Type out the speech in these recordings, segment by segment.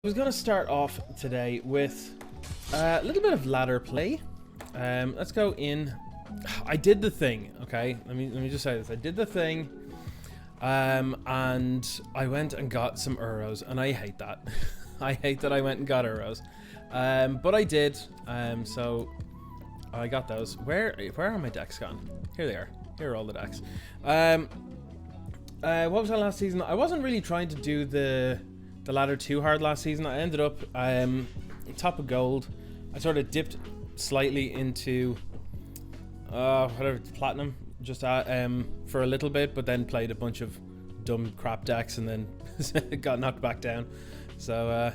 I was going to start off today with a little bit of ladder play. Let's go in. I did the thing, okay? Let me just say this. I did the thing, and I went and got some euros, and I hate that. I hate that I went and got euros, but I did. So I got those. Where are my decks gone? Here they are. Here are all the decks. What was that last season? I wasn't really trying to do the ladder too hard last season. I ended up top of gold. I sort of dipped slightly into whatever, platinum, just for a little bit, but then played a bunch of dumb crap decks and then got knocked back down. So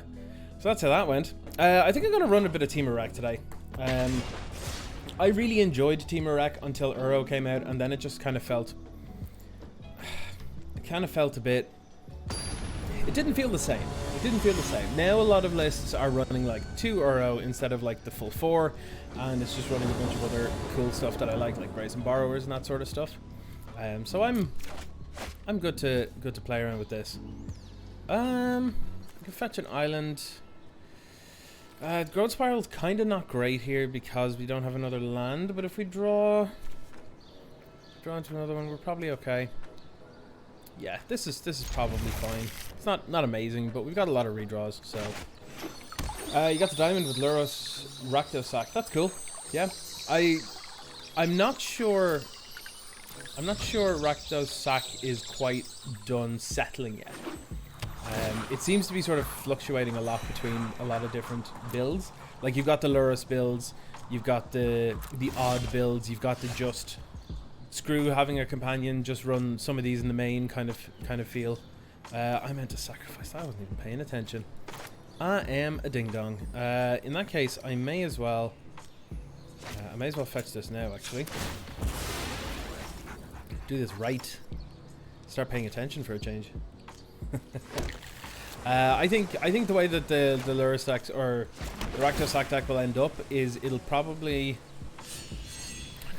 that's how that went. I think I'm gonna run a bit of Temur Rec today. I really enjoyed Temur Rec until Euro came out, and then it just kind of felt a bit. It didn't feel the same. It didn't feel the same. Now a lot of lists are running like 2 euro instead of like the full 4, and it's just running a bunch of other cool stuff that I like Brazen Borrowers and that sort of stuff. So I'm good to play around with this. I can fetch an island. Growth Spiral's kind of not great here because we don't have another land, but if we draw into another one, we're probably okay. Yeah, this is probably fine. It's not amazing, but we've got a lot of redraws, so. You got the diamond with Luros Rakdos Sack. That's cool. Yeah. I'm not sure Rakdos Sack is quite done settling yet. It seems to be sort of fluctuating a lot between a lot of different builds. Like you've got the Luros builds, you've got the odd builds, you've got the just screw having a companion, just run some of these in the main kind of feel. I meant to sacrifice that. I wasn't even paying attention. I am a ding dong. In that case, I may as well fetch this now. Actually, do this right. Start paying attention for a change. I think the way that the Luros stacks or the Rakdos Sack deck will end up is it'll probably.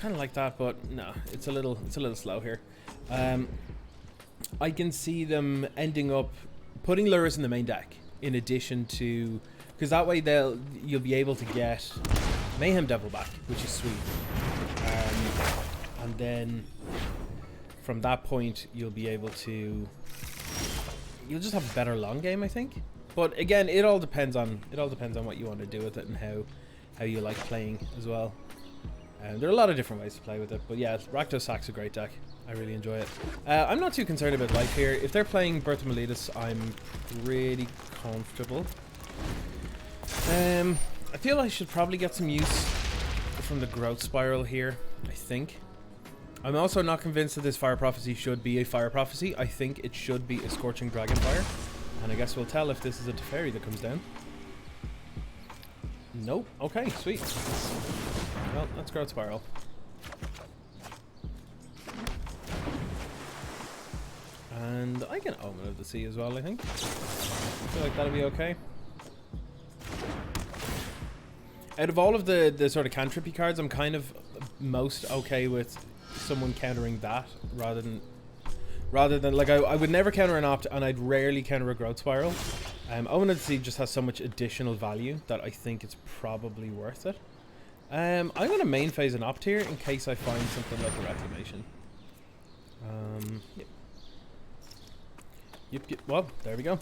Kind of like that, but no, it's a little slow here. I can see them ending up putting Luros in the main deck in addition to, because that way you'll be able to get Mayhem Devil back, which is sweet. And then from that point you'll just have a better long game, I think. But again, it all depends on what you want to do with it and how you like playing as well. There are a lot of different ways to play with it, but yeah, Rakdos Sack's a great deck. I really enjoy it. I'm not too concerned about life here. If they're playing Birth of Meletus, I'm really comfortable. I feel I should probably get some use from the Growth Spiral here, I think. I'm also not convinced that this Fire Prophecy should be a Fire Prophecy. I think it should be a Scorching Dragonfire. And I guess we'll tell if this is a Teferi that comes down. Nope. Okay, sweet. Well, that's Growth Spiral. And I can Omen of the Sea as well, I think. I feel like that'll be okay. Out of all of the sort of cantrippy cards, I'm kind of most okay with someone countering that rather than like I would never counter an Opt, and I'd rarely counter a Growth Spiral. Omen of the Sea just has so much additional value that I think it's probably worth it. I'm going to main phase an Opt here in case I find something like a Reclamation. Yep. Well, there we go.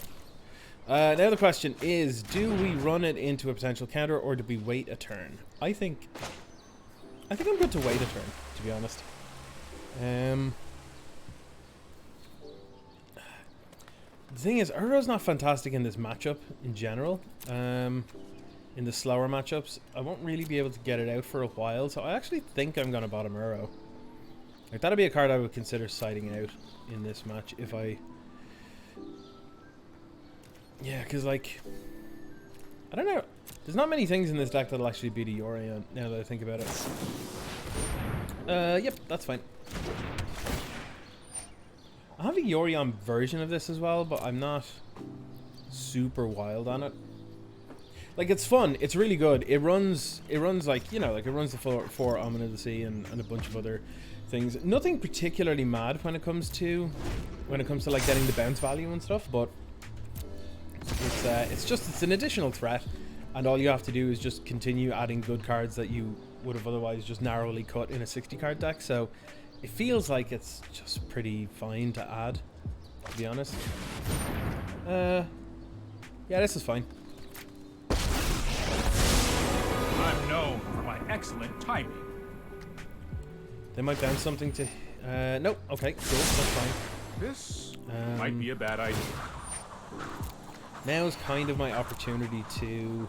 Now the question is, do we run it into a potential counter or do we wait a turn? I think I'm good to wait a turn, to be honest. The thing is, Euro's not fantastic in this matchup in general. In the slower matchups, I won't really be able to get it out for a while, so I actually think I'm gonna bottom Euro. Like that'd be a card I would consider siding out in this match if I. Yeah, because like, I don't know. There's not many things in this deck that'll actually beat Ikoria now that I think about it. Yep, that's fine. I have a Yorion version of this as well, but I'm not super wild on it. Like, it's fun. It's really good. It runs like, you know, like it runs the 4 Omen of the Sea and a bunch of other things. Nothing particularly mad when it comes to like getting the bounce value and stuff, but It's an additional threat, and all you have to do is just continue adding good cards that you would have otherwise just narrowly cut in a 60 card deck. So it feels like it's just pretty fine to add, to be honest. Yeah, this is fine. I'm known for my excellent timing. They might bounce something to... nope. Okay, cool. That's fine. This might be a bad idea. Now is kind of my opportunity to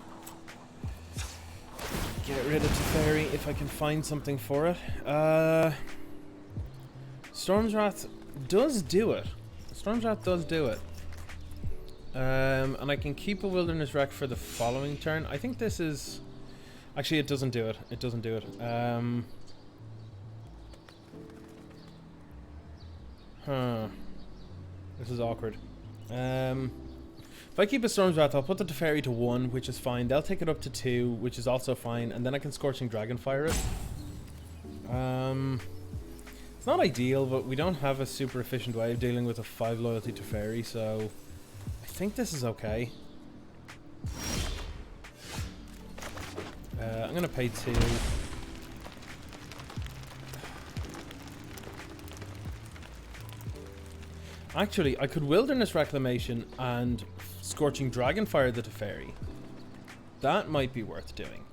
get rid of Teferi if I can find something for it. Storm's Wrath does do it. Storm's Wrath does do it. And I can keep a Wilderness Wreck for the following turn. I think this is... Actually, it doesn't do it. It doesn't do it. This is awkward. If I keep a Storm's Wrath, I'll put the Teferi to 1, which is fine. They'll take it up to 2, which is also fine. And then I can Scorching Dragonfire it. It's not ideal, but we don't have a super efficient way of dealing with a 5 loyalty Teferi, so I think this is okay. I'm going to pay 2. Actually, I could Wilderness Reclamation and Scorching Dragonfire the Teferi. That might be worth doing.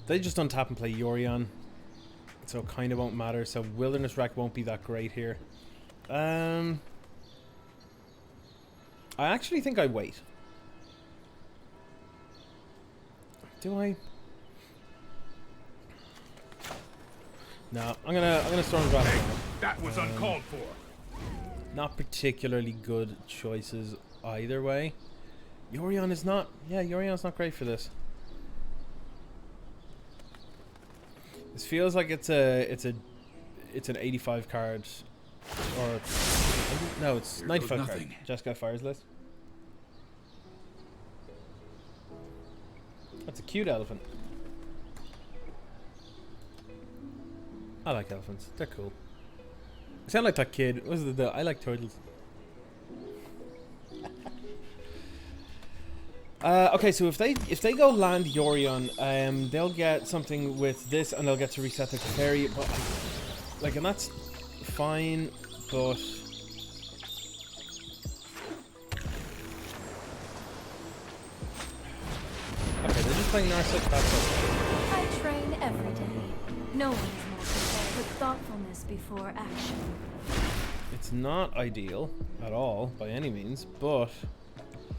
They just untap and play Yorion, so it kind of won't matter. So Wilderness Wreck won't be that great here. I actually think I wait. Do I? No, I'm gonna Storm's Wrath. Hey, that was uncalled for. Not particularly good choices either way. Yorion is not... Yeah, Yorion's not great for this. This feels like it's an 85 card, or no, it's 95 card. Jessica Fire's list. That's a cute elephant. I like elephants. They're cool. I sound like that kid. What was it? I like turtles. Okay, so if they go land Yorion, they'll get something with this, and they'll get to reset their Teferi. But like, and that's fine. But okay, they're just playing Narset. That's okay. I train every day. No one is more prepared with thoughtfulness before action. It's not ideal at all by any means, but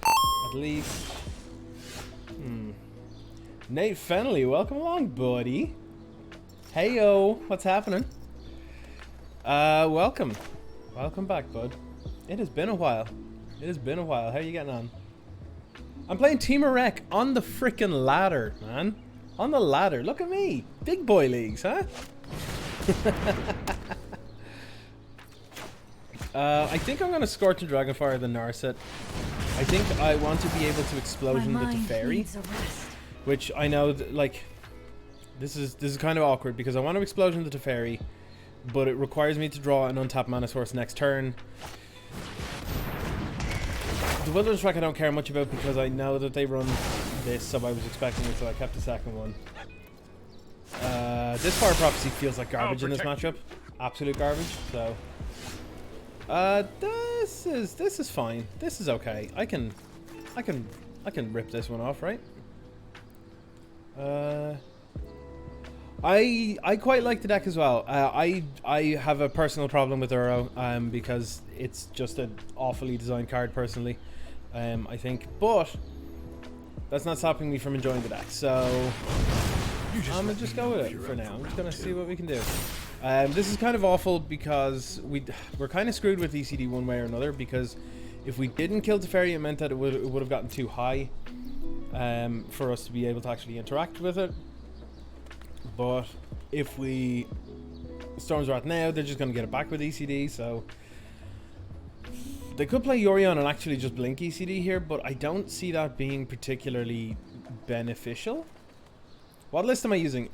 at least. Nate Fennelly, welcome along, buddy. Heyo, what's happening? Welcome back, bud. It has been a while. How are you getting on? I'm playing Temur Rec on the frickin' ladder, man. On the ladder. Look at me. Big boy leagues, huh? I think I'm gonna Scorch and Dragonfire the Narset. I think I want to be able to Explosion the Teferi, which I know, like, this is kind of awkward because I want to Explosion the Teferi, but it requires me to draw an untapped mana source next turn. The Wilderness Wreck I don't care much about because I know that they run this, so I was expecting it, so I kept the second one. This Fire Prophecy feels like garbage in this matchup. Absolute garbage. So this is fine. This is okay. I can rip this one off, right? I quite like the deck as well. I have a personal problem with Uro because it's just an awfully designed card personally. I think, but that's not stopping me from enjoying the deck. So I'm gonna just go with it for now. I'm just gonna see what we can do. This is kind of awful because we're kind of screwed with ECD one way or another, because if we didn't kill Teferi, it meant that it would have gotten too high for us to be able to actually interact with it. But if we Storm's Wrath now, they're just going to get it back with ECD, so they could play Yorion and actually just blink ECD here, but I don't see that being particularly beneficial. What list am I using?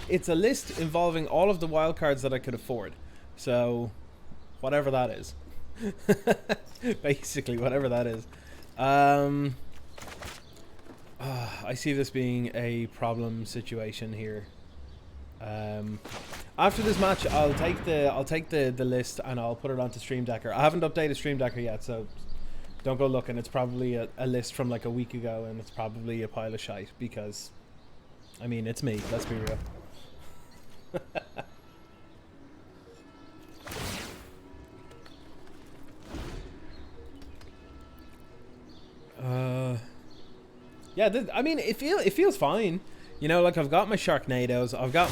It's a list involving all of the wild cards that I could afford. So, whatever that is. Basically, whatever that is. I see this being a problem situation here. After this match, I'll take the list and I'll put it onto Stream Decker. I haven't updated Stream Decker yet, so don't go looking. It's probably a list from like a week ago, and it's probably a pile of shite because, I mean, it's me. Let's be real. Yeah, I mean, it feels fine. You know, like I've got my Sharknadoes, I've got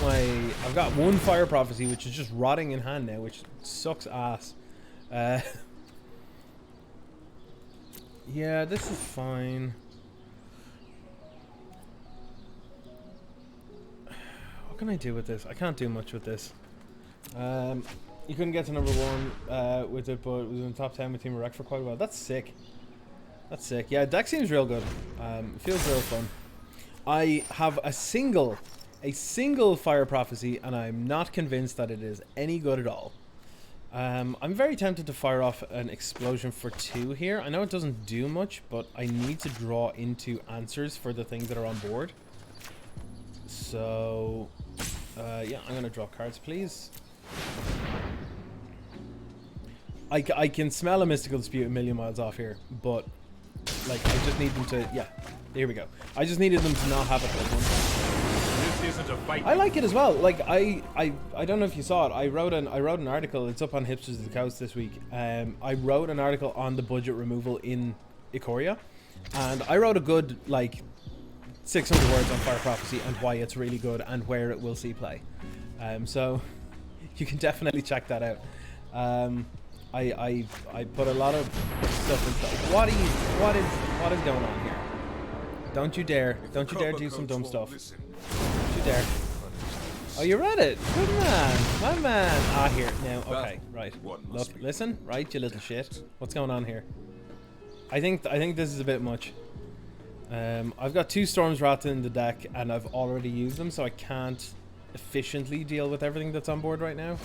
one Fire Prophecy which is just rotting in hand now, which sucks ass. Yeah, this is fine. What can I do with this? I can't do much with this. You couldn't get to number 1 with it, but it was in the top 10 with Temur Rec for quite a while. That's sick. That's sick. Yeah, deck seems real good. It feels real fun. I have a single Fire Prophecy, and I'm not convinced that it is any good at all. I'm very tempted to fire off an Explosion for 2 here. I know it doesn't do much, but I need to draw into answers for the things that are on board. So, yeah, I'm going to draw cards, please. I can smell a Mystical Dispute a million miles off here, but like I just need them to, yeah, here we go. I just needed them to not have it like one. This isn't a fight. I like it as well. Like I don't know if you saw it. I wrote an article. It's up on Hipsters of the Coast this week. I wrote an article on the budget removal in Ikoria, and I wrote a good like 600 words on Fire Prophecy and why it's really good and where it will see play. So you can definitely check that out. I put a lot of stuff in stuff. What is going on here? Don't you dare do some dumb stuff. Don't you dare. Oh, you read it. Good man. My man. Ah, here. Now, okay, right. Look, listen, right, you little shit. What's going on here? I think this is a bit much. I've got 2 Storms Wrath in the deck, and I've already used them, so I can't efficiently deal with everything that's on board right now.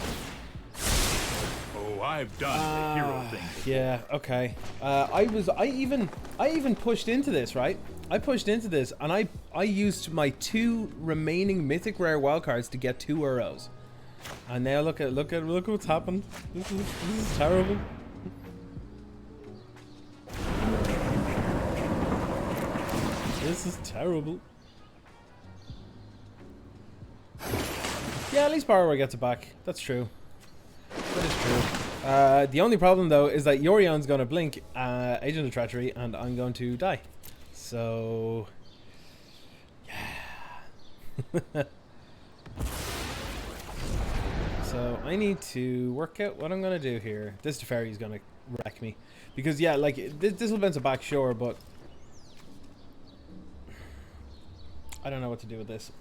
Oh, I've done the hero thing. Yeah, okay. I even pushed into this, right? I pushed into this, and I used my 2 remaining mythic rare wildcards to get 2 Uros. And now look what's happened. This is terrible. This is terrible. Yeah, at least Borrower gets it back. That's true. That is true. The only problem though is that Yorion's gonna blink Agent of Treachery, and I'm going to die. So yeah. So I need to work out what I'm gonna do here. This Teferi is gonna wreck me because yeah, like this will bounce it back, sure, but I don't know what to do with this.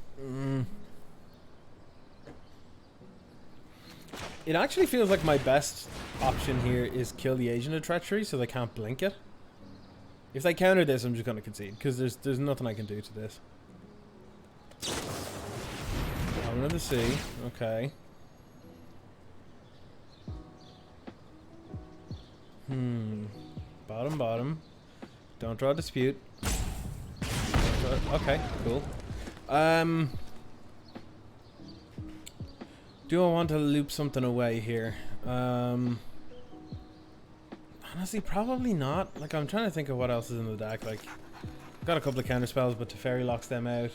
It actually feels like my best option here is kill the Agent of Treachery so they can't blink it. If they counter this, I'm just going to concede because there's nothing I can do to this. I'm to see. Okay. Bottom. Don't draw Dispute. Okay, cool. Do I want to loop something away here? Honestly, probably not. Like, I'm trying to think of what else is in the deck. Like, I've got a couple of counter spells, but Teferi locks them out.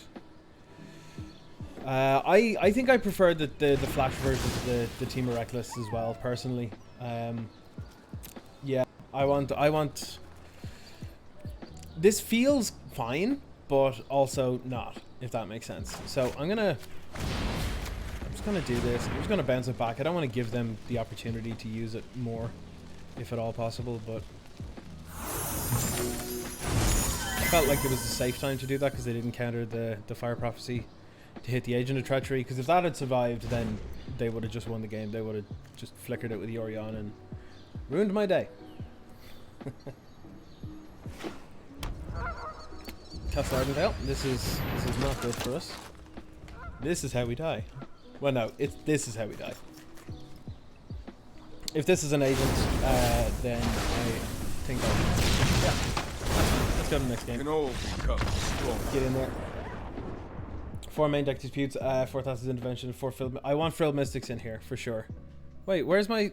I think I prefer the flash version of the Temur Rec list as well, personally. Yeah, I want. This feels fine, but also not, if that makes sense. So I'm just gonna do this. I'm just gonna bounce it back. I don't want to give them the opportunity to use it more, if at all possible, but I felt like it was a safe time to do that because they didn't counter the Fire Prophecy to hit the Agent of Treachery, because if that had survived, then they would have just won the game. They would have just flickered it with Yorion and ruined my day. Cast Ardendale. This is not good for us. This is how we die. Well, no, this is how we die. If this is an agent, then I think yeah, Let's go to the next game. Can all become strong. Get in there. 4 main deck disputes, 4 Thassa's intervention, 4 frilled... I want frilled mystics in here, for sure. Wait, where's my...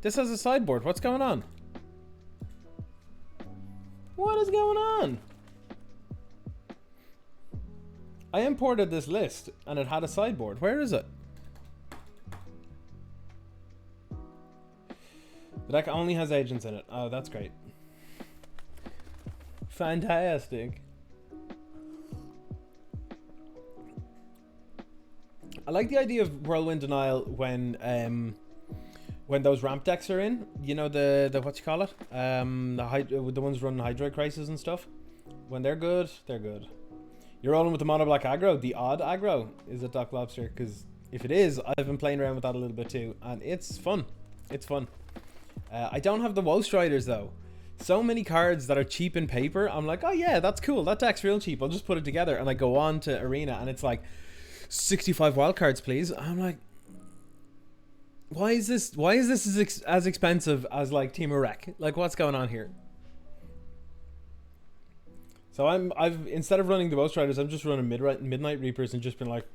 This has a sideboard. What's going on? What is going on? I imported this list, and it had a sideboard. Where is it? The deck only has agents in it. Oh, that's great. Fantastic. I like the idea of Whirlwind Denial when those ramp decks are in. You know, the what you call it? The ones running Hydroid Crisis and stuff. When they're good, they're good. You're rolling with the mono black aggro. The odd aggro is it Doc Lobster? Because if it is, I've been playing around with that a little bit too, and it's fun. It's fun. I don't have the Woe Striders though. So many cards that are cheap in paper. I'm like, oh yeah, that's cool. That deck's real cheap. I'll just put it together, and I go on to Arena, and it's like 65 wild cards, please. I'm like, why is this as expensive as like Temur Rec? Like, what's going on here? So I've instead of running the Woe Striders, I'm just running Midnight Reapers and just been like,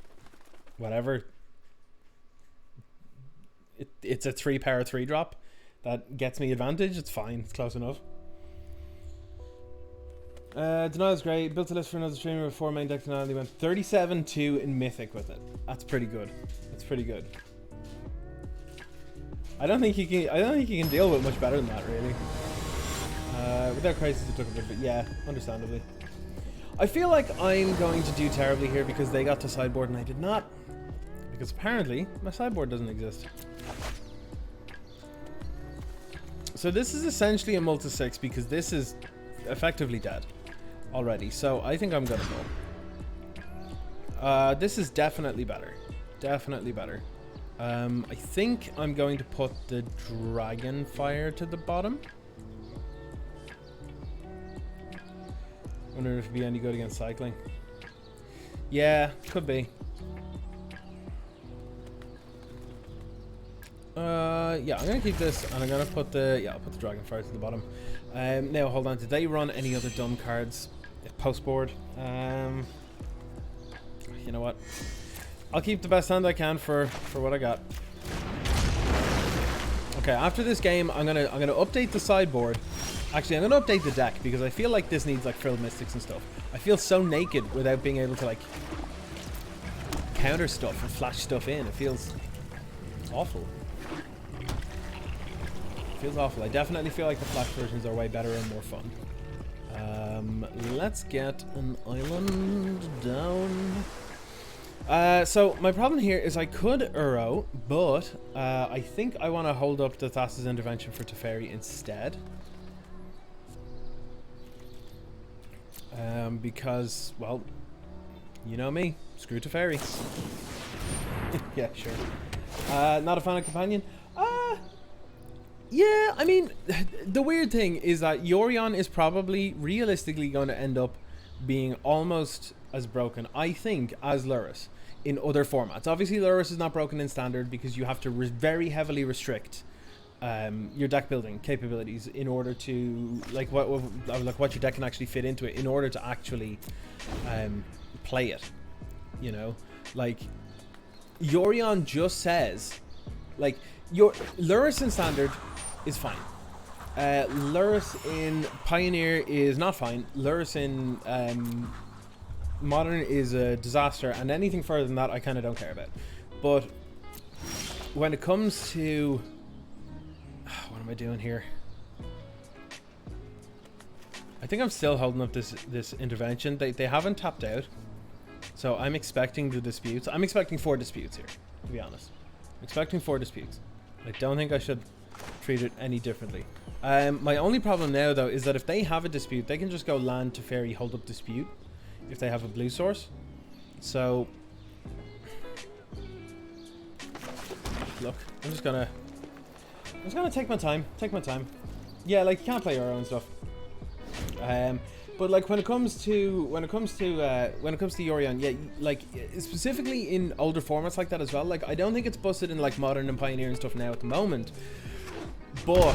whatever. It's a 3-power 3-drop that gets me advantage. It's fine. It's close enough. Denial's great. Built a list for another streamer with 4 main deck denial. They went 37-2 in Mythic with it. That's pretty good. That's pretty good. I don't think he can deal with much better than that, really. Without Crisis, it took a bit, but yeah, understandably. I feel like I'm going to do terribly here because they got to sideboard and I did not. Because apparently my sideboard doesn't exist. So this is essentially a multi-6 because this is effectively dead already. So I think I'm gonna go. This is definitely better. Definitely better. I think I'm going to put the Dragon Fire to the bottom. Wonder if it'd be any good against cycling. Yeah, could be. Yeah, I'm gonna keep this, and I'm gonna put the I'll put the Dragon Fire to the bottom. Now hold on, did they run any other dumb cards post board? You know what? I'll keep the best hand I can for what I got. Okay, after this game, I'm gonna update the sideboard. Actually, I'm gonna update the deck because I feel like this needs like frilled mystics and stuff. I feel so naked without being able to like counter stuff and flash stuff in. It feels awful. It feels awful. I definitely feel like the flash versions are way better and more fun. Let's get an island down. So my problem here is I could Uro, but I think I want to hold up the Thassa's intervention for Teferi instead. Because, well, you know me, screw Teferi. Yeah, sure. Not a fan of Companion? Yeah, I mean, the weird thing is that Yorion is probably realistically going to end up being almost as broken, I think, as Lurrus in other formats. Obviously, Lurrus is not broken in Standard because you have to very heavily restrict your deck building capabilities in order to like what your deck can actually fit into it in order to actually play it. You know, like Yorion just says, like your Lurrus in Standard is fine. Lurrus in Pioneer is not fine. Lurrus in Modern is a disaster, and anything further than that I kind of don't care about. But when it comes to what am I doing here? I think I'm still holding up this intervention. They haven't tapped out, so I'm expecting the disputes. I'm expecting 4 disputes here, to be honest. I'm expecting 4 disputes. I don't think I should treat it any differently. My only problem now, though, is that if they have a dispute, they can just go land to Fairy, hold up dispute if they have a blue source. So look, I'm just gonna take my time. Yeah, like you can't play your own stuff. But like when it comes to Yorion, yeah, like specifically in older formats like that as well. Like I don't think it's busted in like Modern and Pioneer and stuff now at the moment. But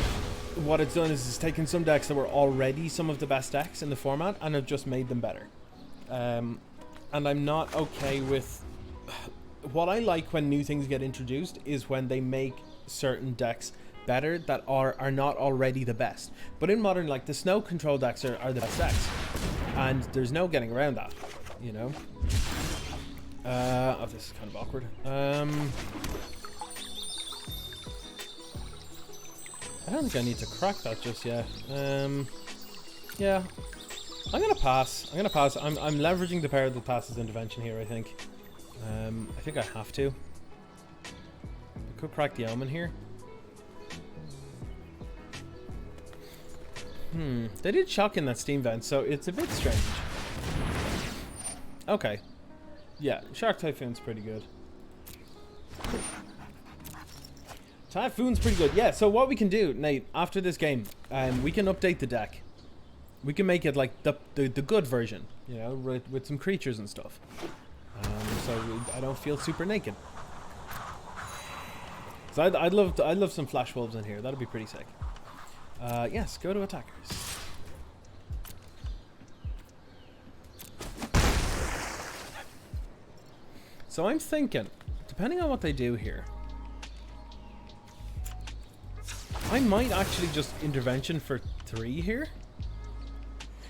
what it's done is it's taken some decks that were already some of the best decks in the format and have just made them better. And I'm not okay with... What I like when new things get introduced is when they make certain decks better that are not already the best. But in Modern, like, the snow control decks are the best decks. And there's no getting around that, you know? Oh, this is kind of awkward. I don't think I need to crack that just yet. Yeah. I'm gonna pass. I'm leveraging the power that passes intervention here, I think. I think I have to. I could crack the Omen here. They did shock in that steam vent, so it's a bit strange. Okay. Yeah, Shark Typhoon's pretty good. Typhoon's pretty good. Yeah, so what we can do, Nate, after this game, we can update the deck. We can make it like the good version, you know, with some creatures and stuff. So I don't feel super naked. So I'd love some Flash Wolves in here. That'd be pretty sick. Yes, go to attackers. So I'm thinking, depending on what they do here, I might actually just intervention for 3 here.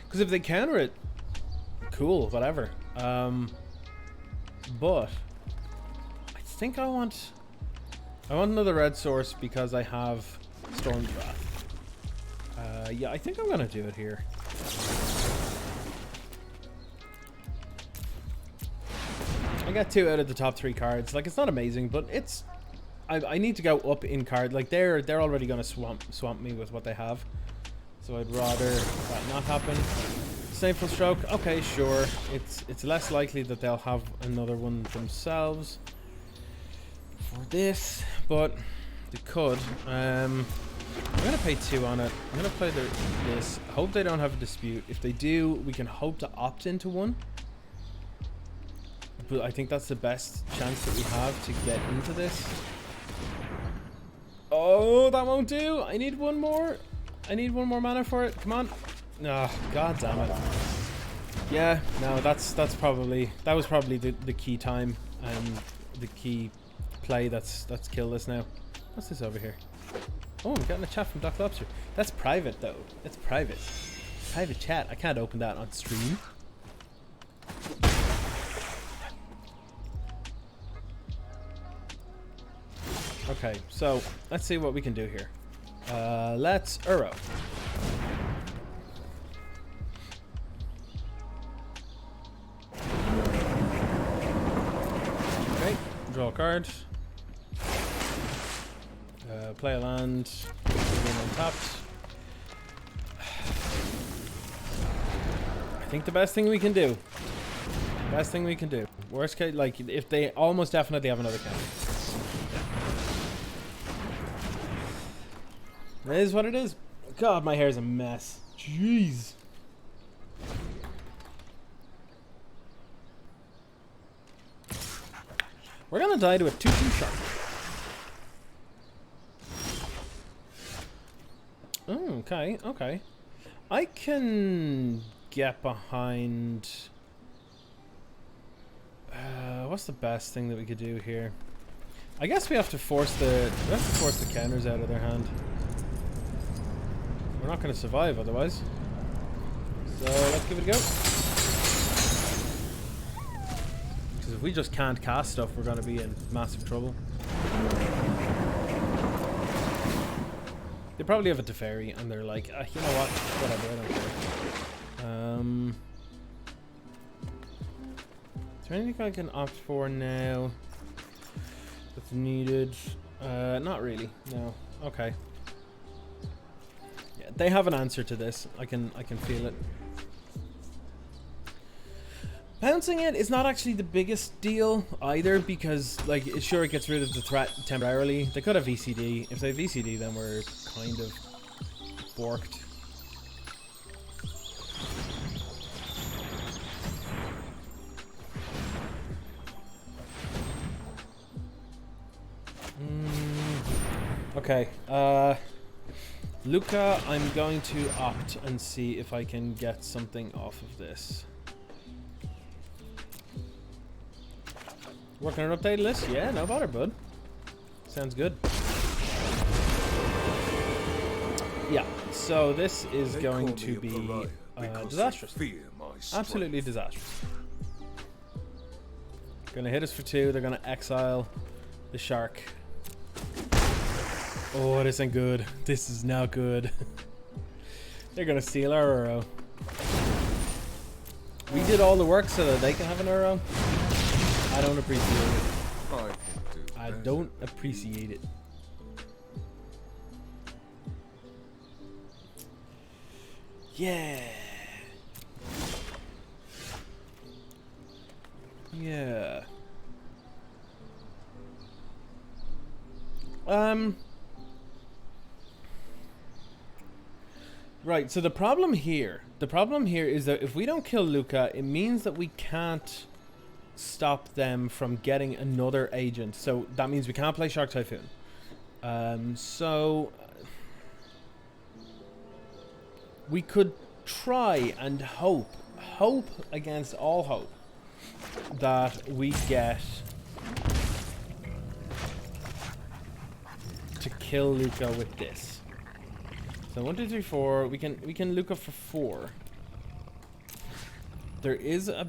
Because if they counter it, cool, whatever. But I think I want another red source because I have Storm's Wrath. Yeah, I think I'm gonna do it here. I got 2 out of the top 3 cards. Like, it's not amazing, but it's... I need to go up in card. Like, they're already gonna swamp me with what they have. So I'd rather that not happen. Snapeful Stroke, okay, sure. It's less likely that they'll have another one themselves for this, but they could. I'm gonna pay 2 on it. I'm gonna play this. Hope they don't have a dispute. If they do, we can hope to opt into one. But I think that's the best chance that we have to get into this. Oh, that won't do. I need one more. I need 1 more mana for it. Come on. Oh, god damn it. Yeah, no, that was probably the key time and the key play that's killed us now. What's this over here? Oh, I'm getting a chat from Doc Lobster. That's private though. It's private. Private chat. I can't open that on stream. Okay, so let's see what we can do here. Let's Uro. Okay, draw a card. Play a land. Untapped. I think the best thing we can do. Worst case, like, if they almost definitely have another counter. It is what it is. God, my hair's a mess. Jeez. We're gonna die to a 2/2 shark. Oh, okay, okay. I can get behind... what's the best thing that we could do here? I guess we have to force the counters out of their hand. We're not going to survive otherwise. So let's give it a go. Because if we just can't cast stuff, we're going to be in massive trouble. They probably have a Teferi and they're like, you know what? Whatever, I don't care. Is there anything I can opt for now that's needed? Not really. No. Okay. Yeah, they have an answer to this. I can feel it. Pouncing it is not actually the biggest deal either, because like it gets rid of the threat temporarily. They could have VCD. If they have VCD, then we're kind of borked. Okay, Luca, I'm going to opt and see if I can get something off of this. Working on an updated list? Yeah, no bother, bud. Sounds good. Yeah, so this is going to be disastrous. Absolutely disastrous. Gonna hit us for 2. They're gonna exile the shark. Oh, this ain't good. This is not good. They're gonna steal our arrow. We did all the work so that they can have an arrow. I don't appreciate it. I don't appreciate it. Yeah. Yeah. Right, so the problem here is that if we don't kill Luca, it means that we can't stop them from getting another agent. So that means we can't play Shark Typhoon. So we could try and hope against all hope that we get to kill Luca with this. So 1, 2, 3, 4. We can Luca for 4. There is a,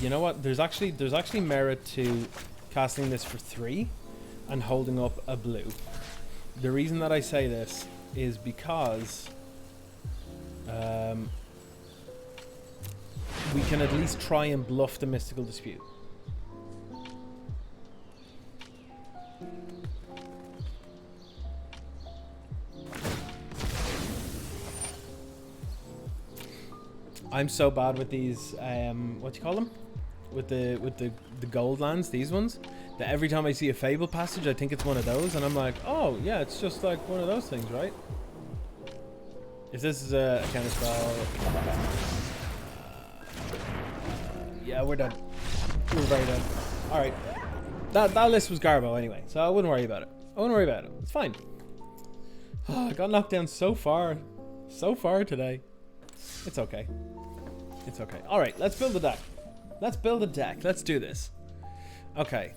you know what? There's actually merit to casting this for 3 and holding up a blue. The reason that I say this is because we can at least try and bluff the Mystical Dispute. I'm so bad with these, what do you call them? With the gold lands, these ones, that every time I see a Fable passage, I think it's one of those, and I'm like, oh yeah, it's just like one of those things, right? If this is a kind of spell, yeah, we're done. We're very done. All right, that list was Garbo anyway, so I wouldn't worry about it. It's fine. Oh, I got knocked down so far today. It's okay. It's okay. All right, let's build a deck. Let's do this. Okay,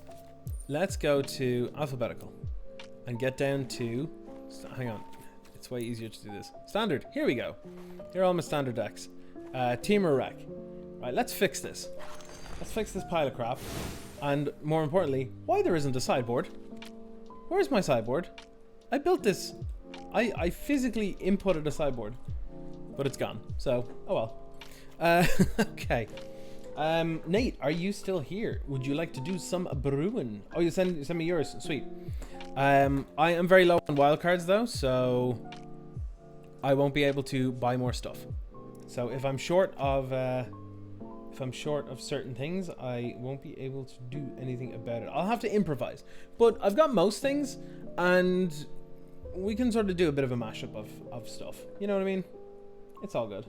let's go to alphabetical and get down to. Hang on, it's way easier to do this. Standard. Here we go. Here are all my standard decks. Temur Rec. Right, let's fix this. Let's fix this pile of crap. And more importantly, why there isn't a sideboard? Where's my sideboard? I built this. I physically inputted a sideboard, but it's gone. So, oh well. Okay. Nate, are you still here? Would you like to do some brewing? Oh, you send me yours. Sweet. I am very low on wildcards though, so I won't be able to buy more stuff. So if I'm short of certain things, I won't be able to do anything about it. I'll have to improvise. But I've got most things, and we can sort of do a bit of a mashup of stuff. You know what I mean? It's all good.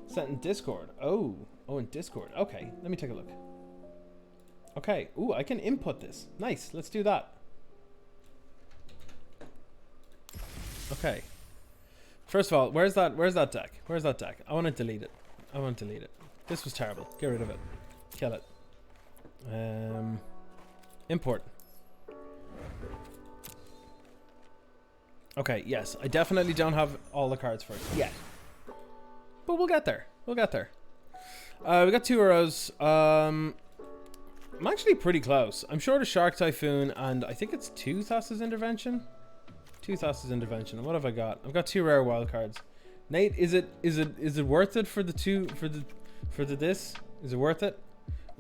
Set in Discord. Oh, in Discord. Okay, let me take a look. Okay. Ooh, I can input this. Nice. Let's do that. Okay. First of all, where's that deck? Where's that deck? I want to delete it. This was terrible. Get rid of it. Kill it. Import. Okay, yes. I definitely don't have all the cards for it yet. But we'll get there. We got 2 arrows. I'm actually pretty close. I'm short of Shark Typhoon, and I think it's 2 Thassa's Intervention. 2 Thassa's Intervention. And what have I got? I've got 2 rare wild cards. Nate, is it worth it for the this? Is it worth it?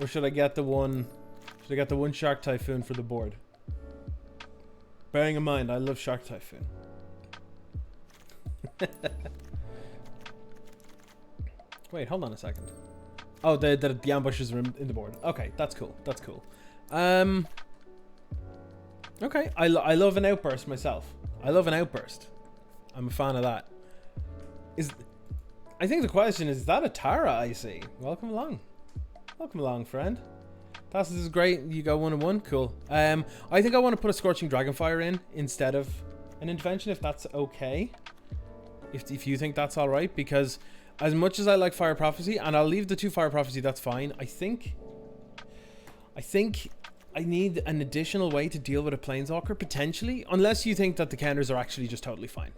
Or should I get the one Shark Typhoon for the board? Bearing in mind, I love Shark Typhoon. Wait, hold on a second. Oh, the ambushes are in the board. Okay, that's cool. Okay, I love an outburst myself. I'm a fan of that. I think the question is that a Tara I see? Welcome along, friend. This is great. You go 1-1. Cool. I think I want to put a Scorching Dragonfire in instead of an intervention, if that's okay. if you think that's all right, because as much as I like Fire Prophecy, and I'll leave the 2 Fire Prophecy, that's fine. I think I need an additional way to deal with a Planeswalker, potentially, unless you think that the counters are actually just totally fine.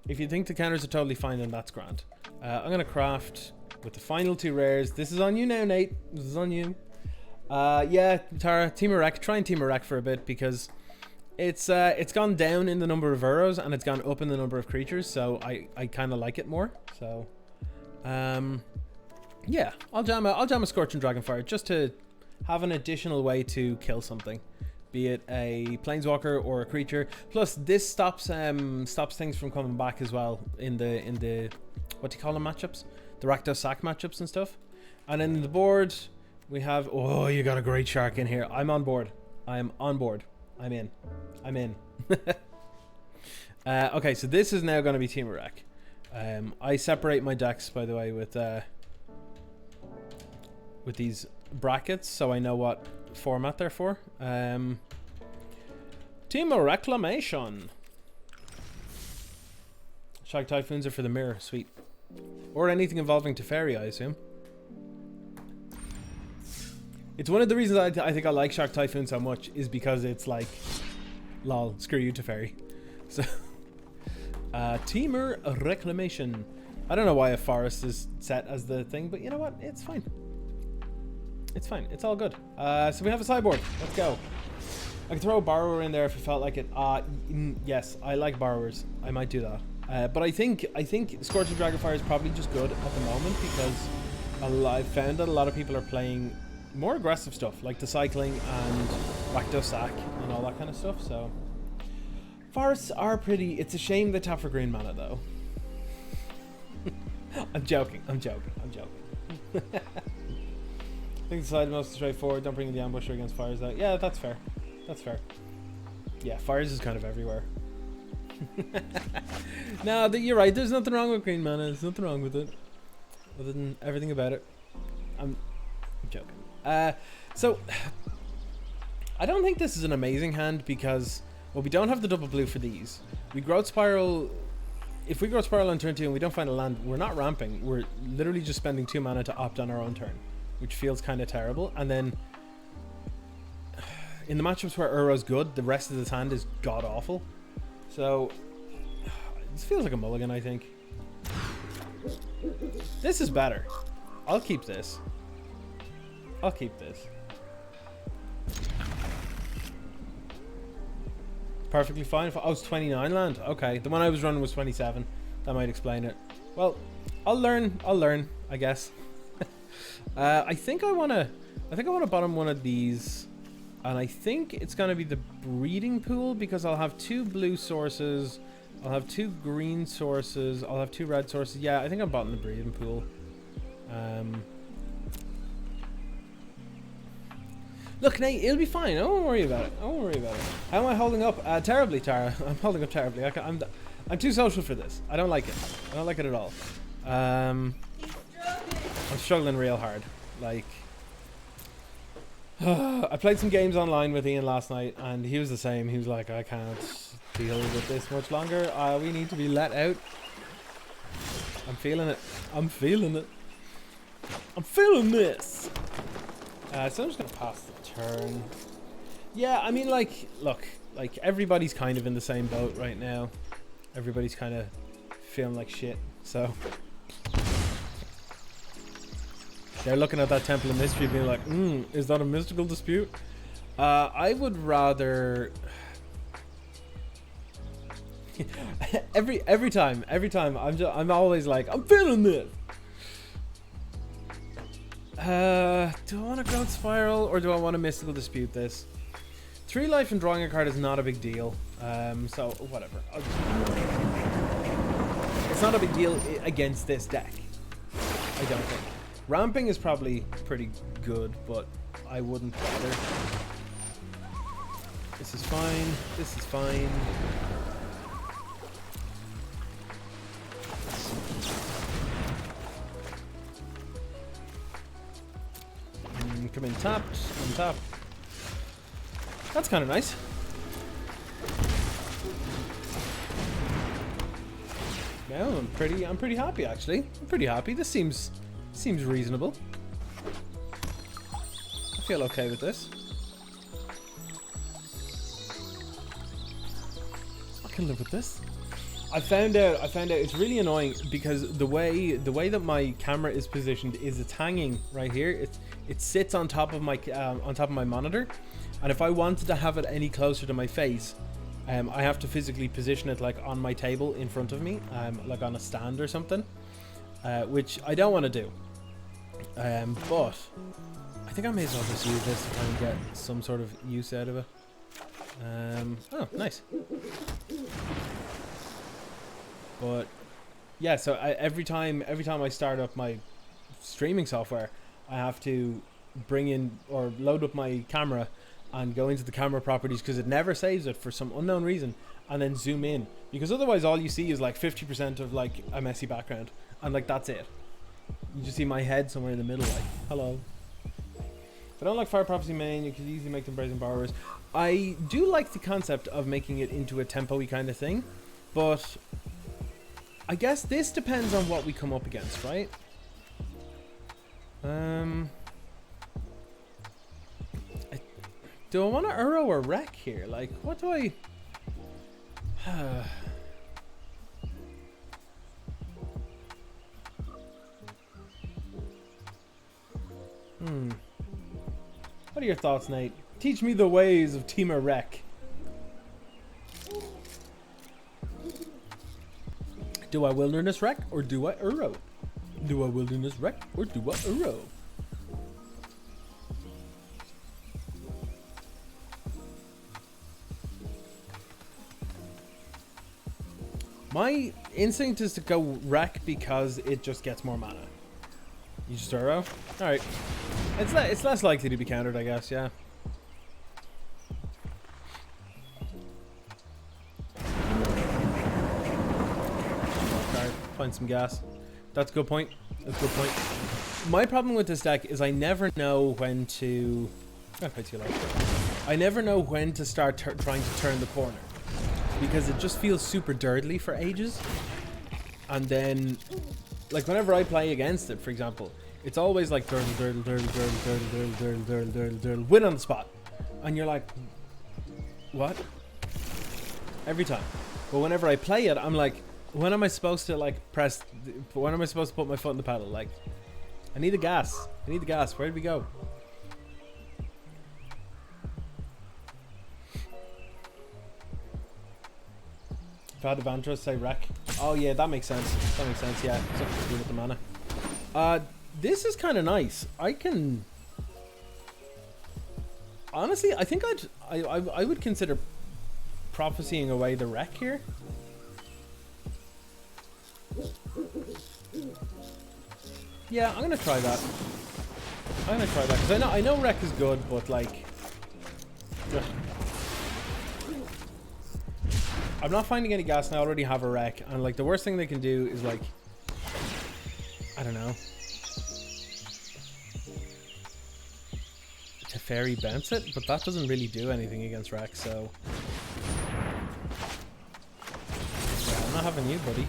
If you think the counters are totally fine, then that's grand. I'm gonna craft with the final 2 rares. This is on you now, Nate. This is on you. Yeah, Tara, Temur Rec. Try and Temur Rec for a bit, because it's gone down in the number of Urros and it's gone up in the number of creatures, so I kind of like it more. So, yeah, I'll jam a Scorching Dragonfire just to have an additional way to kill something, be it a Planeswalker or a creature. Plus, this stops things from coming back as well in the what do you call them, matchups? The Rakdos Sack matchups and stuff. And then the board we have, oh, you got a great shark in here. I'm on board. I'm on board. I'm in. I'm in. Okay, so this is now going to be Temur Rec. I separate my decks, by the way, with these brackets, so I know what format they're for. Temur Reclamation. Shock Typhoons are for the mirror, sweet. Or anything involving Teferi, I assume. It's one of the reasons I think I like Shock Typhoon so much, is because it's like, lol, screw you, Teferi. So, Temur Reclamation. I don't know why a forest is set as the thing, but you know what? It's fine. It's fine. It's all good. So we have a sideboard. Let's go. I could throw a borrower in there if it felt like it. Yes, I like borrowers. I might do that. But I think Scorching Dragonfire is probably just good at the moment, because I've found that a lot of people are playing more aggressive stuff, like the cycling and Rakdos Sack and all that kind of stuff. So forests are pretty. It's a shame they tap for green mana, though. I'm joking. I think the side most straightforward. Don't bring the ambusher against fires out. Yeah, that's fair. That's fair. Yeah, fires is kind of everywhere. No, you're right. There's nothing wrong with green mana. There's nothing wrong with it, other than everything about it. I'm joking. So I don't think this is an amazing hand, because, well, we don't have the double blue for these. We Growth Spiral. If we Growth Spiral on turn 2 and we don't find a land, we're not ramping. We're literally just spending 2 mana to opt on our own turn, which feels kind of terrible. And then in the matchups where Urro's good, the rest of this hand is god awful. So this feels like a mulligan, I think. This is better. I'll keep this. I'll keep this. Perfectly fine. Oh, it's 29 land. Okay, the one I was running was 27. That might explain it. Well, I'll learn, I guess. I think I wanna bottom one of these, and I think it's gonna be the breeding pool, because I'll have 2 blue sources, I'll have 2 green sources, I'll have 2 red sources. Yeah, I think I'm bottom the breeding pool. Look, Nate, it'll be fine. I won't worry about it. How am I holding up? Terribly, Tara. I'm holding up terribly. I'm too social for this. I don't like it. I don't like it at all. I'm struggling real hard. Like, I played some games online with Ian last night, and he was the same. He was like, I can't deal with this much longer. We need to be let out. I'm feeling it. I'm feeling this. So I'm just gonna pass the turn. Yeah, I mean, like, look, like, everybody's kind of in the same boat right now. Everybody's kind of feeling like shit. So they're looking at that Temple of Mystery, being like, is that a mystical dispute? I would rather every time I'm always like, I'm feeling this. Do I want to Growth Spiral, or do I want to Mystical Dispute this? 3 life and drawing a card is not a big deal. So whatever. It's not a big deal against this deck, I don't think. Ramping is probably pretty good, but I wouldn't bother. This is fine. This is fine. Come in tapped, untap. That's kind of nice. No, I'm pretty happy actually. I'm pretty happy. This seems reasonable. I feel okay with this. I can live with this. I found out it's really annoying because the way that my camera is positioned is it's hanging right here. It sits on top of my monitor, and if I wanted to have it any closer to my face, I have to physically position it like on my table in front of me, like on a stand or something, which I don't want to do. But I think I may as well just use this to try and get some sort of use out of it. Oh, nice. But yeah, so every time I start up my streaming software, I have to bring in or load up my camera and go into the camera properties because it never saves it for some unknown reason, and then zoom in, because otherwise all you see is like 50% of like a messy background, and like that's it. You just see my head somewhere in the middle, like hello. If I don't like fire prophecy main, you could easily make them brazen borrowers. I do like the concept of making it into a tempo-y kind of thing, but I guess this depends on what we come up against, right? Do I want to Uro or Rec here? Like, what do I... What are your thoughts, Nate? Teach me the ways of Temur Rec. Do I Wilderness Rec or do I Uro? Do I Wilderness Rec or do I Uro? My instinct is to go Rec because it just gets more mana. You just Uro? Alright. It's less likely to be countered, I guess, yeah. Find some gas. That's a good point. That's a good point. My problem with this deck is I never know when to... I never know when to start trying to turn the corner, because it just feels super dirtly for ages. And then, like, whenever I play against it, for example, it's always like win on the spot. And you're like, what? Every time. But whenever I play it, I'm like, when am I supposed to like press? When am I supposed to put my foot in the pedal? Like, I need the gas. I need the gas. Where did we go? If I had Evandros, say Rec. Oh yeah, that makes sense. That makes sense. Yeah, something to do with the mana. This is kind of nice. I can. Honestly, I think I would consider prophecying away the Rec here. Yeah, I'm gonna try that. I'm gonna try that because I know Rec is good, but like, ugh. I'm not finding any gas, and I already have a Rec, and like the worst thing they can do is like, I don't know, Teferi bounce it, but that doesn't really do anything against Rec, so yeah, I'm not having you, buddy.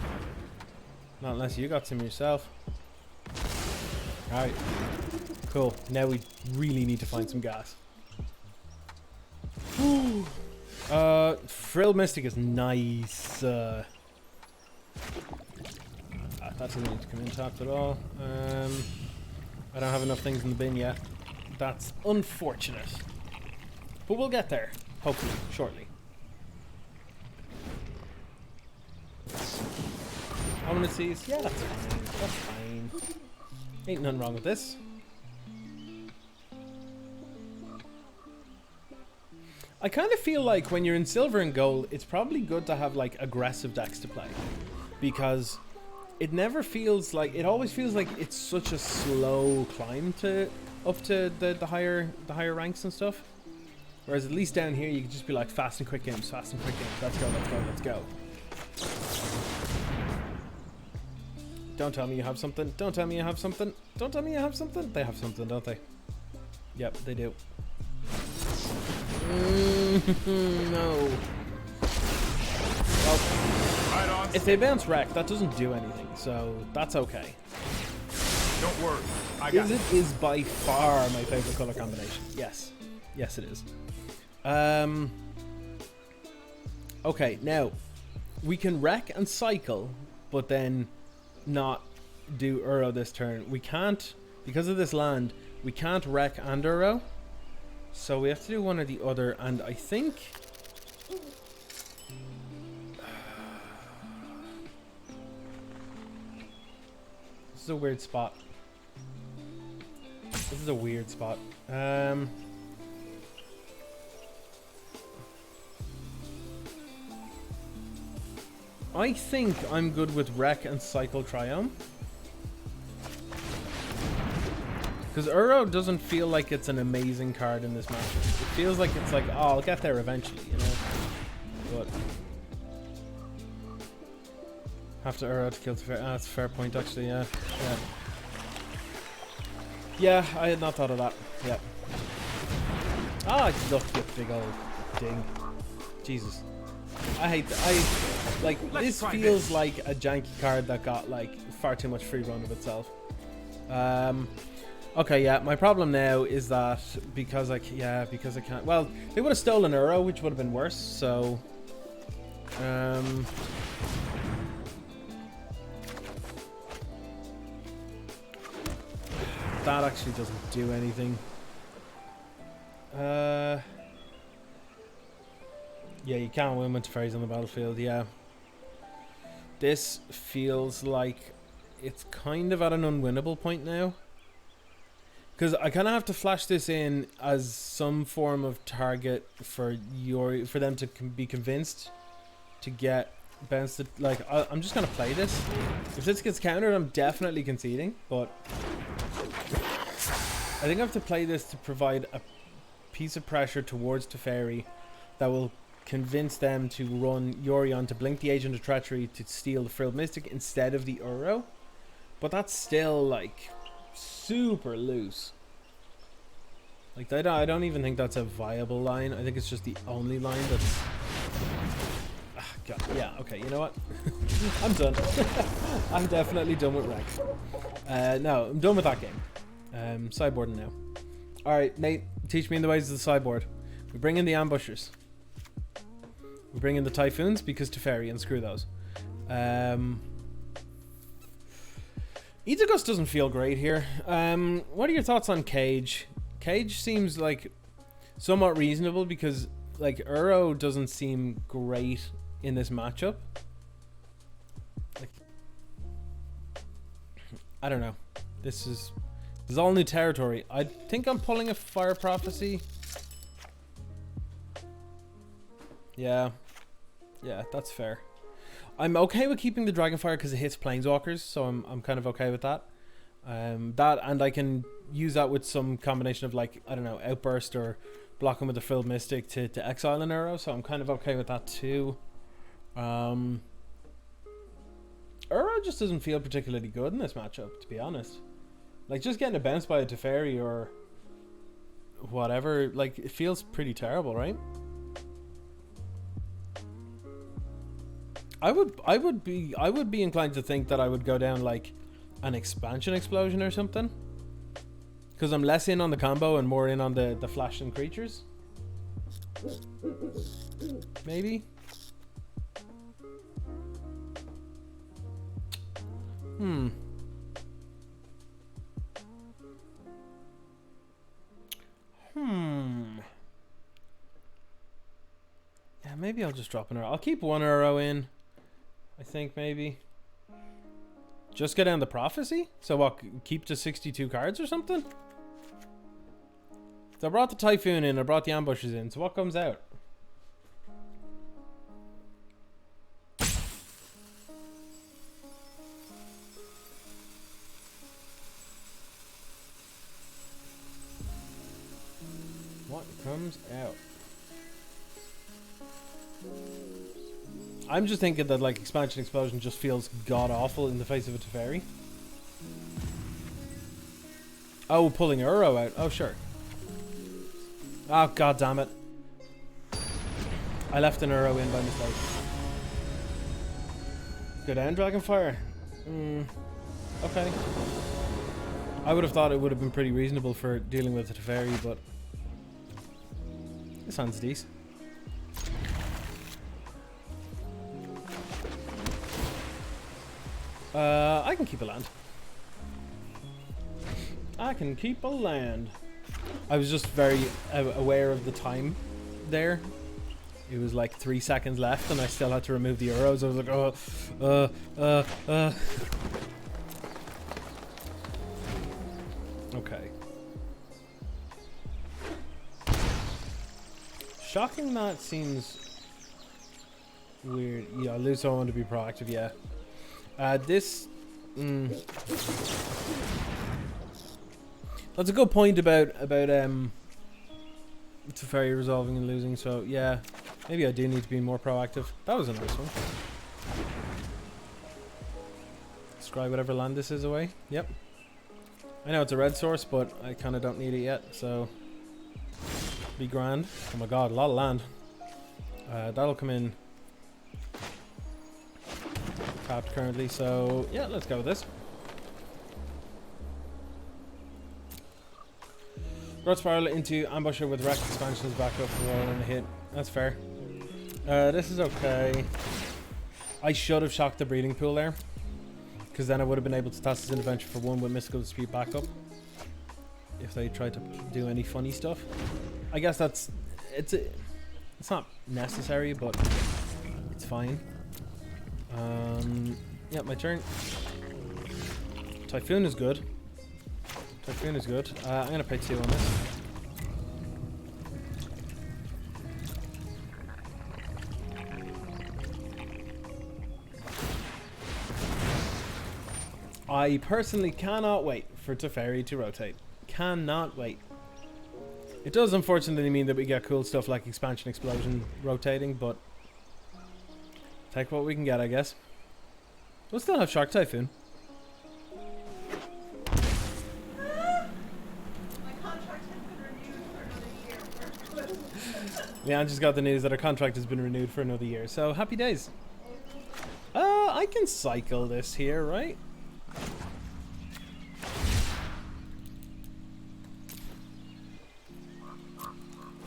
Not unless you got some yourself. Alright. Cool. Now we really need to find some gas. Whew. Frill Mystic is nice. That doesn't need to come in tapped at all. I don't have enough things in the bin yet. That's unfortunate. But we'll get there. Hopefully. Shortly. Ominous Seas, yeah, that's fine. That's fine. Ain't nothing wrong with this. I kind of feel like when you're in silver and gold, it's probably good to have like aggressive decks to play, because it never feels like, it always feels like it's such a slow climb to up to the higher ranks and stuff. Whereas at least down here you can just be like fast and quick games, fast and quick games. Let's go, let's go, let's go. Don't tell me you have something. Don't tell me you have something. Don't tell me you have something. They have something, don't they? Yep, they do. No. Well, Right on. if they bounce Rec, that doesn't do anything, so that's okay. Don't worry. I got It is by far my favorite color combination. Yes. Yes, it is. Okay, now we can Rec and cycle, but then not do Uro this turn. We can't, because of this land, we can't Rec and Uro. So we have to do one or the other, and I think... This is a weird spot. This is a weird spot. I think I'm good with Rec and Cycle Triumph. Because Uro doesn't feel like it's an amazing card in this matchup. It feels like it's like, oh, I'll get there eventually, you know? But... have to Uro to kill Teferi. Ah, that's a fair point, actually, yeah. Yeah, I had not thought of that. Yeah. Ah, look, you big old ding. Jesus. I hate that. Like, this feels like a janky card that got, like, far too much free run of itself. Okay, yeah, my problem now is that because I can't... Well, they would have stolen Uro, which would have been worse, so... that actually doesn't do anything. Yeah, you can't win with Teferi's on the battlefield, yeah. This feels like it's kind of at an unwinnable point now. Because I kind of have to flash this in as some form of target for them to be convinced to get bounced. Like, I'm just going to play this. If this gets countered, I'm definitely conceding, but... I think I have to play this to provide a piece of pressure towards Teferi that will convince them to run Yorion to blink the Agent of Treachery to steal the Frilled Mystic instead of the Uro. But that's still, like, super loose. Like, I don't even think that's a viable line. I think it's just the only line that's... Ah, God. Yeah, okay, you know what? I'm done. I'm definitely done with Rec. No, I'm done with that game. Sideboarding now. Alright, Nate, teach me in the ways of the sideboard. We bring in the ambushers. We bring in the typhoons because Teferi, and screw those. Idagos doesn't feel great here. What are your thoughts on Cage? Cage seems like somewhat reasonable because like Uro doesn't seem great in this matchup. Like, I don't know. This is all new territory. I think I'm pulling a Fire Prophecy. Yeah, that's fair. I'm okay with keeping the Dragonfire because it hits Planeswalkers, so I'm kind of okay with that. That, and I can use that with some combination of, like, I don't know, Outburst or blocking with the Frilled Mystic to exile an Uro, so I'm kind of okay with that too. Uro just doesn't feel particularly good in this matchup, to be honest. Like, just getting a bounce by a Teferi or whatever, like, it feels pretty terrible, right? I would be inclined to think that I would go down like an expansion explosion or something, because I'm less in on the combo and more in on the flashing creatures. Maybe. Yeah, maybe I'll just drop an Uro. I'll keep one Uro in. I think maybe. Just get down the Prophecy? So what, keep to 62 cards or something? So I brought the Typhoon in, I brought the Ambushes in, so what comes out? What comes out? I'm just thinking that, like, Expansion Explosion just feels god-awful in the face of a Teferi. Oh, pulling Uro out. Oh, sure. Oh, god damn it. I left an Uro in by mistake. Go down, Dragonfire. Okay. I would have thought it would have been pretty reasonable for dealing with the Teferi, but this hand's decent. I can keep a land. I can keep a land. I was just very aware of the time there. It was like 3 seconds left and I still had to remove the arrows. I was like, Okay. Shocking that seems weird. Yeah, I lose someone to be proactive, yeah. This... That's a good point about Teferi resolving and losing, so yeah. Maybe I do need to be more proactive. That was a nice one. Scry whatever land this is away. Yep. I know it's a red source, but I kind of don't need it yet, so... Be grand. Oh my god, a lot of land. That'll come in tapped currently, so yeah, let's go with this. Growth Spiral into Ambusher with Rec expansions back up for roll and a hit. That's fair. This is okay. I should have shocked the breeding pool there, because then I would have been able to toss this intervention for 1 with Mystical Dispute back up if they tried to do any funny stuff. I guess that's... It's not necessary, but it's fine. Yeah, my turn. Typhoon is good. Typhoon is good. I'm gonna pay 2 on this. I personally cannot wait for Teferi to rotate. Cannot wait. It does unfortunately mean that we get cool stuff like Expansion Explosion rotating, but take what we can get, I guess. We'll still have Shark Typhoon. Leanne just got the news that her contract has been renewed for another year, so happy days. I can cycle this here, right?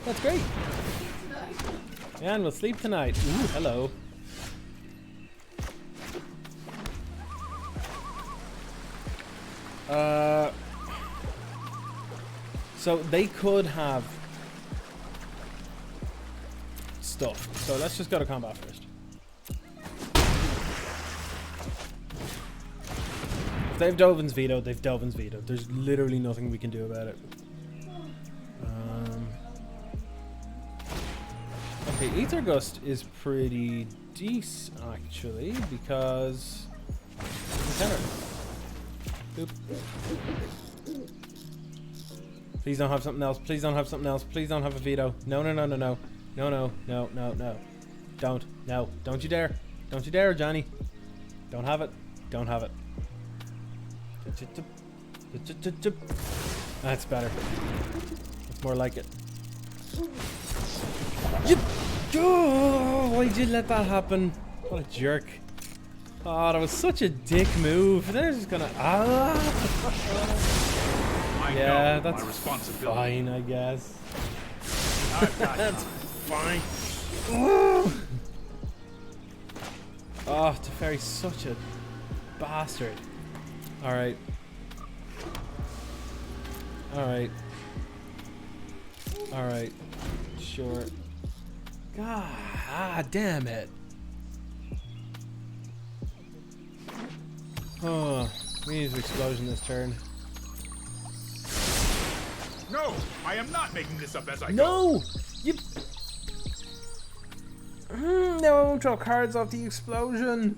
That's great. Yeah, and we'll sleep tonight. Ooh, hello. So they could have stuff. So let's just go to combat first. If they have Dovin's veto, they've Dovin's veto. There's literally nothing we can do about it. Okay, Ether Gust is pretty decent actually, because Boop. Please don't have something else. Please don't have something else. Please don't have a veto. No, no, no, no, no. No, no, no, no, no. Don't. No. Don't you dare. Don't you dare, Johnny. Don't have it. Don't have it. That's better. That's more like it. Oh, why'd you let that happen? What a jerk. Oh, that was such a dick move. They're just gonna... Yeah, that's fine, I guess. That's fine. Oh, Teferi's such a bastard. Alright. Alright. Alright. Sure. God damn it. Oh, we need an explosion this turn. No, I am not making this up as I go. No! You... No, I won't draw cards off the explosion.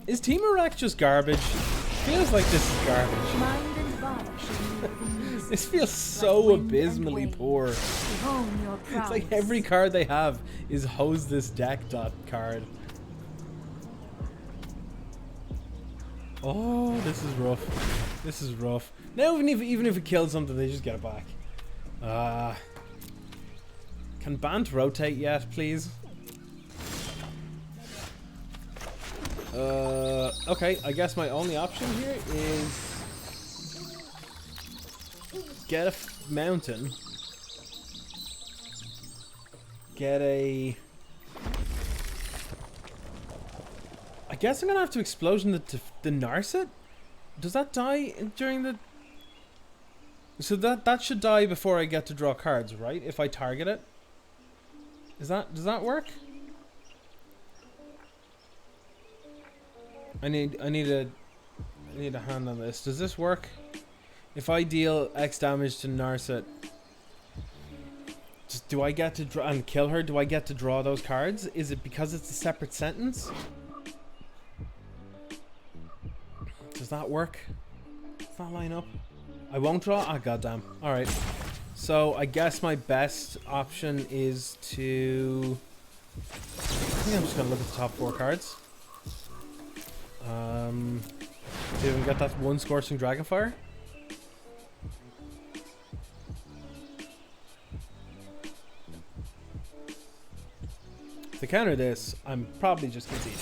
Is Temur Rec just garbage? Feels like this is garbage. Mind and body should be within reason. This feels so abysmally poor. It's like every card they have is hose this deck dot card. Oh, this is rough. This is rough. Now, even if it kills something, they just get it back. Can Bant rotate yet, please? Okay, I guess my only option here is get a mountain. Get a... I guess I'm gonna have to explosion the Narset? Does that die during the... So that should die before I get to draw cards, right? If I target it. Does that work? I need a hand on this. Does this work? If I deal X damage to Narset, do I get to draw and kill her? Do I get to draw those cards? Is it because it's a separate sentence? Does that work? Does that line up? I won't draw? Ah, goddamn. Alright. So, I guess my best option is to... I think I'm just going to look at the top 4 cards. See if we can get that one Scorching Dragonfire. To counter this, I'm probably just conceding.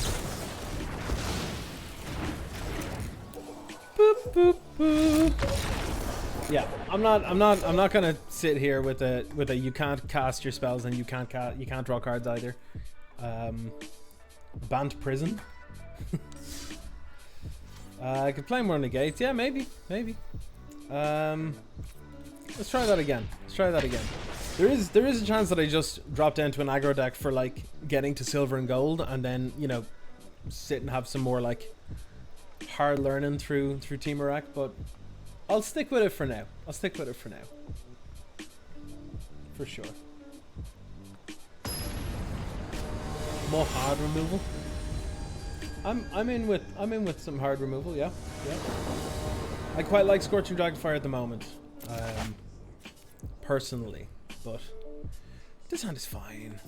Boop boop boo. Yeah, I'm not gonna sit here with a you can't cast your spells and you can't draw cards either. Banned prison. I could play more negates. Yeah, maybe. Let's try that again. There is a chance that I just drop down to an aggro deck for like getting to silver and gold, and then sit and have some more like hard learning through Temur Rec, but I'll stick with it for now. For sure. More hard removal. I'm in with some hard removal, yeah. I quite like Scorching Dragonfire at the moment, personally, but this hand is fine.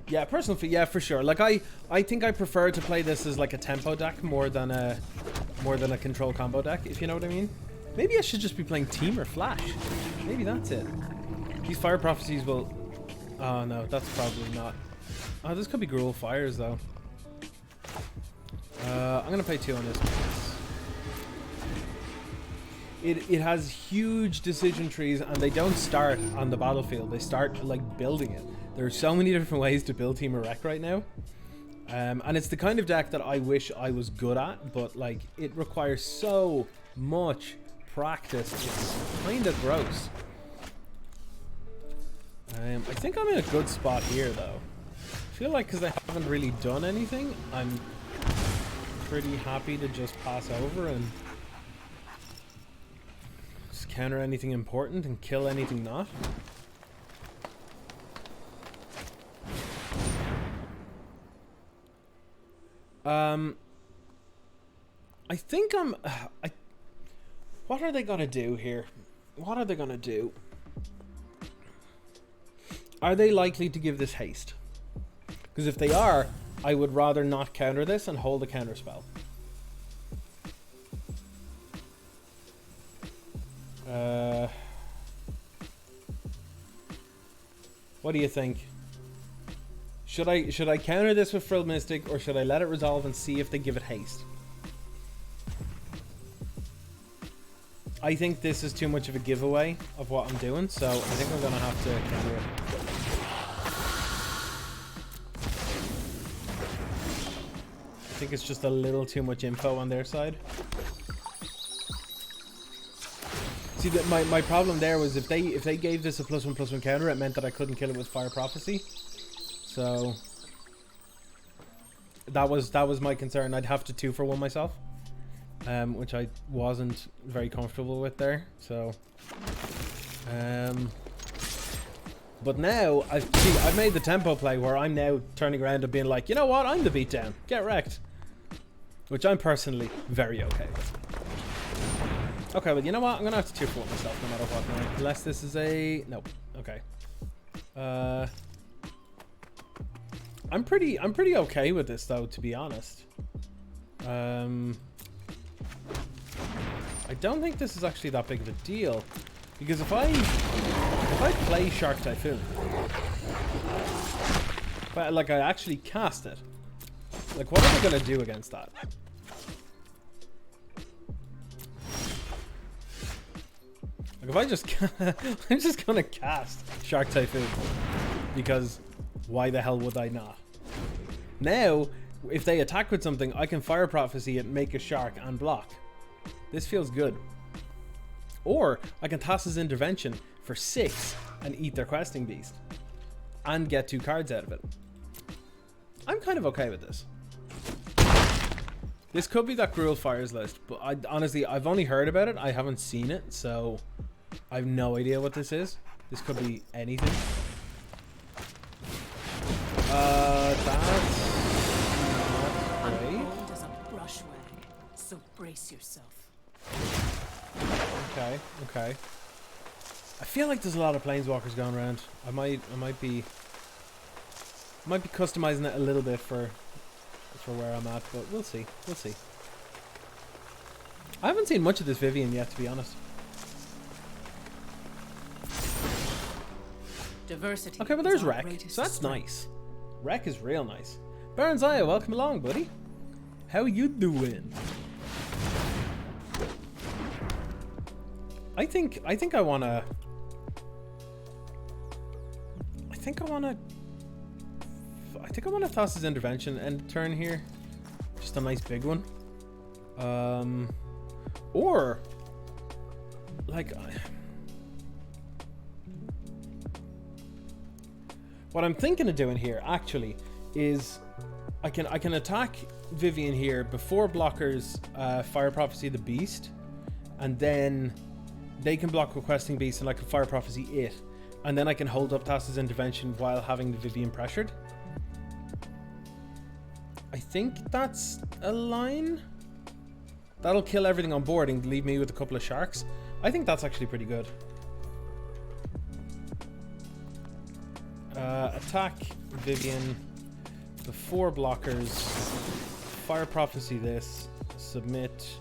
Yeah, personally, yeah, for sure. Like I think I prefer to play this as like a tempo deck more than a control combo deck, if you know what I mean. Maybe I should just be playing Temur Flash. Maybe that's it. These Fire Prophecies will... Oh no, that's probably not... Oh, this could be Gruul Fires though. I'm gonna play 2 on this. It has huge decision trees, and they don't start on the battlefield. They start like building it. There are so many different ways to build Temur Rec right now. And it's the kind of deck that I wish I was good at, but like it requires so much practice. It's kind of gross. I think I'm in a good spot here though. I feel like because I haven't really done anything, I'm pretty happy to just pass over and just counter anything important and kill anything not. I think what are they gonna do here? What are they gonna do? Are they likely to give this haste? Because if they are, I would rather not counter this and hold a counter spell. What do you think? Should I counter this with Frill Mystic, or should I let it resolve and see if they give it haste? I think this is too much of a giveaway of what I'm doing, so I think I'm gonna have to counter it. I think it's just a little too much info on their side. See, that my problem there was if they gave this a +1/+1 counter, it meant that I couldn't kill it with Fire Prophecy. So that was my concern. I'd have to 2-for-1 myself, which I wasn't very comfortable with there. So, but now I've made the tempo play where I'm now turning around and being like, you know what, I'm the beatdown. Get wrecked, which I'm personally very okay with. Okay, well, you know what? I'm gonna have to 2-for-1 myself no matter what now. Unless this is a... Nope. Okay. I'm pretty okay with this though, to be honest. I don't think this is actually that big of a deal. Because if I play Shark Typhoon, but like I actually cast it, Like, what are they gonna do against that? Like, if I just... I'm just gonna cast Shark Typhoon. Because why the hell would I not? Now, if they attack with something, I can Fire Prophecy it, make a shark, and block. This feels good. Or, I can Thassa's Intervention for 6 and eat their Questing Beast. And get 2 cards out of it. I'm kind of okay with this. This could be that Gruul Fires list, but honestly, I've only heard about it. I haven't seen it, so I have no idea what this is. This could be anything. That's not great. I'm bold as a brushwag, so brace yourself. Okay, okay. I feel like there's a lot of Planeswalkers going around. I might be customizing it a little bit for where I'm at, but we'll see. We'll see. I haven't seen much of this Vivian yet, to be honest. Diversity. Okay, well there's Rec, so that's nice. Rec is real nice. Baron Zaya, welcome along, buddy. How you doing? I think I wanna Thassa's Intervention end turn here. Just a nice big one. Or like what I'm thinking of doing here actually is I can attack Vivian here before blockers Fire Prophecy the Beast, and then they can block Requesting Beast and I can Fire Prophecy it, and then I can hold up Thassa's Intervention while having the Vivian pressured. I think that's a line. That'll kill everything on board and leave me with a couple of sharks. I think that's actually pretty good. Attack Vivian before blockers. Fire Prophecy this. Submit.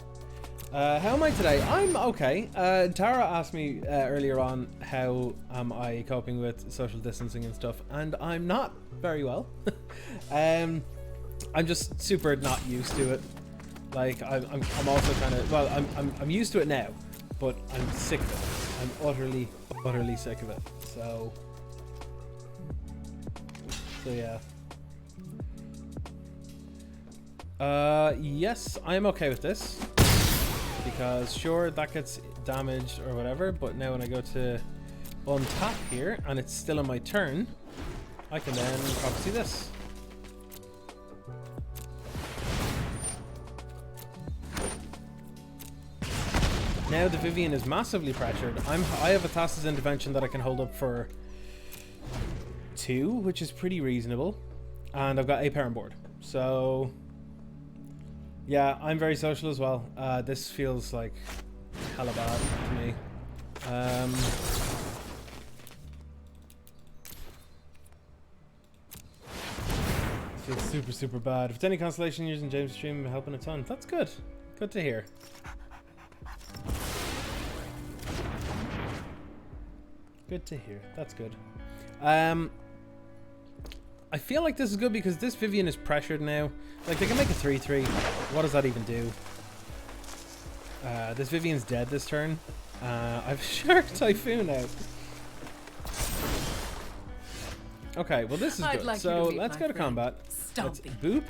How am I today? I'm okay. Tara asked me earlier on how am I coping with social distancing and stuff, and I'm not very well. I'm just super not used to it. Like I'm also kind of, well, I'm used to it now, but I'm sick of it. I'm utterly sick of it. So yeah. Yes, I'm okay with this because sure that gets damaged or whatever, but now when I go to untap here and it's still on my turn, I can then prophecy this. Now the Vivian is massively pressured. I have a Thassa's Intervention that I can hold up for 2, which is pretty reasonable, and I've got a pair on board. So yeah, I'm very social as well. This feels like hella bad to me. Feels super bad. If it's any consolation, using James' stream helping a ton. That's good. Good to hear. Good to hear. That's good. I feel like this is good because this Vivian is pressured now. Like, they can make a 3/3. What does that even do? This Vivian's dead this turn. I've Shark Typhoon out. Okay, well this is good. Like so let's go to combat. Let's boop.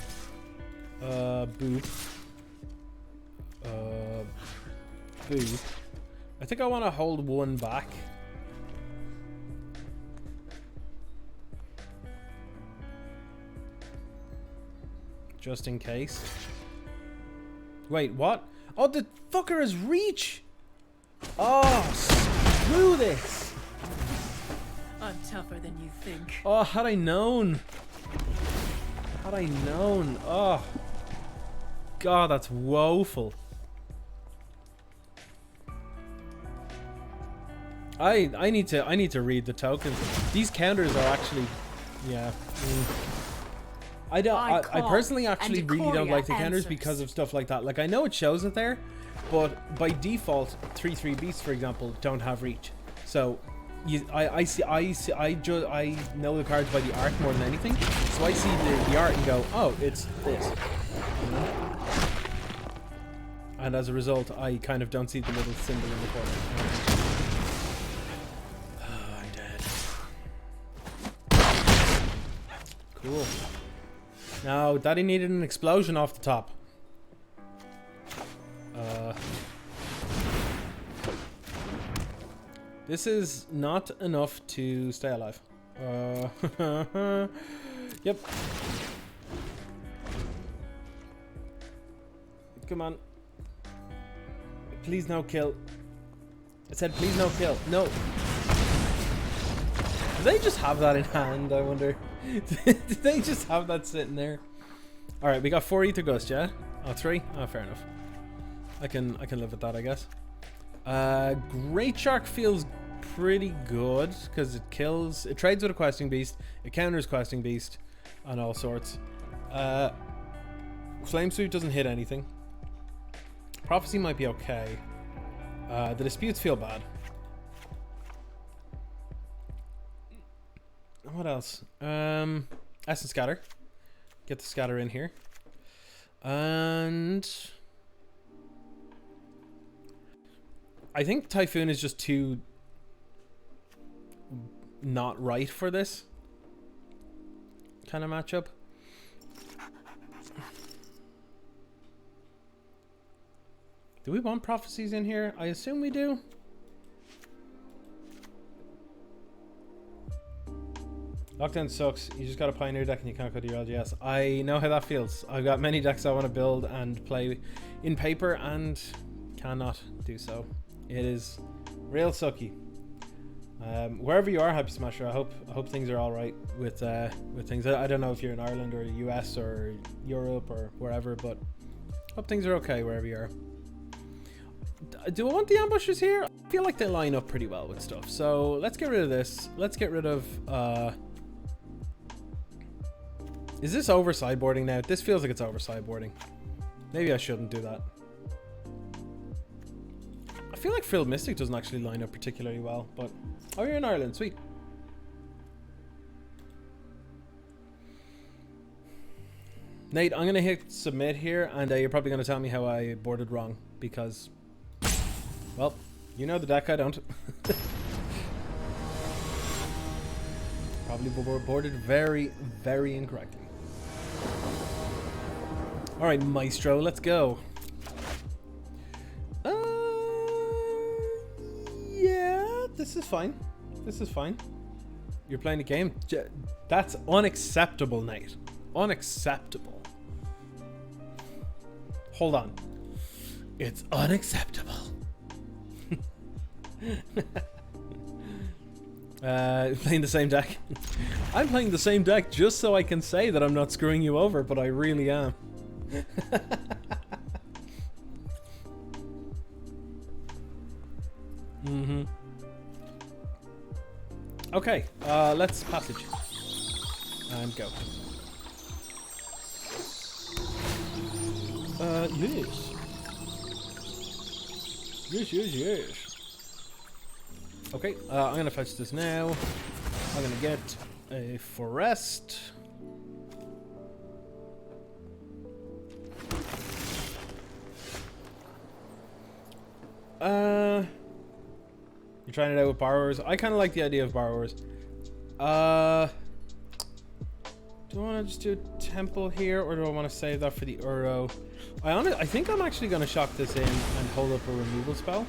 Boop. Boop. I think I want to hold one back. Just in case. Wait, what? Oh, the fucker has reach! Oh, screw this! I'm tougher than you think. Oh, had I known. Had I known. Oh. God, that's woeful. I need to read the tokens. These counters are actually, yeah. I personally actually really don't like the counters because of stuff like that. Like, I know it shows it there, but by default 3/3 beasts, for example, don't have reach. So I know the cards by the art more than anything, so I see the art and go, oh, it's this. You know? And as a result, I kind of don't see the little symbol in the corner. Oh, I'm dead. Cool. Now, Daddy needed an explosion off the top. This is not enough to stay alive. Yep. Come on. Please no kill. I said please no kill. No. Do they just have that in hand, I wonder? Do they just have that sitting there? Alright, we got 4 ether ghosts, yeah? Oh, 3? Oh, fair enough. I can live with that, I guess. Great Shark feels pretty good because it trades with a questing beast, it counters questing beast, and all sorts. Flame Sweep doesn't hit anything. Prophecy might be okay. The disputes feel bad. What else? Essence Scatter. Get the scatter in here. And I think Typhoon is just too not right for this kind of matchup. Do we want prophecies in here? I assume we do. Lockdown sucks. You just got a Pioneer deck and you can't go to your LGS. I know how that feels. I've got many decks I want to build and play in paper and cannot do so. It is real sucky. Wherever you are, Happy Smasher, I hope things are all right with things. I don't know if you're in Ireland or US or Europe or wherever, but hope things are okay wherever you are. Do I want the ambushers here? I feel like they line up pretty well with stuff. So let's get rid of this. Let's get rid of... Is this over sideboarding now? This feels like it's over sideboarding. Maybe I shouldn't do that. I feel like Frilled Mystic doesn't actually line up particularly well, but... Oh, you're in Ireland. Sweet. Nate, I'm going to hit submit here, and you're probably going to tell me how I boarded wrong, because... Well, you know the deck, I don't. Probably boarded very, very incorrectly. Alright, Maestro, let's go. Yeah, this is fine. This is fine. You're playing a game? That's unacceptable, Nate. Unacceptable. Hold on. It's unacceptable. Playing the same deck. I'm playing the same deck just so I can say that I'm not screwing you over, but I really am. Okay, let's passage and go. Yes. Yes. Okay, I'm gonna fetch this now. I'm gonna get a forest. You're trying it out with borrowers. I kind of like the idea of borrowers. Do I want to just do a temple here, or do I want to save that for the Uro? I think I'm actually gonna shock this in and hold up a removal spell.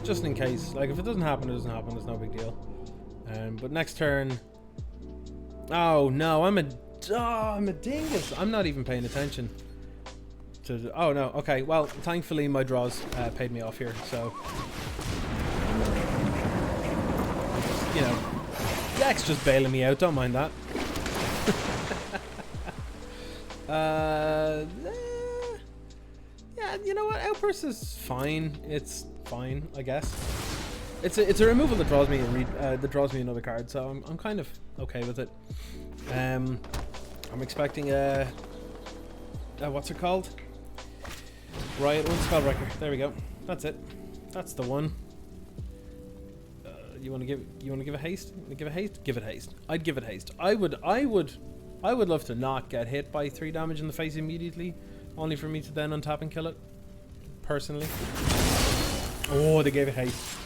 Just in case. Like, if it doesn't happen, it doesn't happen. It's no big deal. But next turn... Oh, no. I'm a dingus. I'm not even paying attention. Oh, no. Okay. Well, thankfully, my draws paid me off here. So... You know... Deck's just bailing me out. Don't mind that. Yeah, you know what? Outburst is fine. It's... fine, I guess. It's a removal that draws me another card, so I'm kind of okay with it. I'm expecting what's it called? Riot 1 Spellbreaker. There we go. That's it. That's the one. You want to give a haste? Give a haste? Give it haste. I'd give it haste. I would love to not get hit by 3 damage in the face immediately, only for me to then untap and kill it. Personally. Oh, they gave it haste.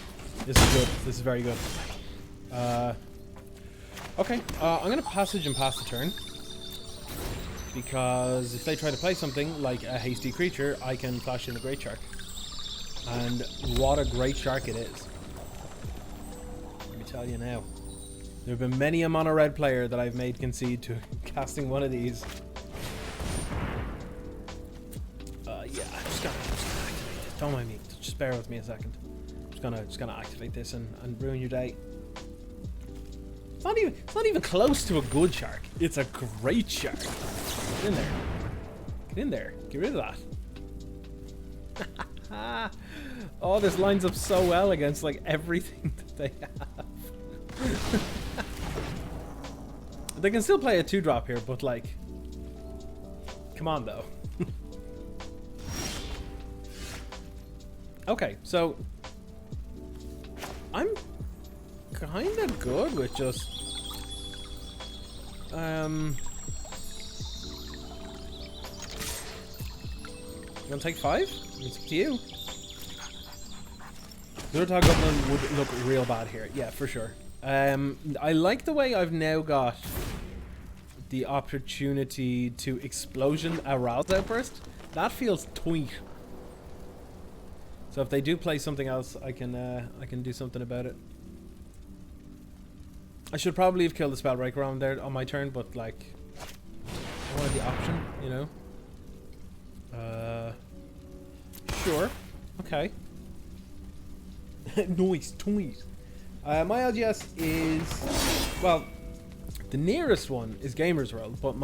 This is good. This is very good. Okay, I'm gonna passage and pass the turn, because if they try to play something like a hasty creature, I can flash in the Great Shark. And what a great shark it is. Let me tell you now. There have been many a mono red player that I've made concede to casting one of these. Yeah, I'm just gonna activate this. Don't mind me. Just bear with me a second. Just gonna activate this and ruin your day. It's not even close to a good shark. It's a great shark. Get in there. Get in there. Get rid of that. Oh, this lines up so well against like everything that they have. They can still play a 2-drop here, but like, come on though. Okay, so I'm kind of good with just you want to take 5? It's up to you. Zurtog Goblin would look real bad here. Yeah, for sure. I like the way I've now got the opportunity to explosion a Rouse Outburst. That feels tweet. So if they do play something else, I can do something about it. I should probably have killed the Spellbreaker on there on my turn, but like, I wanted the option, you know. Sure. Okay. Nice tweet. My LGS is, well, the nearest one is Gamer's World, but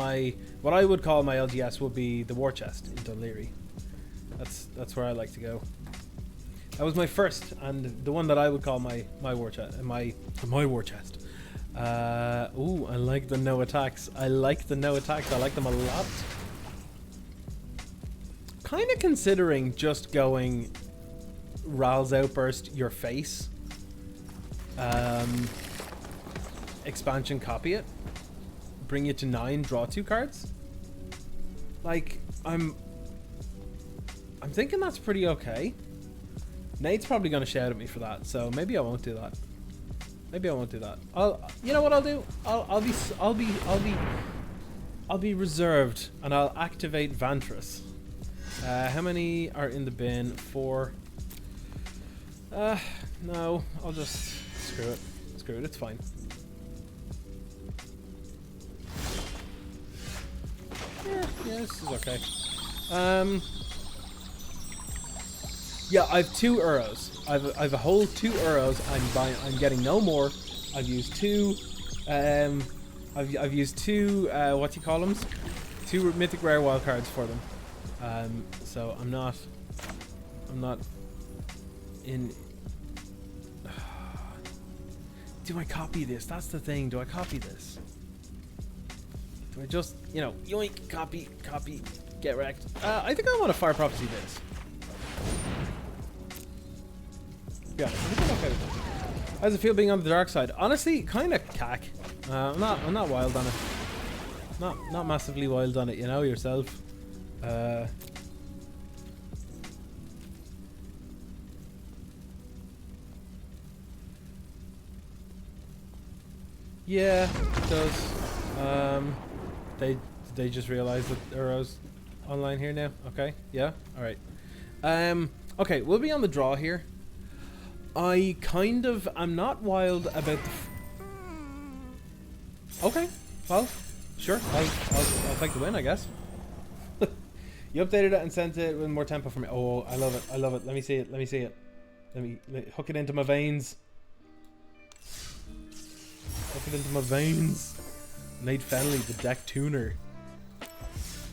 what I would call my LGS would be the War Chest in Dunleary. That's where I like to go. That was my first, and the one that I would call my War Chest. My War Chest. Ooh, I like the no attacks. I like the no attacks. I like them a lot. Kind of considering just going Ral's Outburst your face. Expansion copy it. Bring you to 9, draw 2 cards. Like, I'm thinking that's pretty okay. Nate's probably gonna shout at me for that, so maybe I won't do that. Maybe I won't do that. You know what I'll do? I'll be reserved, and I'll activate Vantress. How many are in the bin? 4. No, I'll just screw it. Screw it. It's fine. Yeah, this is okay. Yeah, I have 2 Uros. I've a whole 2 Uros. I'm getting no more. I've used 2. I've used 2. What do you call them? 2 mythic rare wild cards for them. So I'm not in. Do I copy this? That's the thing. Do I copy this? Do I just, you know, yoink, copy, get wrecked? I think I want to Fire Prophecy this. Yeah, I think I'm okay with it. How does it feel being on the dark side? Honestly, kind of cack. I'm not wild on it. Not massively wild on it, you know yourself. Yeah, it does. They just realized that Uro's online here now. Okay, yeah, all right. Okay, we'll be on the draw here. I'm not wild about the. Okay, well, sure. I'll take the win, I guess. You updated it and sent it with more tempo for me. Oh, I love it. I love it. Let me see it. Let me hook it into my veins. Hook it into my veins. Nate Fenley, the deck tuner.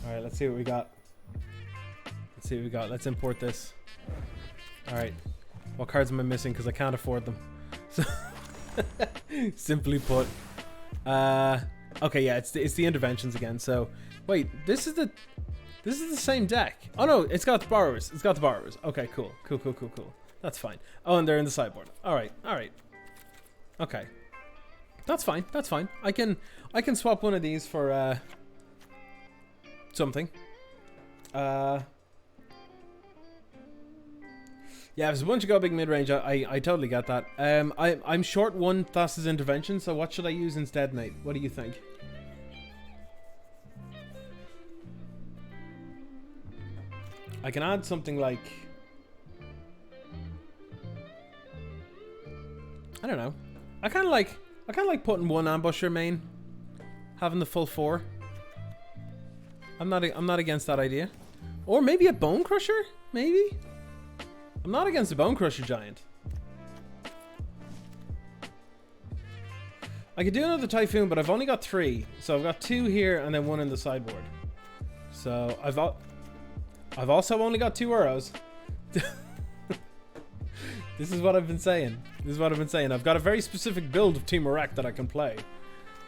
Alright, let's see what we got. Let's import this. Alright. What cards am I missing? Because I can't afford them. So simply put. Okay, yeah, it's the interventions again. So wait, this is the same deck. Oh no, it's got the borrowers. Okay, cool. That's fine. Oh, and they're in the sideboard. Alright. Okay. That's fine. That's fine. I can swap one of these for something. Yeah, if there's a bunch of go big mid range, I totally get that. I'm short one Thassa's intervention, so what should I use instead, mate? What do you think? I can add something like, I don't know. I kind of like putting one ambusher main, having the full 4. I'm not against that idea. Or maybe a bone crusher, maybe. I'm not against a bone crusher giant. I could do another typhoon, but I've only got 3, so I've got 2 here and then 1 in the sideboard. So I've also only got 2 arrows. This is what I've been saying. I've got a very specific build of Temur Rec that I can play.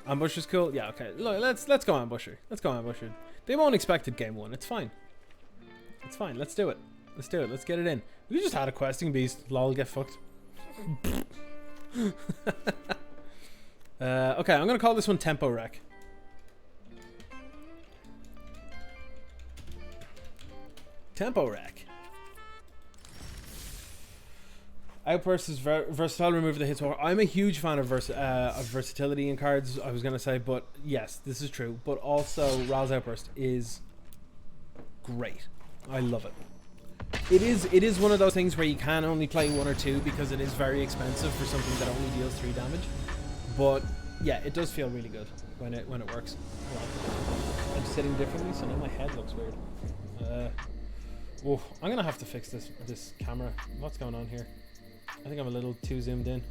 Ambusher's cool. Yeah, okay. Look, let's go Ambusher. They won't expect it game 1. It's fine. Let's do it. Let's get it in. We just had a questing beast. Lol, get fucked. Okay, I'm gonna call this one Temur Rec. Temur Rec. Outburst is versatile, remove the hits. I'm a huge fan of versatility in cards, I was going to say, but yes, this is true. But also, Ra's Outburst is great. I love it. It is one of those things where you can only play 1 or 2 because it is very expensive for something that only deals 3 damage. But yeah, it does feel really good when it works. Well, I'm sitting differently, so now my head looks weird. Whoa, I'm gonna have to fix this camera. What's going on here? I think I'm a little too zoomed in.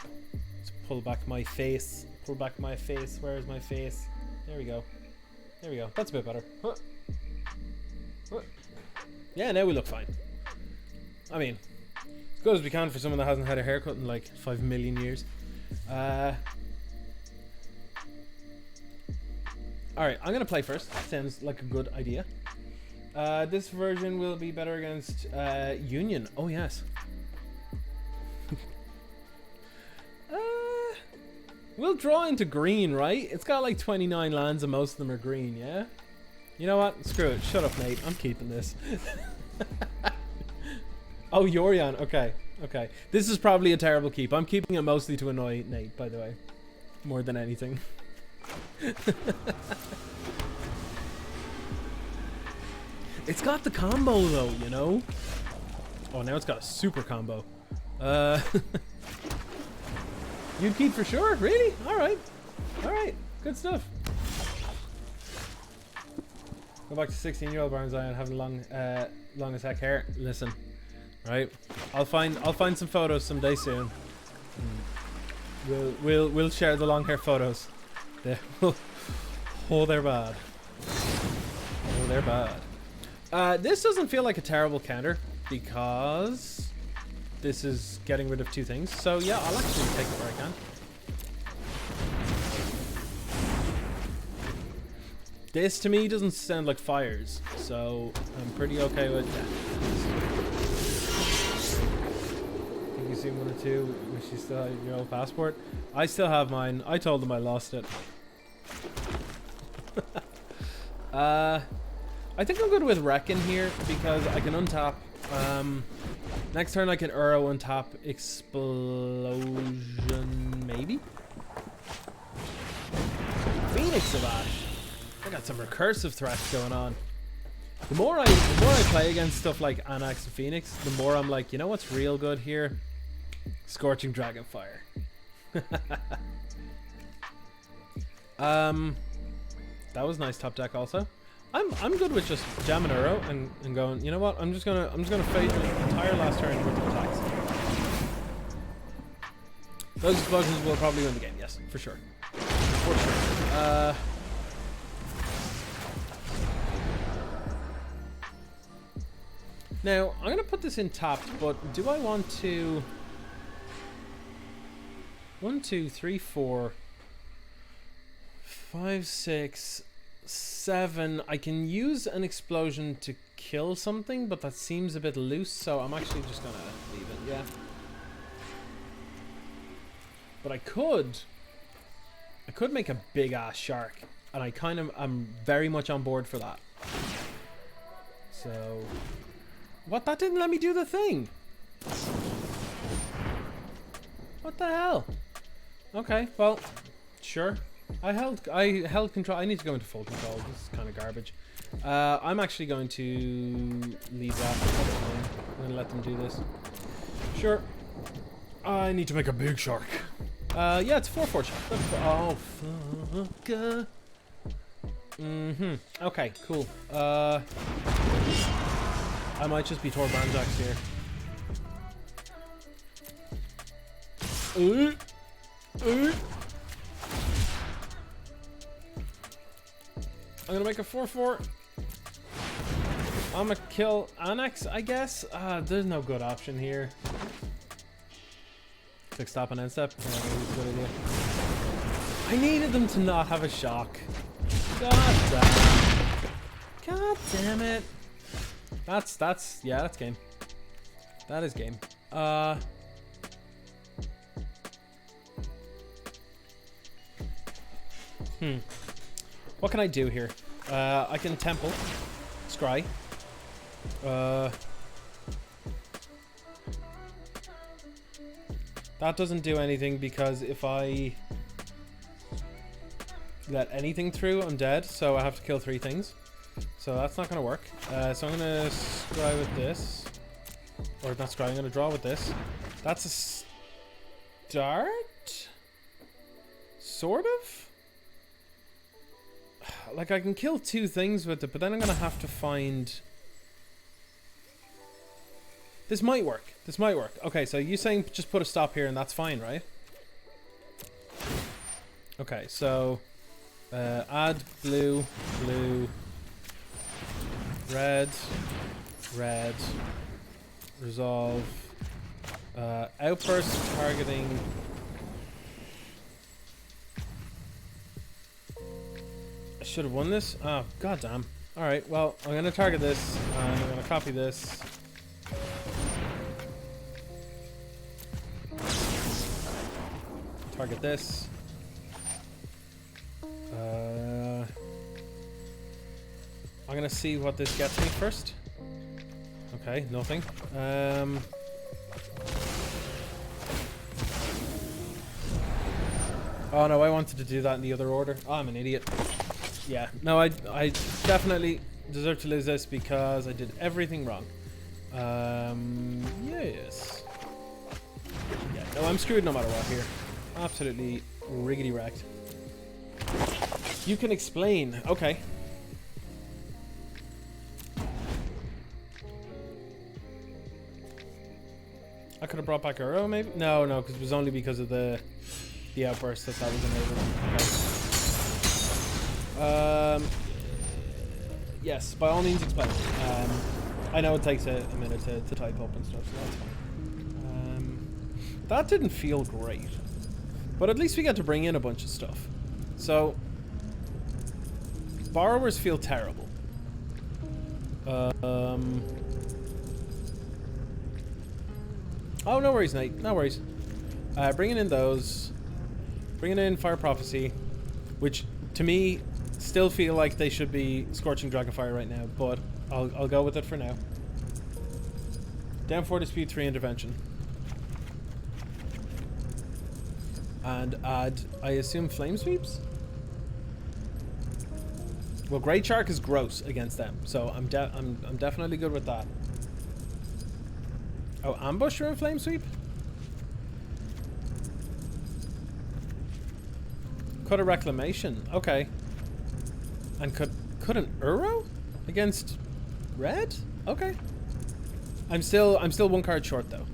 Let's pull back my face. Where is my face? There we go. That's a bit better. Huh. Yeah, now we look fine. I mean, as good as we can for someone that hasn't had a haircut in like 5 million years. Alright, I'm gonna play first. Sounds like a good idea. This version will be better against Union. Oh yes. We'll draw into green, right? It's got like 29 lands and most of them are green, yeah? You know what? Screw it. Shut up, Nate. I'm keeping this. Oh, Yorion. Okay. This is probably a terrible keep. I'm keeping it mostly to annoy Nate, by the way. More than anything. It's got the combo though, you know? Oh, now it's got a super combo. You'd keep for sure? Really? Alright. Good stuff. Go back to 16-year-old Barnes Eye and having long as heck hair. Listen, right? I'll find some photos someday soon. We'll share the long hair photos. They're bad. This doesn't feel like a terrible counter because this is getting rid of 2 things. So yeah, I'll actually take it where I can. This to me doesn't sound like fires, so I'm pretty okay with that. I think you see 1 or 2. Wish you still had your old passport. I still have mine. I told them I lost it. I think I'm good with Rec in here because I can untap. Next turn I can Uro untap Explosion, maybe? Phoenix of Ash. I got some recursive threats going on. The more I play against stuff like Anax and Phoenix, the more I'm like, you know what's real good here? Scorching Dragonfire. That was nice top deck also. I'm good with just jamming Uro and going, you know what? I'm just gonna fade your entire last turn with the attacks. Those explosions will probably win the game, yes, for sure. Now, I'm gonna put this in tapped, but do I want to 1, 2, 3, 4, 5, 6, 7. I can use an explosion to kill something, but that seems a bit loose, so I'm actually just gonna leave it, yeah. But I could make a big ass shark, and I'm very much on board for that. So, what? That didn't let me do the thing. What the hell? Okay, well, sure. I held control. I need to go into full control. This is kind of garbage. I'm actually going to leave that. I'm going to let them do this. Sure. I need to make a big shark. Yeah, it's 4-4 shark. Oh, fuck. Okay, cool. I might just be Tor Banjax here. I'm gonna make a 4-4. I'm gonna kill Annex, I guess. There's no good option here. Quick stop and end step. Good idea. I needed them to not have a shock. God damn it. That's game. That is game. What can I do here? I can temple, scry. That doesn't do anything because if I let anything through, I'm dead. So I have to kill 3 things. So that's not gonna work. So I'm gonna scry with this, or not scry. I'm gonna draw with this. That's a start, sort of. Like, I can kill 2 things with it, but then I'm gonna have to find... This might work. This might work. Okay, so you're saying just put a stop here and that's fine, right? Okay, so... add blue, blue, red, red, resolve, outburst targeting... I should have won this. Oh, goddamn. Alright, well, I'm going to target this. I'm going to copy this. Target this. I'm going to see what this gets me first. Okay, nothing. Oh no, I wanted to do that in the other order. Oh, I'm an idiot. Yeah, no, I definitely deserve to lose this because I did everything wrong. Yes. Yeah, no, I'm screwed no matter what here. Absolutely riggedy wrecked. You can explain. Okay. I could have brought back Uro, maybe? No, because it was only because of the outburst that was enabled. Okay. Yes, by all means explain. I know it takes a minute to type up and stuff, so that's fine. That didn't feel great. But at least we got to bring in a bunch of stuff. So, borrowers feel terrible. Oh, no worries, Nate. No worries. Bringing in those. Bringing in Fire Prophecy, which to me still feel like they should be Scorching Dragonfire right now, but I'll go with it for now. Down 4 Dispute, 3 Intervention. And add, I assume, Flame Sweeps? Well, Great Shark is gross against them, so I'm definitely good with that. Oh, Ambusher and Flame Sweep? Ikora Reclamation, okay. And could an Uro against red? Okay. I'm still 1 card short though.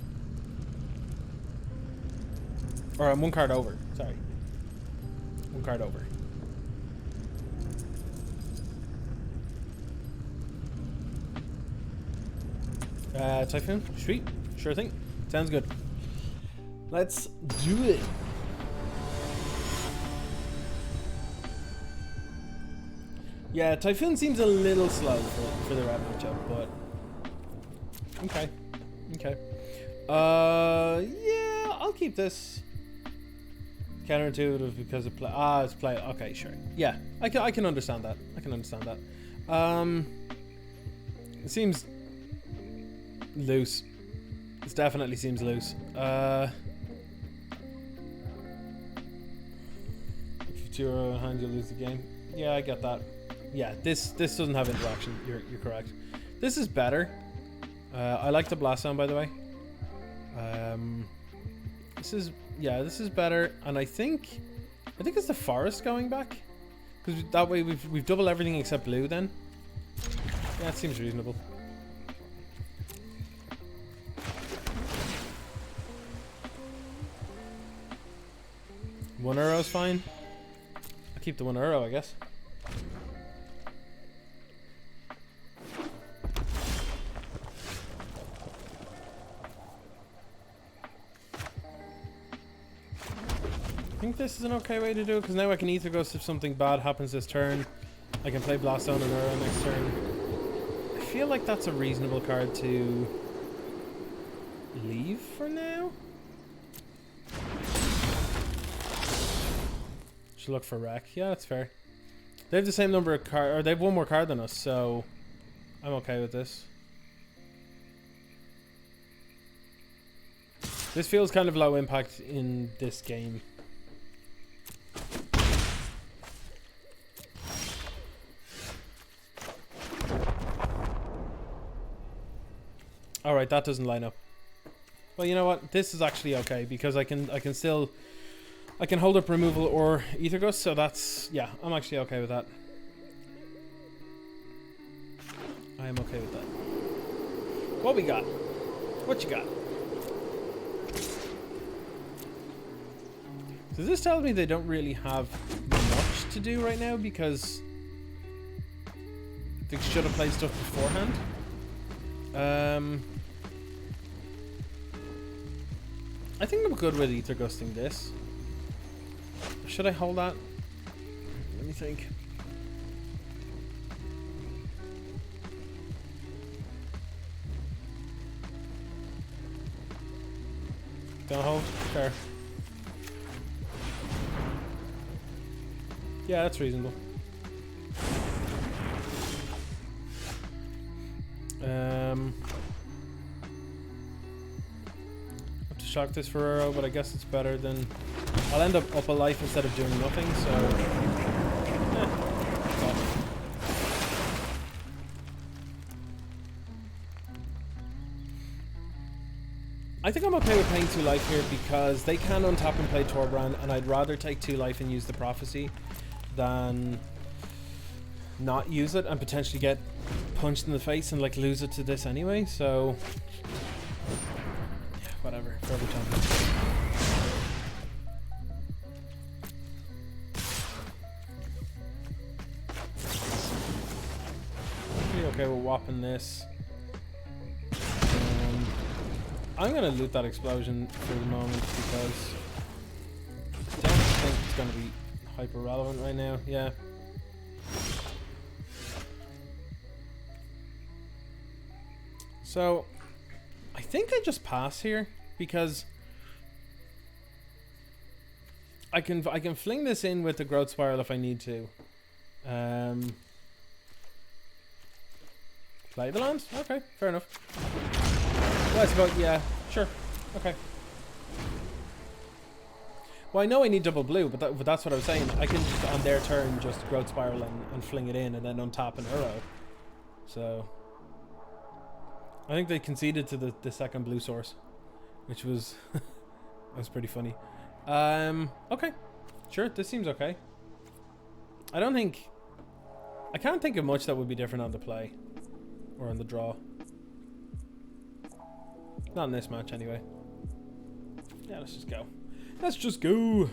Or I'm 1 card over, sorry. 1 card over. Typhoon? Sweet. Sure thing. Sounds good. Let's do it. Yeah, Typhoon seems a little slow for the red matchup, but... Okay. Okay. Yeah, I'll keep this. Counterintuitive because it it's play. Okay, sure. Yeah, I can understand that. I can understand that. It seems loose. It definitely seems loose. If you €2 in hand, you'll lose the game. Yeah, I get that. Yeah, this doesn't have interaction. You're correct. This is better. I like the blast sound, by the way. This is better, and I think it's the forest going back, because that way we've doubled everything except blue. Then, yeah, it seems reasonable. €1 is fine. I'll keep the €1, I guess. I think this is an okay way to do it, because now I can Ether Ghost if something bad happens this turn. I can play Blast Zone and Euro next turn. I feel like that's a reasonable card to leave for now. Should look for Rec. Yeah, that's fair. They have the same number of cards, or they have one more card than us, so I'm okay with this. This feels kind of low impact in this game. Alright, that doesn't line up. Well, you know what? This is actually okay, because I can hold up removal or Ether Ghost, so that's, yeah, I'm actually okay with that. I am okay with that. What we got? What you got? So this tells me they don't really have much to do right now, because they should have played stuff beforehand. I think I'm good with Ether Ghosting this. Should I hold that? Let me think. Don't hold? Fair. Yeah, that's reasonable. Have to shock this Ferrero, but I guess it's better than... I'll end up a life instead of doing nothing, so... I think I'm okay with paying 2 life here, because they can untap and play Torbrand, and I'd rather take 2 life and use the Prophecy than not use it and potentially get punched in the face and like lose it to this anyway, so yeah, whatever, forever champion. Pretty okay with whopping this. I'm gonna loot that explosion for the moment, because I don't think it's gonna be hyper relevant right now. Yeah. So I think I just pass here, because I can fling this in with the growth spiral if I need to. Play the land? Okay, fair enough. Well, I suppose, yeah, sure, okay. Well, I know I need double blue, but that's what I was saying. I can just, on their turn, just growth spiral and fling it in, and then untap an arrow. So I think they conceded to the second blue source, which was that was pretty funny. Okay, sure, this seems okay. I can't think of much that would be different on the play or on the draw. Not in this match, anyway. Yeah, let's just go. Let's just go.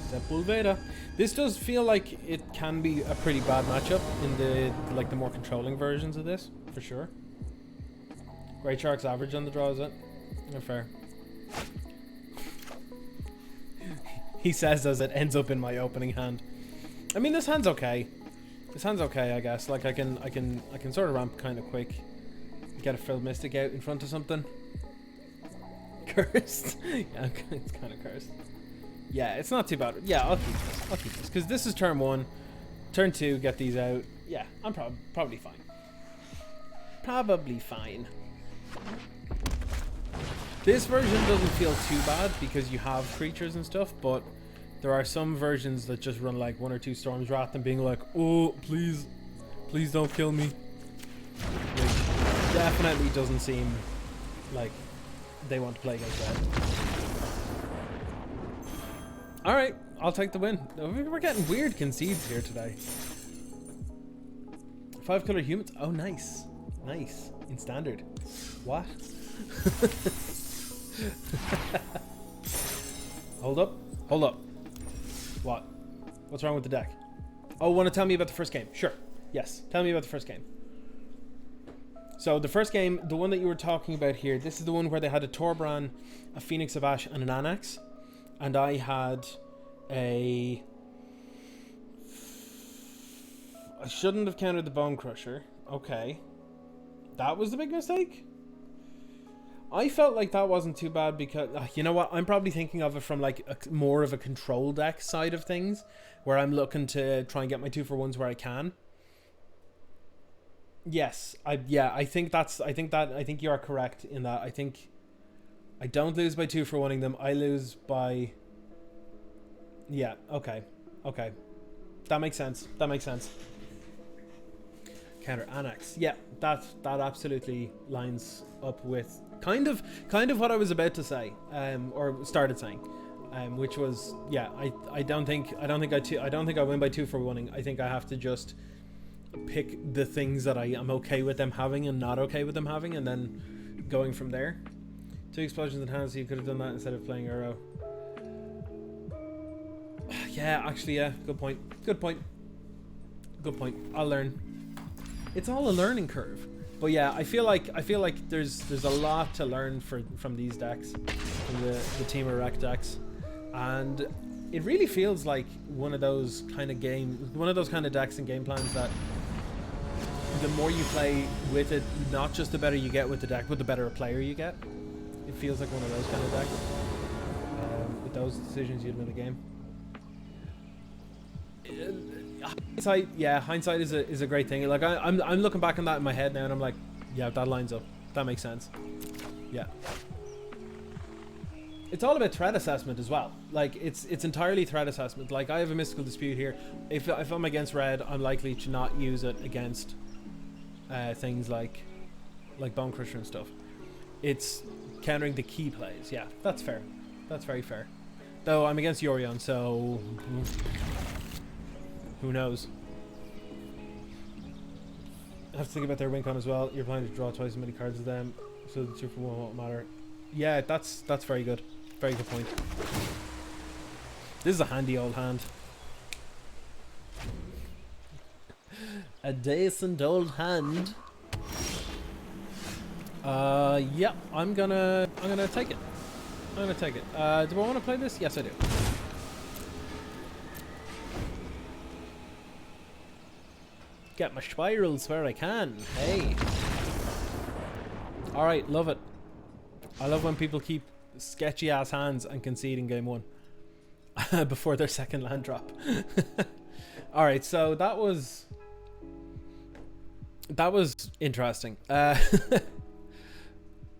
Sepulveda. This does feel like it can be a pretty bad matchup in the more controlling versions of this, for sure. Great Shark's average on the draw, is it? No, fair. He says as it ends up in my opening hand. I mean, this hand's okay. This hand's okay, I guess. Like I can sort of ramp kind of quick. Get a Filled Mystic out in front of something. cursed. Yeah, it's kind of cursed. Yeah, it's not too bad. Yeah, I'll keep this. I'll keep this because this is turn 1. Turn 2, get these out. Yeah, I'm probably fine. Probably fine. This version doesn't feel too bad because you have creatures and stuff, but there are some versions that just run like 1 or 2 Storms Wrath and being like, oh, please don't kill me. Which definitely doesn't seem like they want to play against that. Alright, I'll take the win. We're getting weird concedes here today. 5 color humans. Oh, nice. Nice. In standard. What? Hold up. Hold up. What? What's wrong with the deck? Oh, want to tell me about the first game? Sure. Yes. Tell me about the first game. So the first game, the one that you were talking about here, this is the one where they had a Torbran, a Phoenix of Ash, and an Anax. And I had a... I shouldn't have countered the Bone Crusher. Okay. That was the big mistake? I felt like that wasn't too bad because... you know what? I'm probably thinking of it from like more of a control deck side of things, where I'm looking to try and get my 2-for-1s where I can. Yes, I think you are correct in that. I think I don't lose by 2-for-1ing them. I lose by... Yeah, okay. Okay. That makes sense. That makes sense. Counter Annex. Yeah, that absolutely lines up with kind of what I was about to say, or started saying, which was, yeah, I don't think I win by 2-for-1ing. I think I have to just pick the things that I am okay with them having and not okay with them having, and then going from there. 2 explosions in hand, so you could have done that instead of playing Arrow. Yeah, actually, yeah, good point. Good point. Good point. I'll learn. It's all a learning curve. But yeah, I feel like there's a lot to learn from these decks, from the Temur Rec decks, and it really feels like one of those kind of decks and game plans that the more you play with it, not just the better you get with the deck, but the better a player you get. It feels like one of those kind of decks. With those decisions, you'd win the game. Hindsight is a great thing. Like I'm looking back on that in my head now, and I'm like, yeah, that lines up. That makes sense. Yeah. It's all about threat assessment as well. Like it's entirely threat assessment. Like I have a mystical dispute here. If I'm against red, I'm likely to not use it against things like Bone Crusher and stuff. It's countering the key plays. Yeah, that's fair. That's very fair. Though I'm against Yorion, so who knows? I have to think about their win con as well. You're planning to draw twice as many cards as them, so the 2-for-1 won't matter. Yeah, that's very good. Very good point. This is a handy old hand. A decent old hand. Yeah, I'm gonna take it. I'm gonna take it. Do I want to play this? Yes, I do. Get my spirals where I can. Hey. Alright, love it. I love when people keep sketchy ass hands and concede in game 1 before their second land drop. Alright, so that was interesting.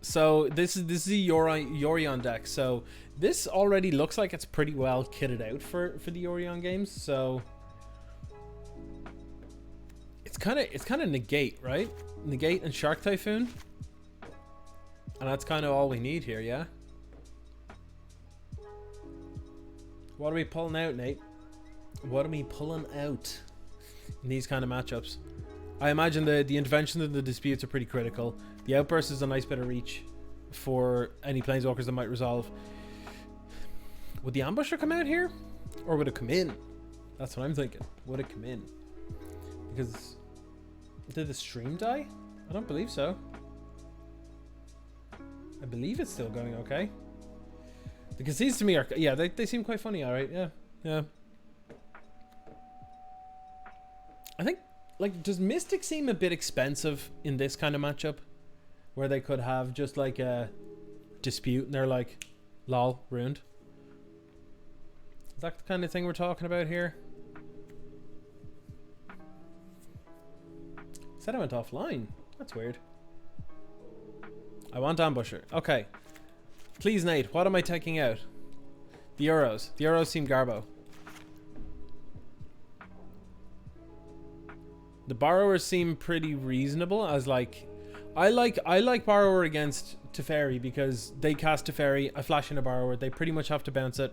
So this is a Yorion deck. So this already looks like it's pretty well kitted out for the Yorion games. So it's kind of negate, right? Negate and Shark Typhoon, and that's kind of all we need here. Yeah. What are we pulling out, Nate? What are we pulling out in these kind of matchups? I imagine the intervention and the disputes are pretty critical. The outburst is a nice bit of reach for any planeswalkers that might resolve. Would the ambusher come out here, or would it come in? That's what I'm thinking. Would it come in? Because did the stream die? I don't believe so. I believe it's still going okay. The concedes to me are, yeah, they seem quite funny. All right, yeah. I think, like, does Mystic seem a bit expensive in this kind of matchup, where they could have just like a dispute and they're like, lol, ruined. Is that the kind of thing we're talking about here? Said I went offline. That's weird. I want ambusher. Okay. Please, Nate, what am I taking out? The Euros. The Euros seem garbo. The borrowers seem pretty reasonable as like I like borrower against Teferi because they cast Teferi, I flash in a borrower, they pretty much have to bounce it.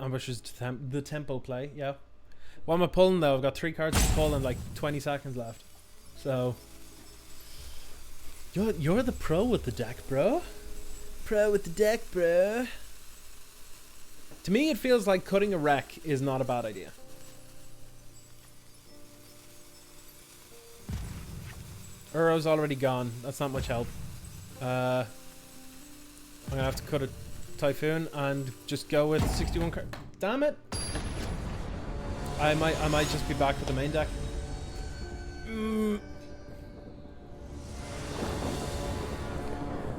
Ambushes to the tempo play, yeah. What am I pulling though? I've got 3 cards to pull and like 20 seconds left. So you're the pro with the deck, bro. Pro with the deck, bro. To me, it feels like cutting a wreck is not a bad idea. Uro's already gone. That's not much help. I'm gonna have to cut a Typhoon and just go with 61 card. Damn it! I might just be back with the main deck.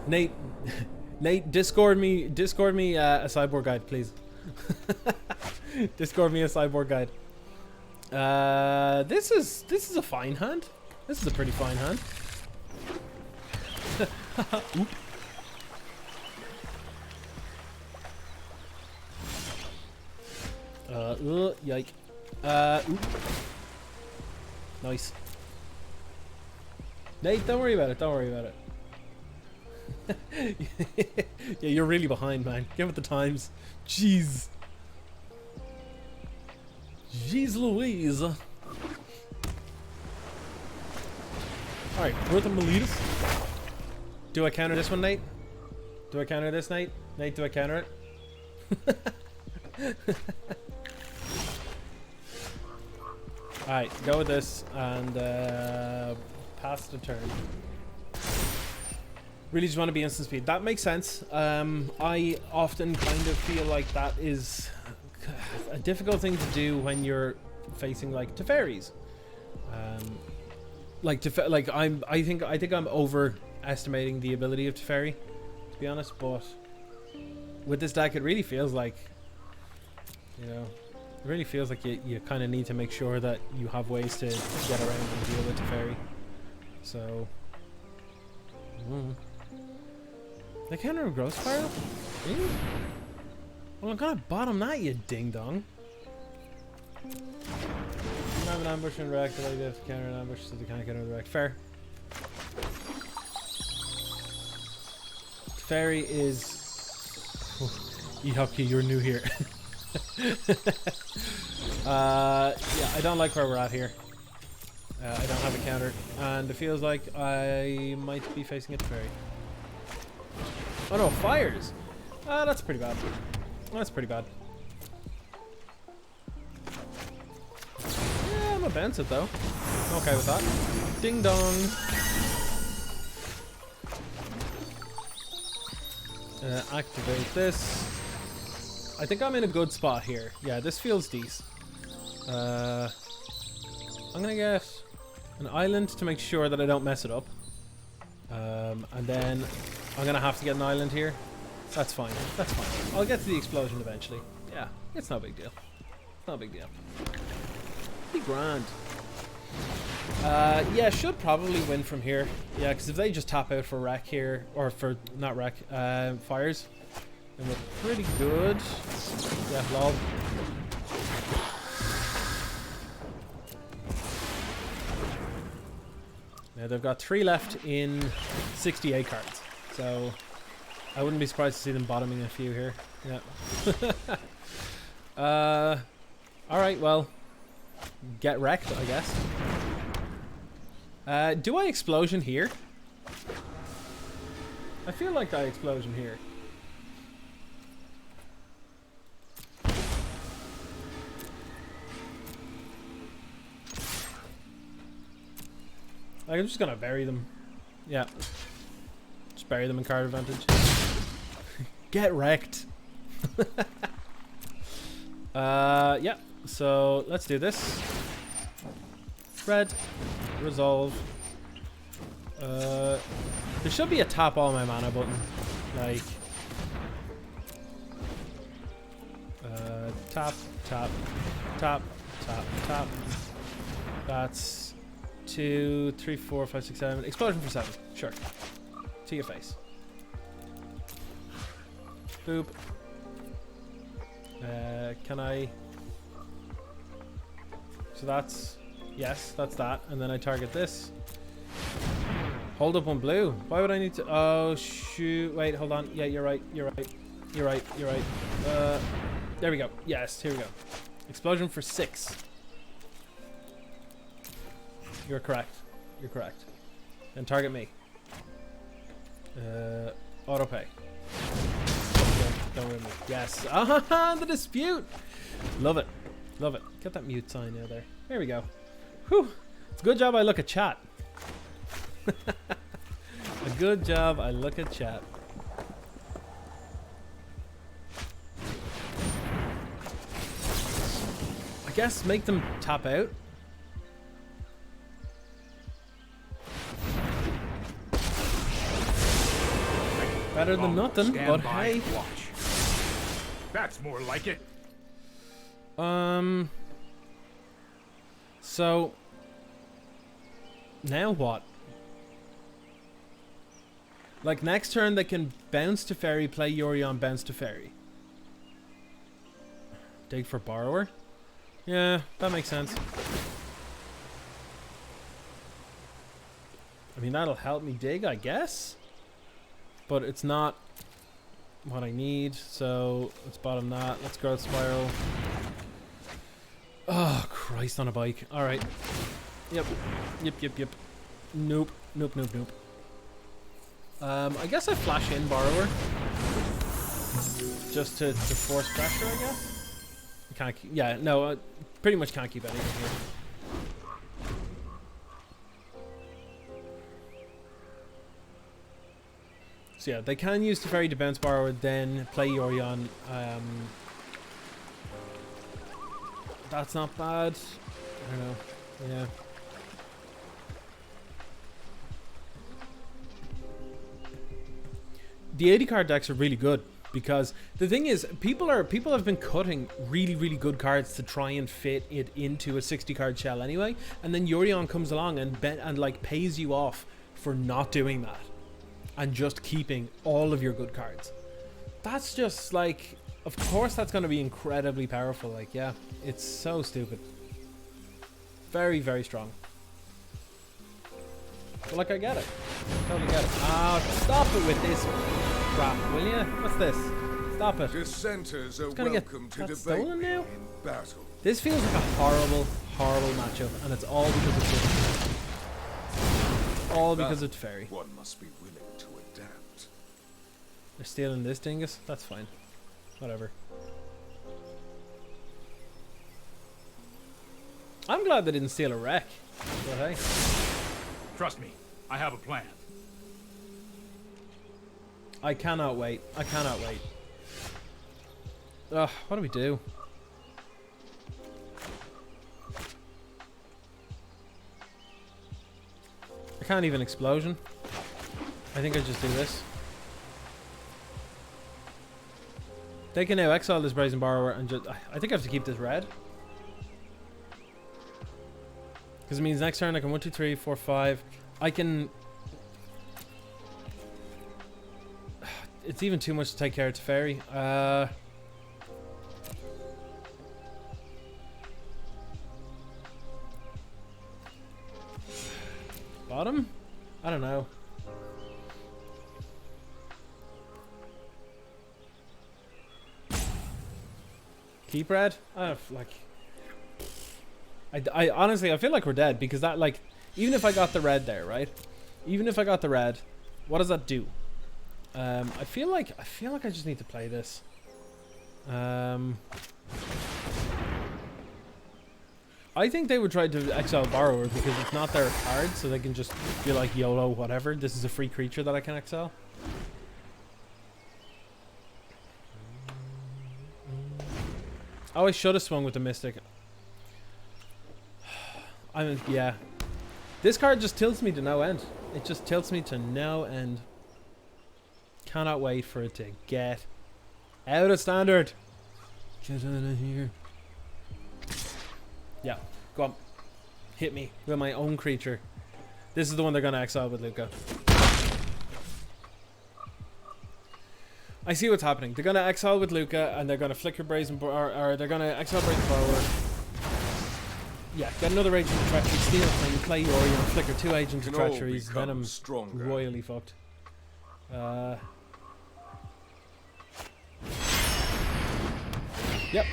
Nate, Discord me a sideboard guide, please. Discord me a sideboard guide. This is a fine hand. This is a pretty fine hand. Oop. Yike. Oop. Nice. Nate, don't worry about it. Don't worry about it. Yeah, you're really behind, man. Give it the times. Jeez. Jeez Louise. Alright, we're at the Miletus. Do I counter this one, Nate? Do I counter this, Nate? Nate, do I counter it? Alright, go with this and pass the turn. Really just want to be instant speed. That makes sense. I often kind of feel like that is a difficult thing to do when you're facing like Teferis. I think I'm overestimating the ability of Teferi, to be honest. But with this deck, it really feels like, you know, it really feels like you kind of need to make sure that you have ways to get around and deal with Teferi. So. They counter a growth spiral? Really? Well, I'm gonna bottom that, you ding dong. I have an ambush and wreck, but I have to counter an ambush, so they can't counter the wreck. Fair. Fairy is. Ihopki, you're new here. Yeah, I don't like where we're at here. I don't have a counter, and it feels like I might be facing a Fairy. Oh no, fires! That's pretty bad. That's pretty bad. Yeah, I'm gonna bounce it though. I'm okay with that. Ding dong! Activate this. I think I'm in a good spot here. Yeah, this feels decent. I'm gonna get an island to make sure that I don't mess it up. And then I'm gonna have to get an island here. That's fine. That's fine. I'll get to the explosion eventually. Yeah, it's no big deal. It's no big deal. Be grand. Yeah, should probably win from here. Yeah, because if they just tap out for wreck here, or for not wreck, fires, then we're pretty good. Yeah, lol. Now they've got 3 left in 68 cards, so I wouldn't be surprised to see them bottoming a few here. Yeah. Alright, well, get wrecked, I guess. Do I explosion here? I feel like I explosion here. Like, I'm just gonna bury them. Yeah. Just bury them in card advantage. Get wrecked. Yeah. So let's do this. Red. Resolve. There should be a tap all my mana button. Like... tap, tap, tap, tap, tap. That's 2, 3, 4, 5, 6, 7. Explosion for 7. Sure. To your face. Boop. Can I... So that's... Yes, that's that. And then I target this. Hold up on blue. Why would I need to... Oh, shoot. Wait, hold on. Yeah, you're right. You're right. You're right. You're right. There we go. Yes, here we go. Explosion for 6. You're correct. You're correct. And target me. Auto pay. Don't ruin me. Yes. Ah, the dispute. Love it. Love it. Get that mute sign out there. There we go. Whew. It's a good job I look at chat. A good job I look at chat. I guess make them tap out. Better than nothing, but hey. Watch. That's more like it. So now what? Like next turn they can bounce to fairy, play Yorion, bounce to fairy. Dig for borrower? Yeah, that makes sense. I mean, that'll help me dig, I guess. But it's not what I need, so let's bottom that. Let's growth spiral. Oh, Christ on a bike. Alright. Yep. Yep. Nope. Nope. I guess I flash in borrower. Just to force pressure, I guess. I can't keep, yeah, no, I pretty much can't keep anything here. So yeah, they can use the fairy to bounce borrower, then play Yorion. That's not bad. I don't know. Yeah. The 80 card decks are really good because the thing is, people have been cutting really good cards to try and fit it into a 60 card shell anyway, and then Yorion comes along and like pays you off for not doing that and just keeping all of your good cards. That's just like, of course that's going to be incredibly powerful. Like, yeah, it's so stupid. Very strong. But like, I get it. Totally get it. Ah, stop it with this crap, will ya? What's this? Stop it. Dissenters are welcome welcome to debate stolen now? in battle. This feels like a horrible matchup, and it's all because of this. All because of fairy. One must be willing to adapt. They're stealing this dingus? That's fine. Whatever. I'm glad they didn't steal a wreck. But hey. Trust me, I have a plan. I cannot wait. Ugh, what do we do? I can't even explosion. I think I just do this. They can now exile this Brazen Borrower and just... I think I have to keep this red. Because it means next turn I can 1, 2, 3, 4, 5. I can... It's even too much to take care of Teferi. Bottom? I don't know. Keep red? I don't like... I honestly, I feel like we're dead because that, like, even if I got the red there, right? Even if I got the red, what does that do? I feel like I just need to play this. I think they would try to exile Borrower because it's not their card, so they can just be like, YOLO, whatever. This is a free creature that I can exile. Oh, I should have swung with the Mystic. I mean, yeah. This card just tilts me to no end. It just tilts me to no end. Cannot wait for it to get out of standard. Get out of here. Yeah, go on. Hit me with my own creature. This is the one they're going to exile with Luca. I see what's happening. They're going to exile with Luca and they're going to flicker Brazen or they're going to exile Brazen Borrower. Yeah, get another Agent of Treachery, steal it, and play Ikoria and flicker 2 Agents of Treacheries. Venom royally fucked. Yep.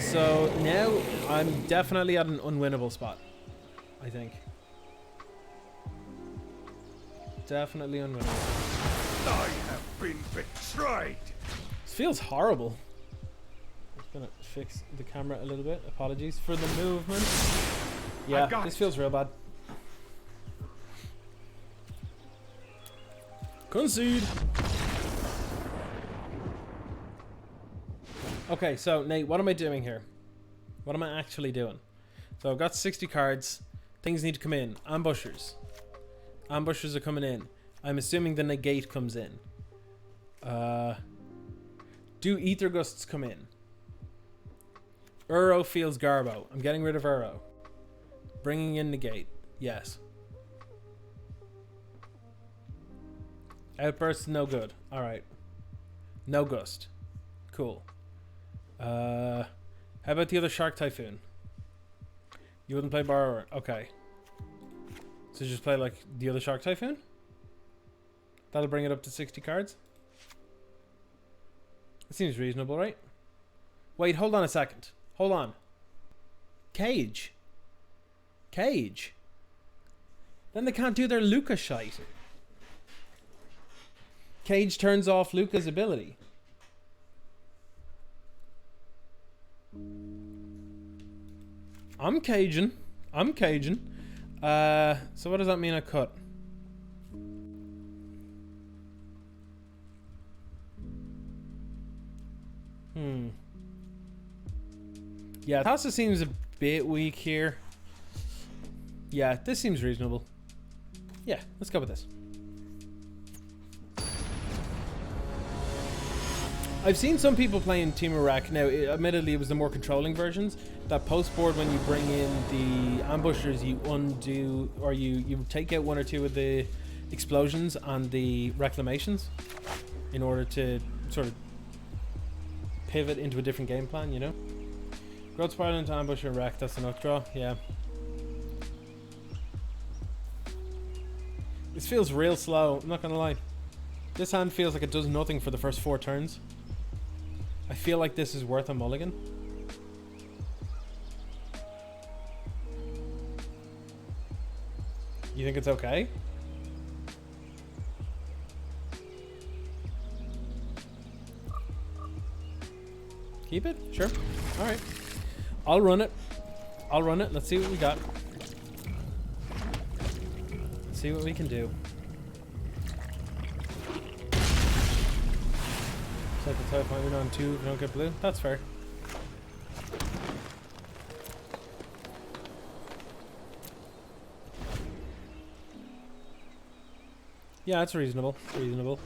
So now I'm definitely at an unwinnable spot. I think. Definitely unwinnable. I have been betrayed. This feels horrible. I'm just gonna fix the camera a little bit. Apologies for the movement. Yeah, this feels real bad. Concede. Okay, so Nate, what am I doing here? What am I actually doing? So I've got 60 cards. Things need to come in. Ambushers. Ambushers are coming in. I'm assuming the negate comes in. Do Ether Gusts come in? Uro feels Garbo. I'm getting rid of Uro. Bringing in negate. Yes. Outburst, no good. Alright. No Gust. Cool. How about the other Shark Typhoon? You wouldn't play Borrower? Okay. So just play like the other Shark Typhoon? That'll bring it up to 60 cards? That seems reasonable, right? Wait, hold on a second. Hold on. Cage. Cage. Then they can't do their Luca shite. Cage turns off Luca's ability. I'm Cajun. I'm Cajun. So what does that mean I cut? Yeah, Tassa seems a bit weak here. Yeah, this seems reasonable. Yeah, let's go with this. I've seen some people playing Temur Rec. Now, admittedly, it was the more controlling versions. That post board, when you bring in the ambushers, you undo, or you take out 1 or 2 of the explosions and the reclamations in order to sort of pivot into a different game plan, you know? Growth Spiral into ambusher Rec, that's enough draw, yeah. This feels real slow, I'm not gonna lie. This hand feels like it does nothing for the first 4 turns. I feel like this is worth a mulligan. You think it's okay? Keep it? Sure. Alright. I'll run it. I'll run it. Let's see what we got. Let's see what we can do. Like the type I win on 2 if you don't get blue. That's fair. Yeah, it's reasonable. It's reasonable.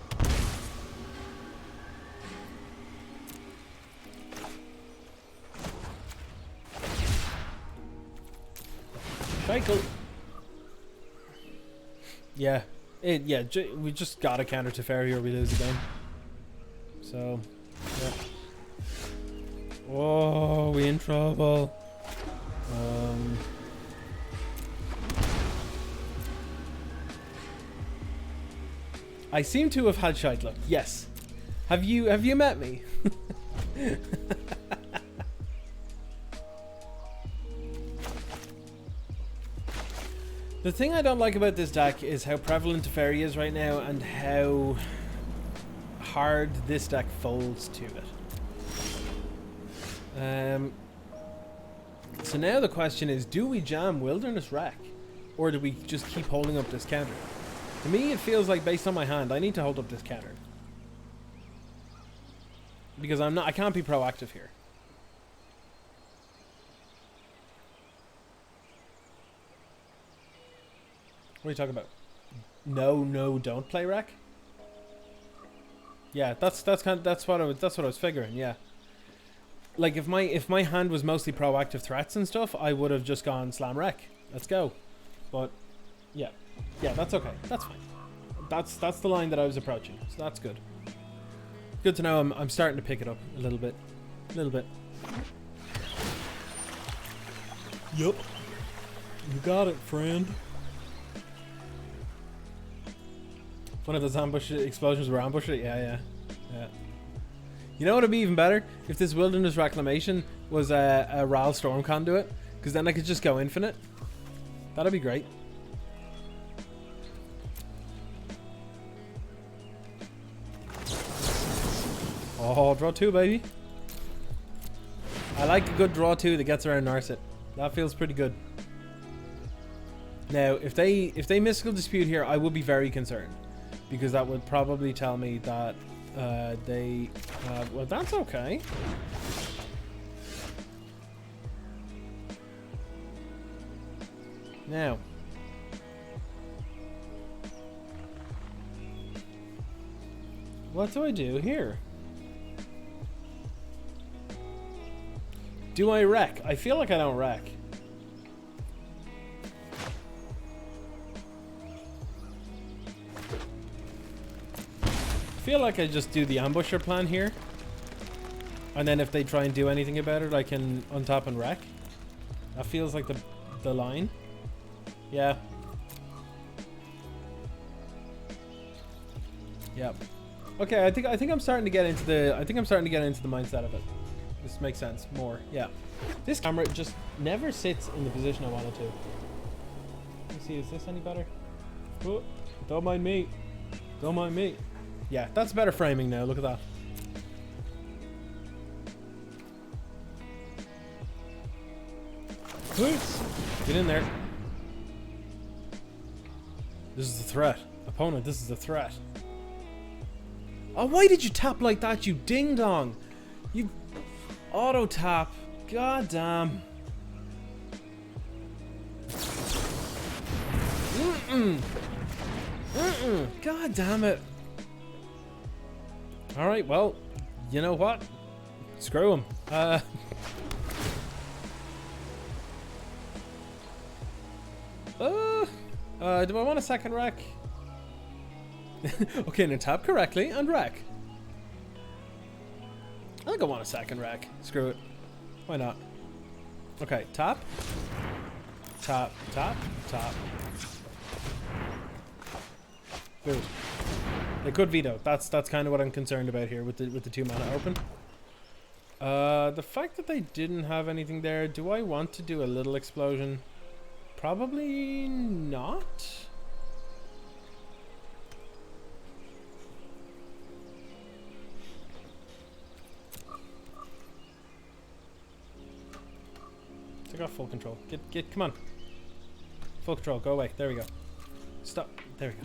Cycle. Yeah. We just gotta counter to Fairy or we lose the game. So, yeah. Oh, we in trouble. I seem to have had shite luck. Yes. Have you met me? The thing I don't like about this deck is how prevalent Teferi is right now and how hard this deck folds to it. So now the question is, do we jam Wilderness Rec? Or do we just keep holding up this counter? To me, it feels like, based on my hand, I need to hold up this counter. Because I can't be proactive here. What are you talking about? No, don't play Rec. Yeah, that's what I was figuring. Yeah, like if my hand was mostly proactive threats and stuff, I would have just gone slam Rec. Let's go. But yeah, that's okay. That's fine. That's the line that I was approaching. So that's good. Good to know. I'm starting to pick it up a little bit. Yup. You got it, friend. One of those ambush explosions were ambushed. Yeah. You know what would be even better? If this wilderness reclamation was a RAL storm conduit, because then I could just go infinite. That'd be great. Oh, draw 2, baby. I like a good draw 2 that gets around Narset. That feels pretty good. Now, if they mystical dispute here, I would be very concerned, because that would probably tell me that they well, that's okay. Now, what do I do here? Do I Rec? I feel like I don't Rec. I feel like I just do the ambusher plan here, and then if they try and do anything about it, I can untap and Rec. That feels like the line. Yeah. Yep. Okay, I think I'm starting to get into the mindset of it. This makes sense more. Yeah. This camera just never sits in the position I want it to. Let me see, is this any better? Oh, don't mind me. Don't mind me. Yeah, that's better framing now. Look at that. Get in there. This is a threat. Opponent, this is a threat. Oh, why did you tap like that, you ding dong? You auto tap. God damn. God damn it. Alright, well, you know what? Screw him. Do I want a second Rec? Okay, now tap correctly and Rec. I think I want a second Rec. Screw it. Why not? Okay, tap. Tap, tap, tap. Good. They could veto. That's kind of what I'm concerned about here with the 2 mana open. The fact that they didn't have anything there. Do I want to do a little explosion? Probably not. I got full control. Come on. Full control. Go away. There we go. Stop. There we go.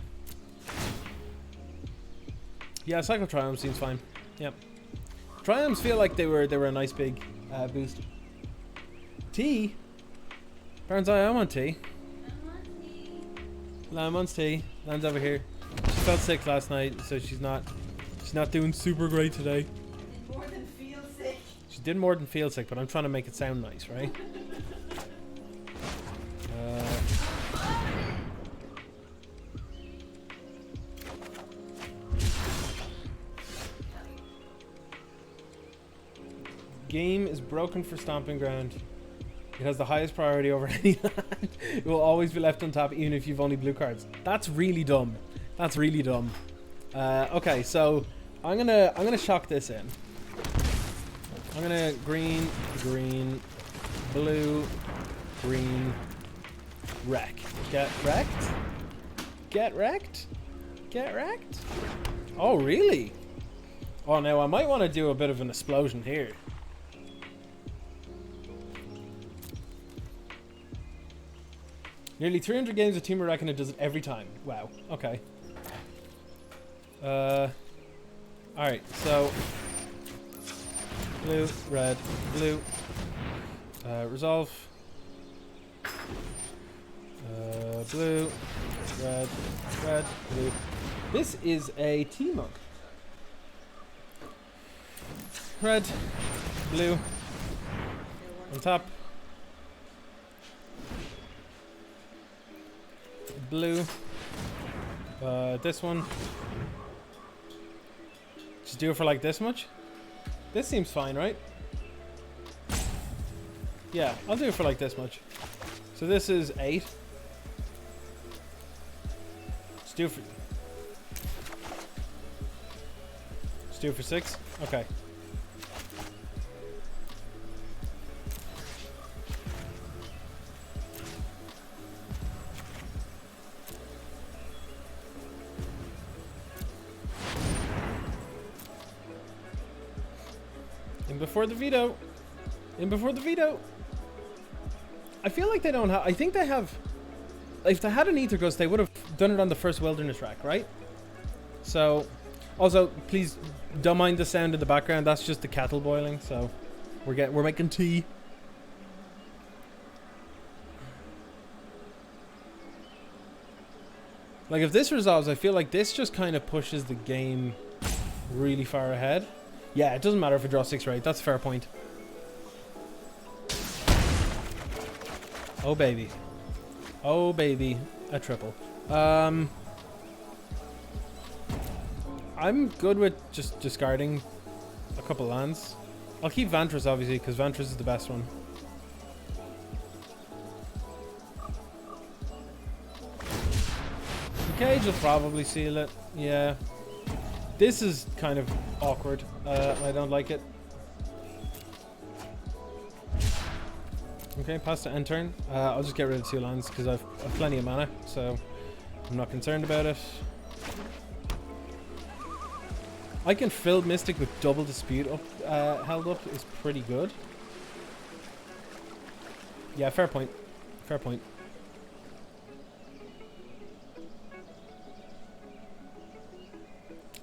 Yeah, Cycle Triumphs seems fine. Yep. Triumphs feel like they were a nice big boost. Tea? Baron's Eye, I want tea. Lamb wants tea. Lamb's over here. She felt sick last night, so she's not doing super great today. Did more than feel sick. She did more than feel sick, but I'm trying to make it sound nice, right? Game is broken for Stomping Ground. It has the highest priority over any land. It will always be left on top even if you've only blue cards. That's really dumb. That's really dumb. Okay, so I'm gonna shock this in. I'm gonna green, blue, green, Rec. Get wrecked? Get wrecked? Get wrecked? Oh, really? Oh, now I might want to do a bit of an explosion here. Nearly 300 games of Temur Rec and it does it every time. Wow. Okay. Alright, so blue, red, blue. Resolve. Blue. red, red, blue. This is a tea mug. Red, blue, on top. Blue. This one. Just do it for like this much. This seems fine, right? Yeah, I'll do it for like this much. So this is 8. Let's do it for 6. Okay. In before the veto. In before the veto. I feel like they don't have... I think they have... If they had an Ether Ghost, they would have done it on the first Wilderness rack, right? So... Also, please don't mind the sound in the background. That's just the kettle boiling, so... We're making tea. Like, if this resolves, I feel like this just kind of pushes the game really far ahead. Yeah, it doesn't matter if it draws 6 or 8. That's a fair point. Oh, baby. Oh, baby. A triple. I'm good with just discarding a couple lands. I'll keep Vantress, obviously, because Vantress is the best one. The cage will probably seal it. Yeah. This is kind of awkward. I don't like it. Okay, pass to end turn. I'll just get rid of 2 lands because I've plenty of mana, so I'm not concerned about it. I can fill Mystic with double Dispute up, held up is pretty good. Yeah, fair point. Fair point.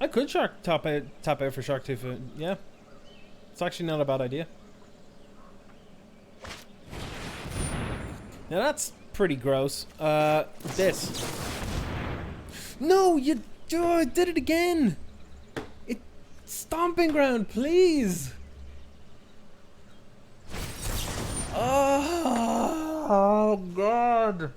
I could tap out for Shark Tooth. Yeah, it's actually not a bad idea. Now that's pretty gross. This. No, you did it again. Stomping Ground, please. Oh God.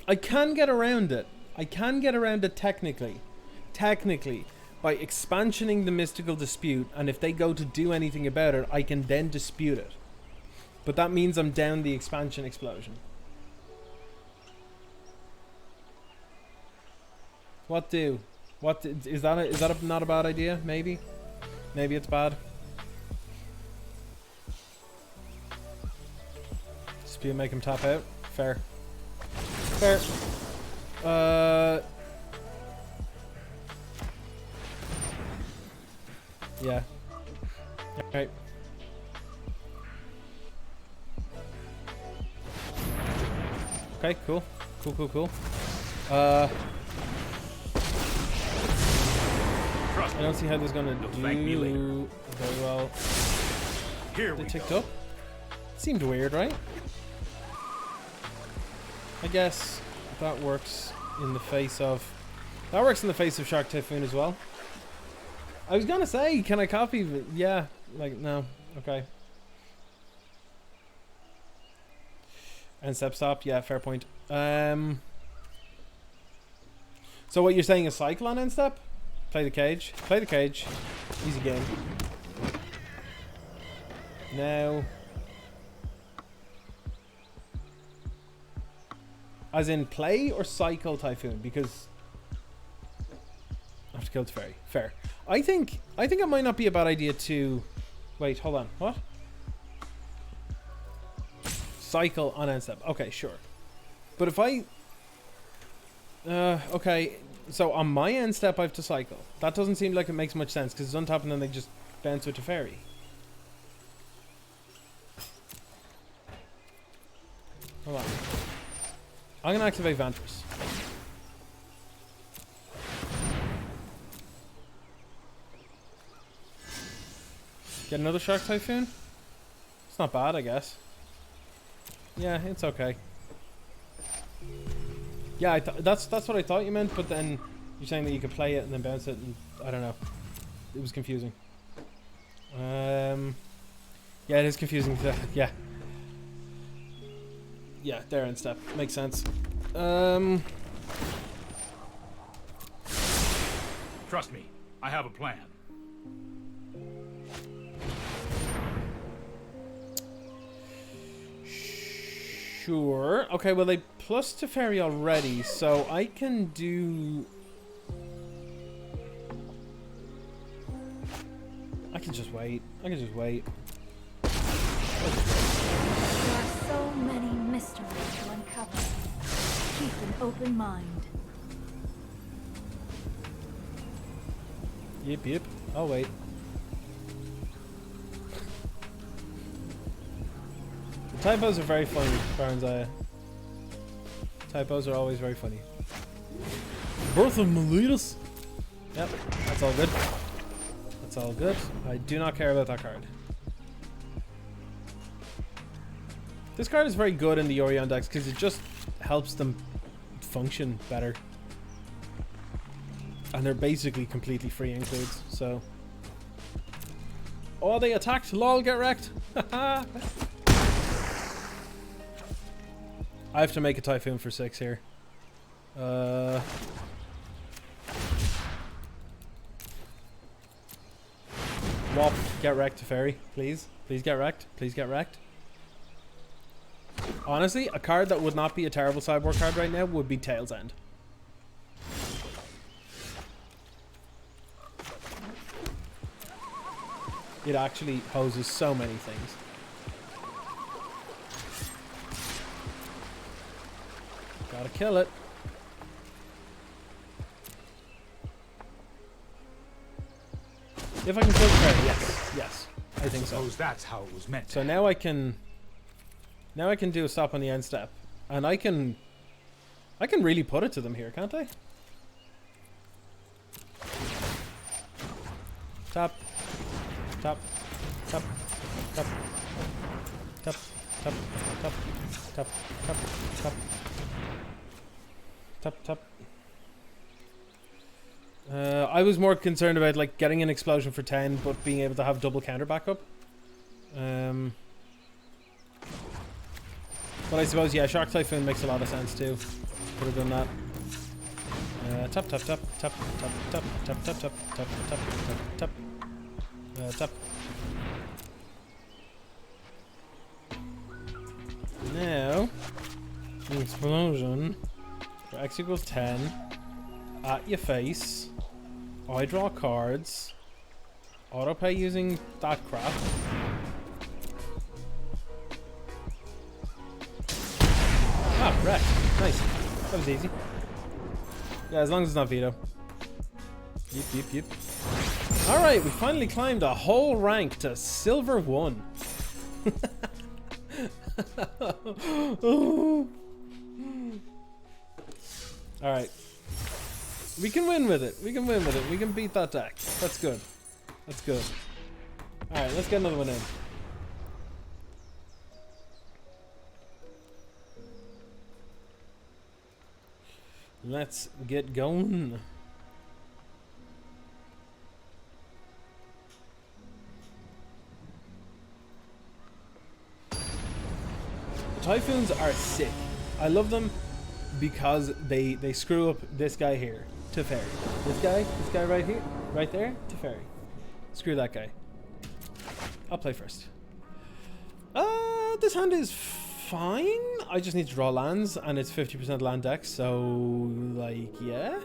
I can get around it. I can get around it technically, by expansioning the Mystical Dispute, and if they go to do anything about it, I can then dispute it. But that means I'm down the expansion explosion. What do? Is that not a bad idea? Maybe it's bad. Dispute, make him tap out. Fair. Yeah. Alright. Okay, cool. I don't see how this is gonna do very well. Here They we ticked go. up. Seemed weird, right? I guess that works in the face of... That works in the face of Shark Typhoon as well. I was gonna say, can I copy? Yeah, like, no. Okay. And stop. Yeah, fair point. So what you're saying is cycle on end step? Play the cage. Easy game. Now... As in play or cycle Typhoon? Because I have to kill Teferi. Fair. I think it might not be a bad idea to... Wait, hold on. What? Cycle on end step. Okay, sure. But if I... okay. So on my end step, I have to cycle. That doesn't seem like it makes much sense because it's on top and then they just bounce with Teferi. Hold on. I'm going to activate Vantress. Get another Shark Typhoon? It's not bad, I guess. Yeah, it's okay. Yeah, that's what I thought you meant, but then you're saying that you could play it and then bounce it, and I don't know. It was confusing. Yeah, it is confusing. Yeah. Yeah, there in step. Makes sense. Trust me, I have a plan. Sure. Okay, well they plus to fairy already, so I can do... I can just wait. I can just wait. There are so many mysteries to uncover. Keep an open mind. Yep. I'll wait. The typos are very funny, Baron's typos are always very funny. Birth of Miletus. Yep, that's all good. That's all good. I do not care about that card. This card is very good in the Orion decks because it just helps them function better. And they're basically completely free includes, so... Oh, they attacked! Lol, get wrecked! I have to make a Typhoon for 6 here. Wop, get wrecked to fairy, please. Please get wrecked. Please get wrecked. Honestly, a card that would not be a terrible sideboard card right now would be Tail's End. It actually hoses so many things. Gotta kill it. If I can kill the fairy, yes, I think so. Suppose that's how it was meant. So now I can do a stop on the end step, and I can really put it to them here, can't I? Tap, tap, tap, tap, tap, tap, tap, tap, tap, tap, tap, tap. I was more concerned about like getting an explosion for 10, but being able to have double counter backup. But I suppose, yeah, Shark Typhoon makes a lot of sense too. Could have done that. Tap, tap, tap, tap, tap, tap, tap, tap, tap, tap, tap, tap, tap, tap. Now, an explosion for X equals 10 at your face. I draw cards. Autopay using that crap. Ah, wreck. Nice. That was easy. Yeah, as long as it's not veto. Yep. Alright, we finally climbed a whole rank to Silver 1. Alright. We can win with it. We can beat that deck. That's good. That's good. Alright, let's get another one in. Let's get going. Typhoons are sick. I love them because they screw up this guy here to fairy. This guy right here, right there to fairy. Screw that guy. I'll play first. This hand is fine. I just need to draw lands, and it's 50% land deck, so like, yeah.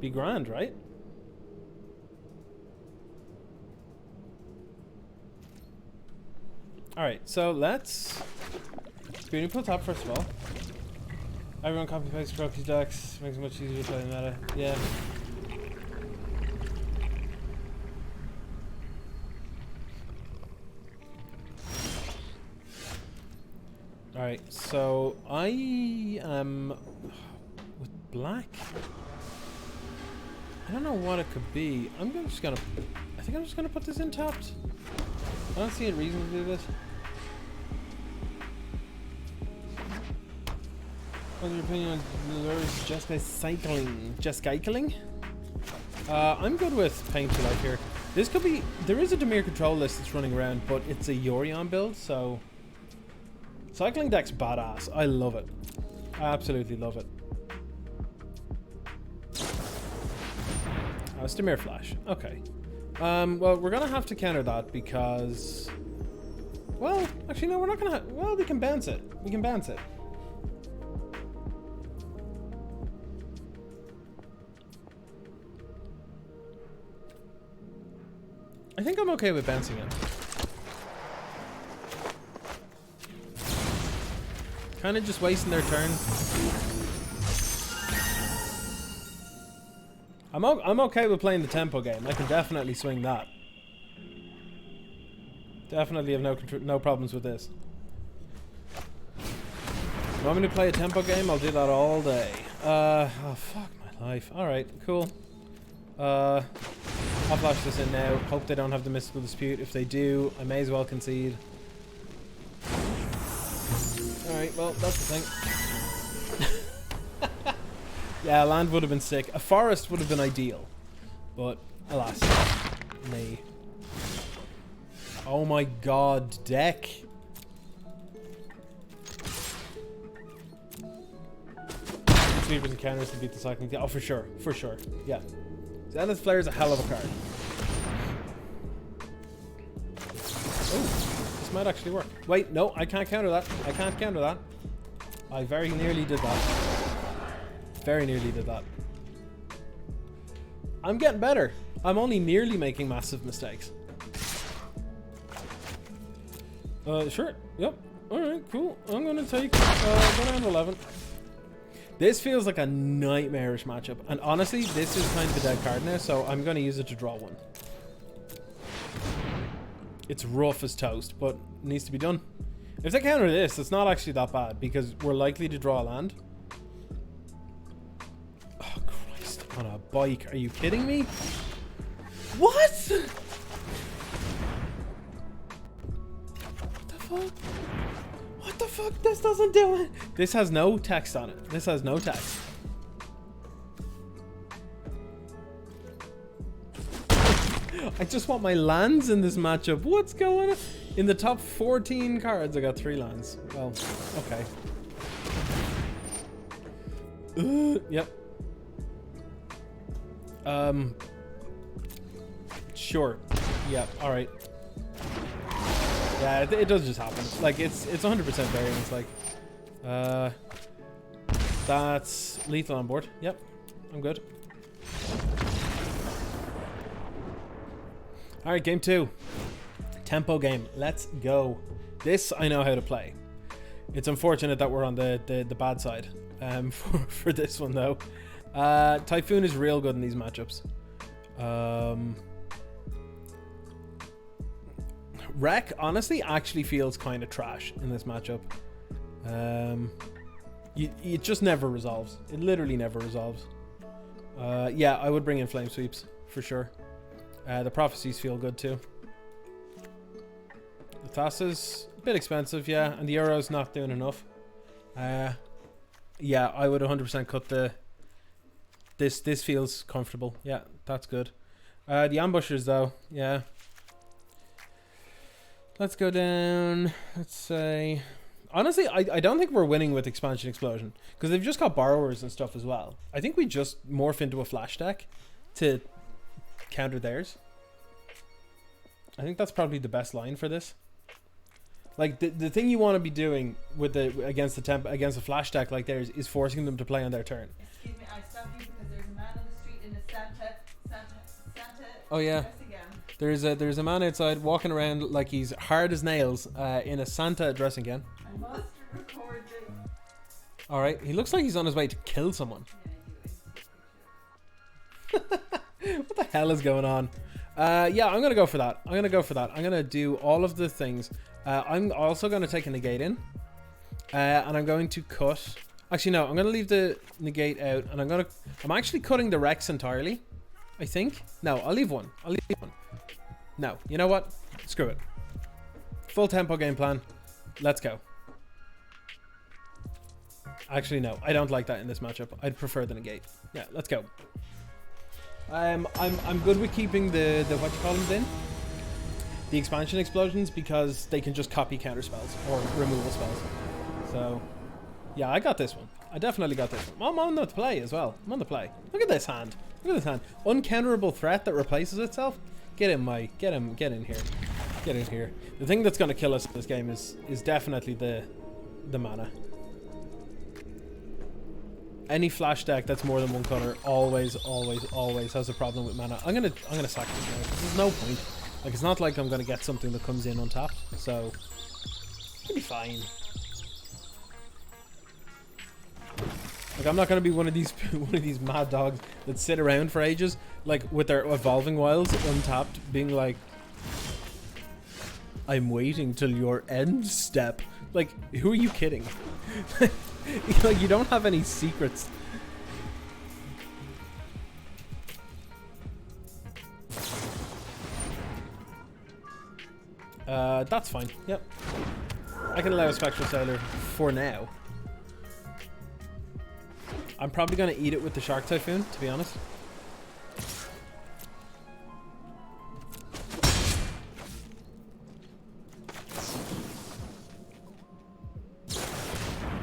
Be grand, right? Alright, so let's... Green pull top first of all. Everyone copy paste Croaky decks. Makes it much easier to play the meta. Yeah. Alright, so I am with black. I don't know what it could be. I think I'm just gonna put this in tapped. I don't see a reason to do this. What's your opinion on lures just by cycling? Just cycling? I'm good with Paint to Life here. This could be... There is a Temur control list that's running around, but it's a Yorion build, so... Cycling deck's badass. I love it. I absolutely love it. Oh, it's Temur Flash. Okay. Well, we're gonna have to counter that because... Well, actually, no, we're not gonna... Well, we can bounce it. We can bounce it. I think I'm okay with bouncing it. Kind of just wasting their turn. I'm okay with playing the tempo game. I can definitely swing that. Definitely have no problems with this. You want me to play a tempo game? I'll do that all day. Oh fuck my life. Alright, cool. I'll flash this in now. Hope they don't have the mystical dispute. If they do, I may as well concede. Alright, well, that's the thing. Yeah, land would have been sick. A forest would have been ideal. But, alas. Nay. Oh my god, deck. Sweepers and counters to beat the cycling. Oh, for sure. For sure. Yeah. Zenith Flare is a hell of a card. Oh, this might actually work. Wait, no, I can't counter that. I can't counter that. I very nearly did that. Very nearly did that. I'm getting better. I'm only nearly making massive mistakes. Sure. Yep. Alright, cool. I'm gonna take go down to 11. This feels like a nightmarish matchup. And honestly, this is kind of a dead card now, so I'm gonna use it to draw one. It's rough as toast, but it needs to be done. If they counter this, it's not actually that bad, because we're likely to draw a land. Oh, Christ. On a bike. Are you kidding me? What? What the fuck? What the fuck? This doesn't do it. This has no text on it. This has no text. I just want my lands in this matchup. What's going on? In the top 14 cards, I got 3 lands. Well, okay. Yep. Sure. Yeah, alright. Yeah, it does just happen. Like, it's 100% variance. Like, that's lethal on board. Yep, I'm good. All right, game 2. Tempo game. Let's go. This I know how to play. It's unfortunate that we're on the bad side for this one though. Typhoon is real good in these matchups. Rec honestly actually feels kind of trash in this matchup. It just never resolves. It literally never resolves. Yeah, I would bring in flame sweeps for sure. The prophecies feel good too. The Thassa's a bit expensive, yeah, and the Euro's not doing enough. Yeah, I would 100% cut the. This feels comfortable. Yeah, that's good. The ambushers though, yeah. Let's go down. Let's say. Honestly, I don't think we're winning with Expansion Explosion because they've just got borrowers and stuff as well. I think we just morph into a flash deck to counter theirs. I think that's probably the best line for this. Like the thing you want to be doing with against a flash deck like theirs is forcing them to play on their turn. Excuse me, I stopped you because there's a man on the street in a Santa. Oh yeah. Dress again. There's a man outside walking around like he's hard as nails in a Santa dressing gown. I must record this. All right, he looks like he's on his way to kill someone. What the hell is going on? Yeah, I'm gonna go for that. I'm gonna do all of the things. I'm also gonna take a negate in, and I'm going to cut. Actually, no, I'm gonna leave the negate out, and I'm actually cutting the Rex entirely. I think. No, I'll leave one. No, you know what? Screw it. Full tempo game plan. Let's go. Actually, no. I don't like that in this matchup. I'd prefer the negate. Yeah, let's go. I'm good with keeping the what you call them in. The expansion explosions, because they can just copy counter spells or removal spells. So, yeah, I got this one. I definitely got this one. I'm on the play as well. I'm on the play. Look at this hand. Look at this hand. Uncounterable threat that replaces itself. Get in, Mike. Get in here. Get in here. The thing that's going to kill us in this game is definitely the mana. Any flash deck that's more than one color always has a problem with mana. I'm gonna sack this now. There's no point. Like, it's not like I'm gonna get something that comes in untapped, so it'll be fine. Like, I'm not gonna be one of these mad dogs that sit around for ages, like with their evolving wilds untapped, being like, I'm waiting till your end step. Like, who are you kidding? Like, you don't have any secrets. That's fine. Yep. I can allow a Spectral Sailor for now. I'm probably going to eat it with the Shark Typhoon, to be honest.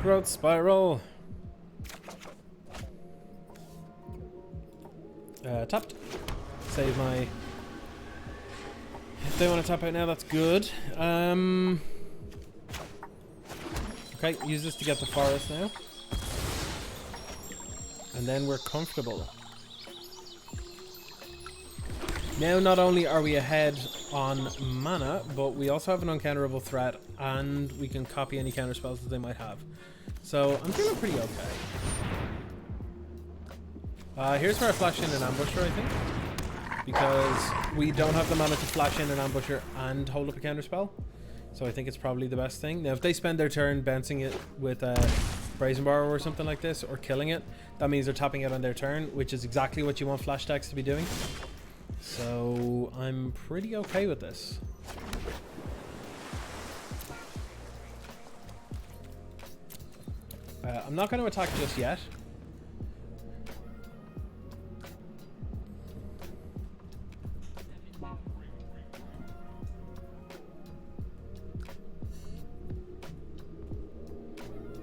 Growth Spiral. Tapped. Save my... If they want to tap out now, that's good. Okay, use this to get the forest now. And then we're comfortable. Now, not only are we ahead on mana, but we also have an uncounterable threat, and we can copy any counter spells that they might have. So, I'm feeling pretty okay. Here's where I flash in an ambusher, I think. Because we don't have the mana to flash in an ambusher and hold up a counter spell. So I think it's probably the best thing. Now, if they spend their turn bouncing it with Brazen Borrower or something like this, or killing it, that means they're tapping it on their turn, which is exactly what you want flash decks to be doing. So I'm pretty okay with this. I'm not going to attack just yet.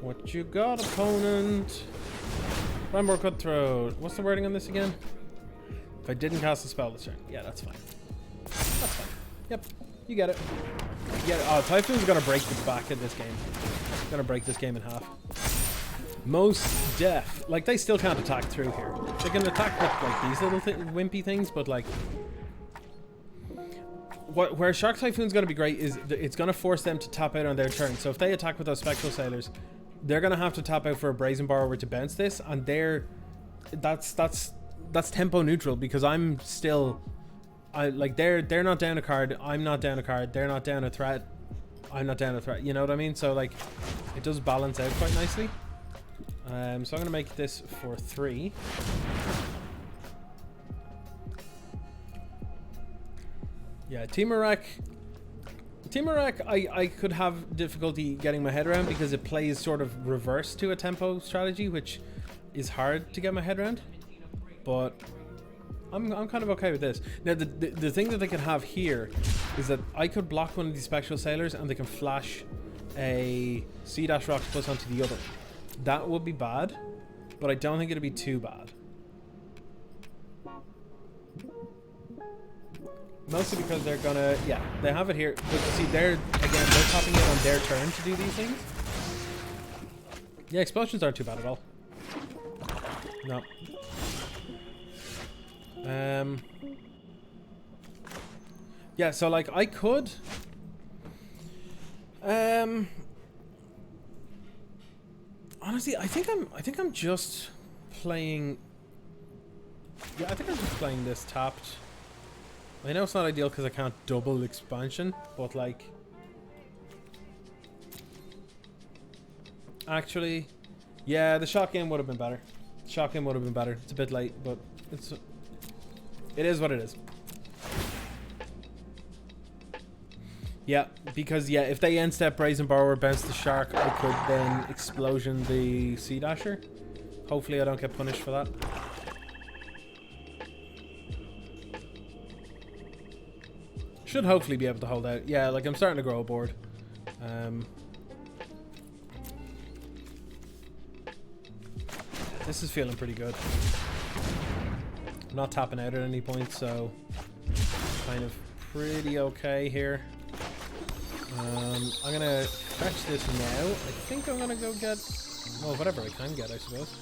What you got, opponent? Rainbow Cutthroat. What's the wording on this again? If I didn't cast a spell this turn. Yeah, that's fine. That's fine. Yep, you get it. You get it. Oh, Typhoon's gonna break the back of this game. It's gonna break this game in half. Most def. Like, they still can't attack through here. They can attack with, like, these little wimpy things, but, like... Where Shark Typhoon's gonna be great is it's gonna force them to tap out on their turn. So if they attack with those Spectral Sailors, they're gonna have to tap out for a Brazen Borrower to bounce this, and that's tempo neutral, because I'm still... they're not down a card, I'm not down a card, they're not down a threat, I'm not down a threat, you know what I mean? So, like, it does balance out quite nicely. So I'm gonna make this for 3. Yeah, Temur Rec. Temur Rec, I could have difficulty getting my head around, because it plays sort of reverse to a tempo strategy, which is hard to get my head around. But I'm kind of okay with this. Now, the thing that they can have here is that I could block one of these Spectral Sailors, and they can flash a C-Dash Rocks plus onto the other. That would be bad, but I don't think it'd be too bad. Mostly because they're gonna... Yeah, they have it here. But see, they're tapping it on their turn to do these things. Yeah, explosions aren't too bad at all. No. Yeah, so, like, I could... Honestly, I think I'm just playing... Yeah, I think I'm just playing this tapped. I know it's not ideal because I can't double expansion, but, like... Actually, yeah, the shot game would have been better. Shot game would have been better. It's a bit late, but it is what it is. Yeah, because yeah, if they end step Brazen Borrower, bounce the Shark, I could then explosion the Sea Dasher. Hopefully I don't get punished for that. Should hopefully be able to hold out. Yeah, like I'm starting to grow a board. This is feeling pretty good. I'm not tapping out at any point, so kind of pretty okay here. I'm gonna fetch this now. I think I'm gonna go get, well, whatever I can get, I suppose.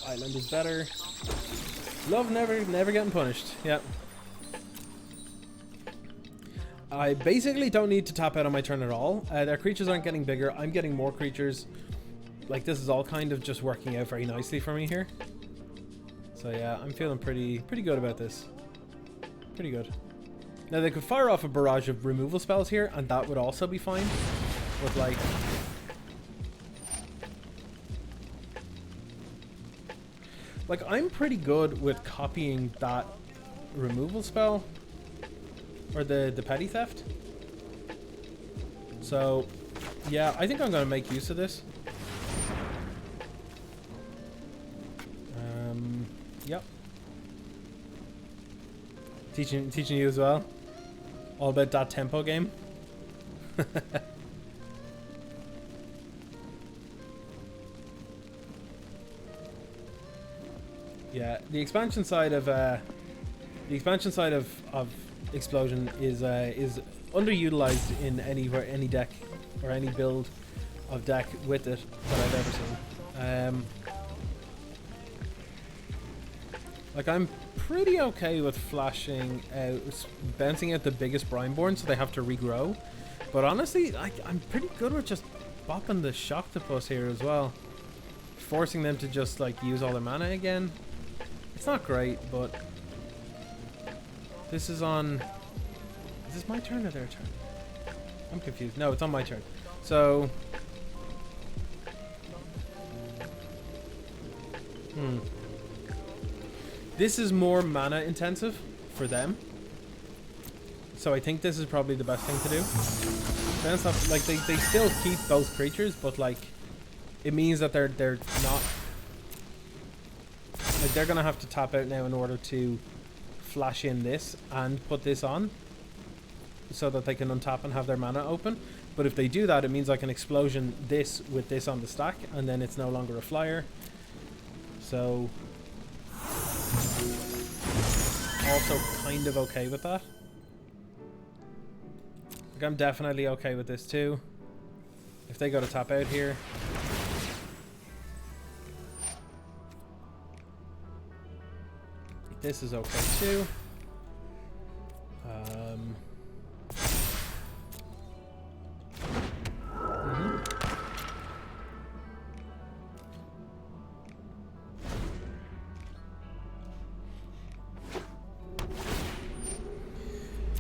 Island is better. Love never getting punished. Yeah. I basically don't need to tap out on my turn at all. Their creatures aren't getting bigger. I'm getting more creatures. Like, this is all kind of just working out very nicely for me here. So yeah, I'm feeling pretty good about this. Pretty good. Now they could fire off a barrage of removal spells here, and that would also be fine. But like I'm pretty good with copying that removal spell, or the petty theft. So yeah, I think I'm gonna make use of this. Yep. Teaching you as well. All about that tempo game. Yeah, the expansion side of Explosion is underutilized in any deck or any build of deck with it that I've ever seen. Like, I'm pretty okay with flashing out, bouncing out the biggest Brineborn so they have to regrow. But honestly, I'm pretty good with just bopping the Shocktopus here as well. Forcing them to just, like, use all their mana again. It's not great, but this is on... Is this my turn or their turn? I'm confused. No, it's on my turn. So... This is more mana intensive for them. So I think this is probably the best thing to do. Then it's not, like, they still keep those creatures, but like it means that they're not, like, they're gonna have to tap out now in order to flash in this and put this on so that they can untap and have their mana open. But if they do that, it means I can explosion this with this on the stack, and then it's no longer a flyer. So also kind of okay with that. Like, I'm definitely okay with this too. If they go to tap out here, this is okay too.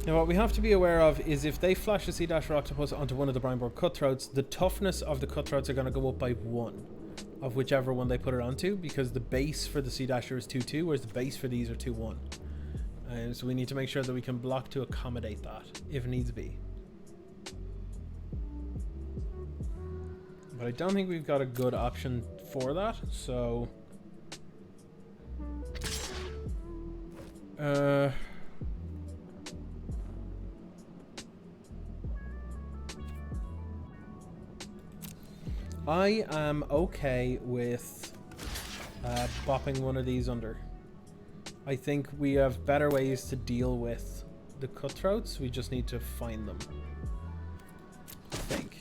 Now what we have to be aware of is if they flash a Sea Dasher Octopus onto one of the Brineborn Cutthroats, the toughness of the Cutthroats are going to go up by 1 of whichever one they put it onto, because the base for the Sea Dasher is 2-2, whereas the base for these are 2-1. So we need to make sure that we can block to accommodate that if needs be. But I don't think we've got a good option for that, so... I am okay with bopping one of these under. I think we have better ways to deal with the Cutthroats. We just need to find them, I think.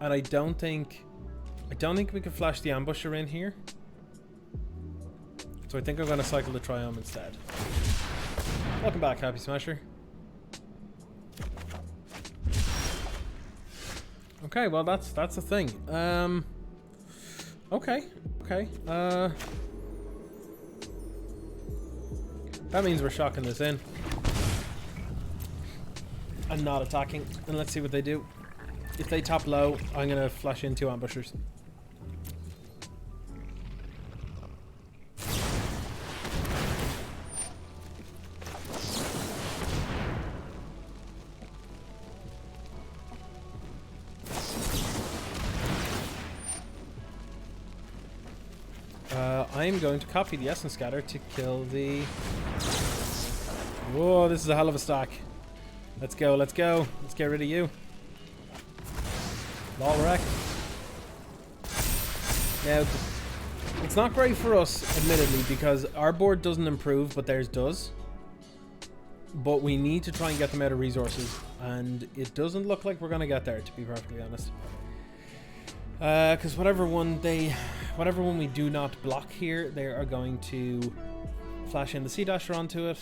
And I don't think we can flash the Ambusher in here. So I think I'm going to cycle the Triome instead. Welcome back, Happy Smasher. Okay, well that's the thing. Okay. That means we're shocking this in and not attacking. And let's see what they do. If they top low, I'm gonna flash in 2 ambushers. I'm going to copy the Essence Scatter to kill the... Whoa, this is a hell of a stack. Let's go, let's go. Let's get rid of you. Lol wreck. Now, it's not great for us, admittedly, because our board doesn't improve, but theirs does. But we need to try and get them out of resources, and it doesn't look like we're going to get there, to be perfectly honest. Because whatever one we do not block here, they are going to flash in the Sea Dasher onto it.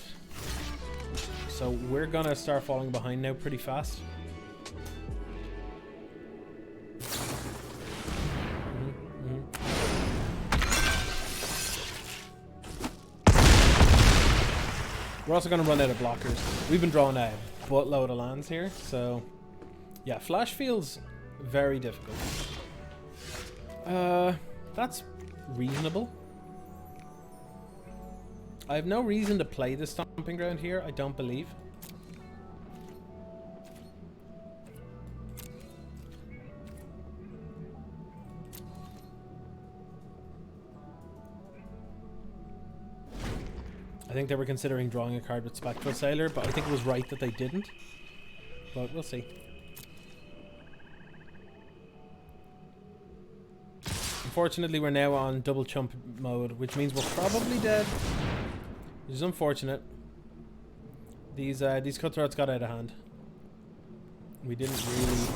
So we're going to start falling behind now pretty fast. We're also going to run out of blockers. We've been drawing a buttload of lands here, so yeah, Flash feels very difficult. That's reasonable. I have no reason to play the Stomping Ground here, I don't believe. I think they were considering drawing a card with Spectral Sailor, but I think it was right that they didn't. But we'll see. Unfortunately, we're now on double chump mode, which means we're probably dead. Which is unfortunate. These cutthroats got out of hand. We didn't really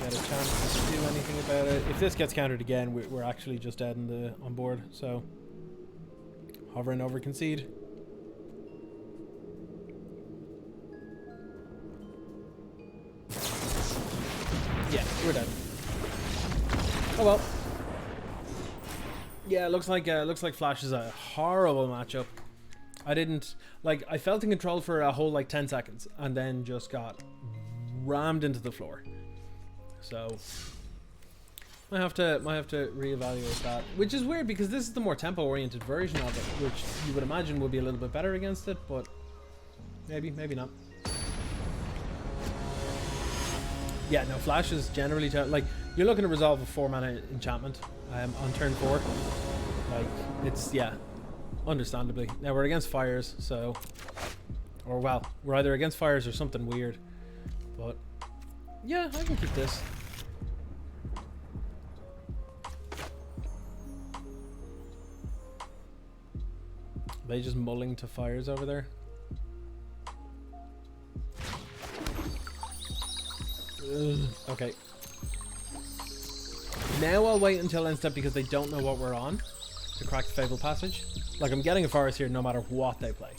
get a chance to do anything about it. If this gets countered again, we're actually just dead on board. So, hover and over concede. Yeah, we're dead. Oh well. Yeah, looks like Flash is a horrible matchup. I felt in control for a whole like 10 seconds and then just got rammed into the floor. So I have to reevaluate that, which is weird because this is the more tempo oriented version of it, which you would imagine would be a little bit better against it, but maybe not. Yeah, no, Flash is generally like you're looking to resolve a 4-mana enchantment on turn 4. Like it's understandably. Now we're against fires, so we're either against fires or something weird. But yeah, I can keep this. Are they just mulling to fires over there? Ugh, okay. Now I'll wait until end step because they don't know what we're on to crack the Fable Passage. Like, I'm getting a forest here no matter what they play.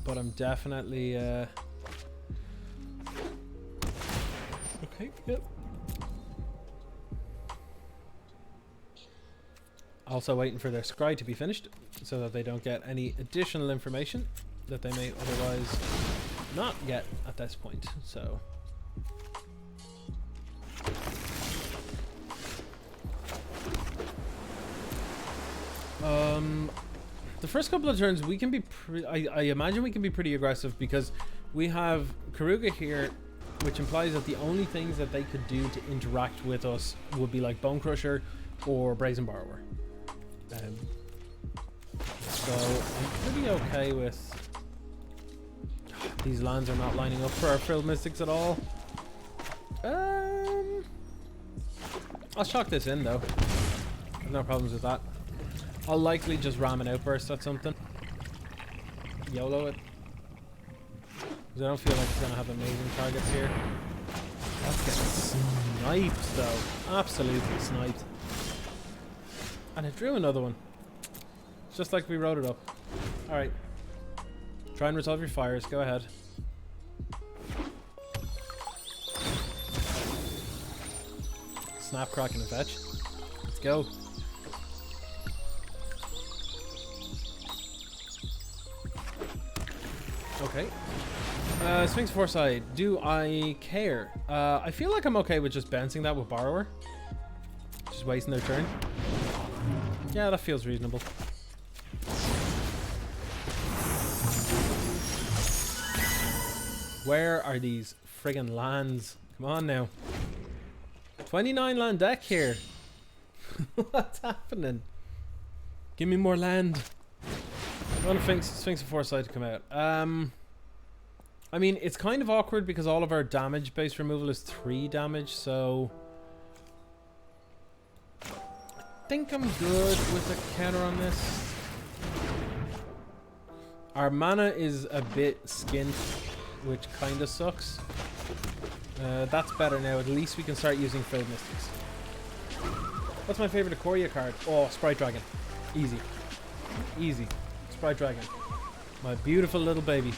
But I'm definitely... Okay, yep. Also waiting for their scry to be finished so that they don't get any additional information that they may otherwise not get at this point. So... the first couple of turns we can be I imagine we can be pretty aggressive because we have Karuga here, which implies that the only things that they could do to interact with us would be like Bone Crusher or Brazen Borrower. So I'm pretty okay with these lands are not lining up for our Frilled Mystics at all. I'll shock this in though. No problems with that. I'll likely just ram an Outburst at something. YOLO it. Because I don't feel like it's going to have amazing targets here. That's getting sniped though. Absolutely sniped. And it drew another one. It's just like we wrote it up. Alright. Try and resolve your fires. Go ahead. Snap, crack, and a fetch. Let's go. Okay. Sphinx Foresight. Do I care? I feel like I'm okay with just bouncing that with Borrower. Just wasting their turn. Yeah, that feels reasonable. Where are these friggin' lands? Come on now. 29 land deck here. What's happening? Give me more land. I want Sphinx of Foresight to come out. I mean, it's kind of awkward because all of our damage base removal is 3 damage, so I think I'm good with a counter on this. Our mana is a bit skint, which kind of sucks. That's better now. At least we can start using Frilled Mystics. What's my favorite Ikoria card? Oh, Sprite Dragon. Easy. Easy. Sprite Dragon. My beautiful little baby.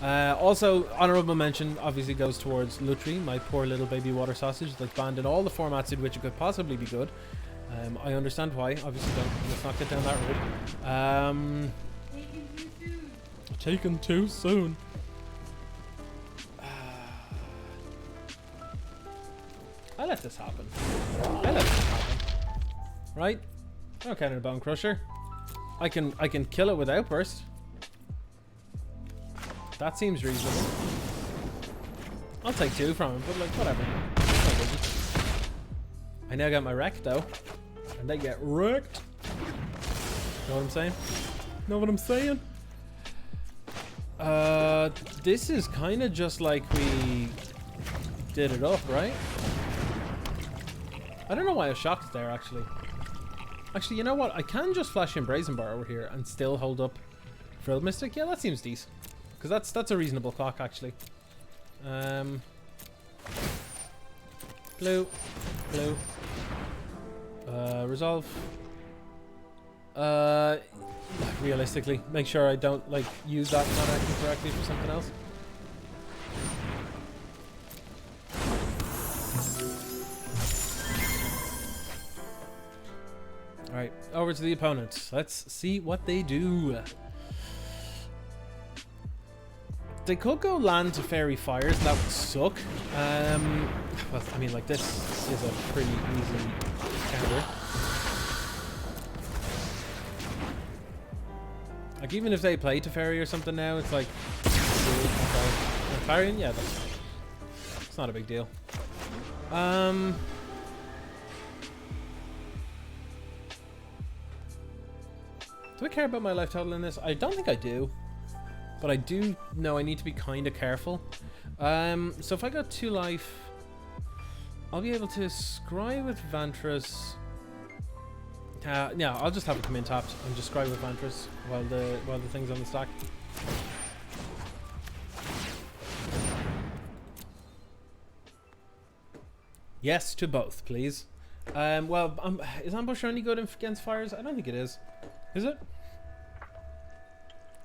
Also, honorable mention obviously goes towards Lutri, my poor little baby water sausage that's banned in all the formats in which it could possibly be good. I understand why. Obviously, let's not get down that road. Taken too soon. I let this happen. Right? I don't count a Bone Crusher. I can kill it with Outburst. That seems reasonable. I'll take 2 from him, but like whatever. I now got my wreck though. And they get wrecked. Know what I'm saying? Know what I'm saying? This is kind of just like we did it up, right? I don't know why I was shocked there, actually. Actually, you know what? I can just flash in Brazen Bar over here and still hold up Frilled Mystic. Yeah, that seems decent. Because that's a reasonable clock, actually. Blue. Blue. Resolve. Realistically, make sure I don't, like, use that mana incorrectly for something else. Alright, over to the opponent. Let's see what they do. They could go land to Fairy Fires, that would suck. Well, I mean, like, this is a pretty easy counter. Like, even if they play to Fairy or something now, it's like... Clarion? Yeah, that's fine. It's not a big deal. Do I care about my life total in this? I don't think I do. But I do know I need to be kind of careful. So if I got 2 life, I'll be able to scry with Vantress. Yeah, I'll just have it come in tapped and just scry with Vantress while the thing's on the stack. Yes to both, please. Well, is Ambush only good against fires? I don't think it is. Is it?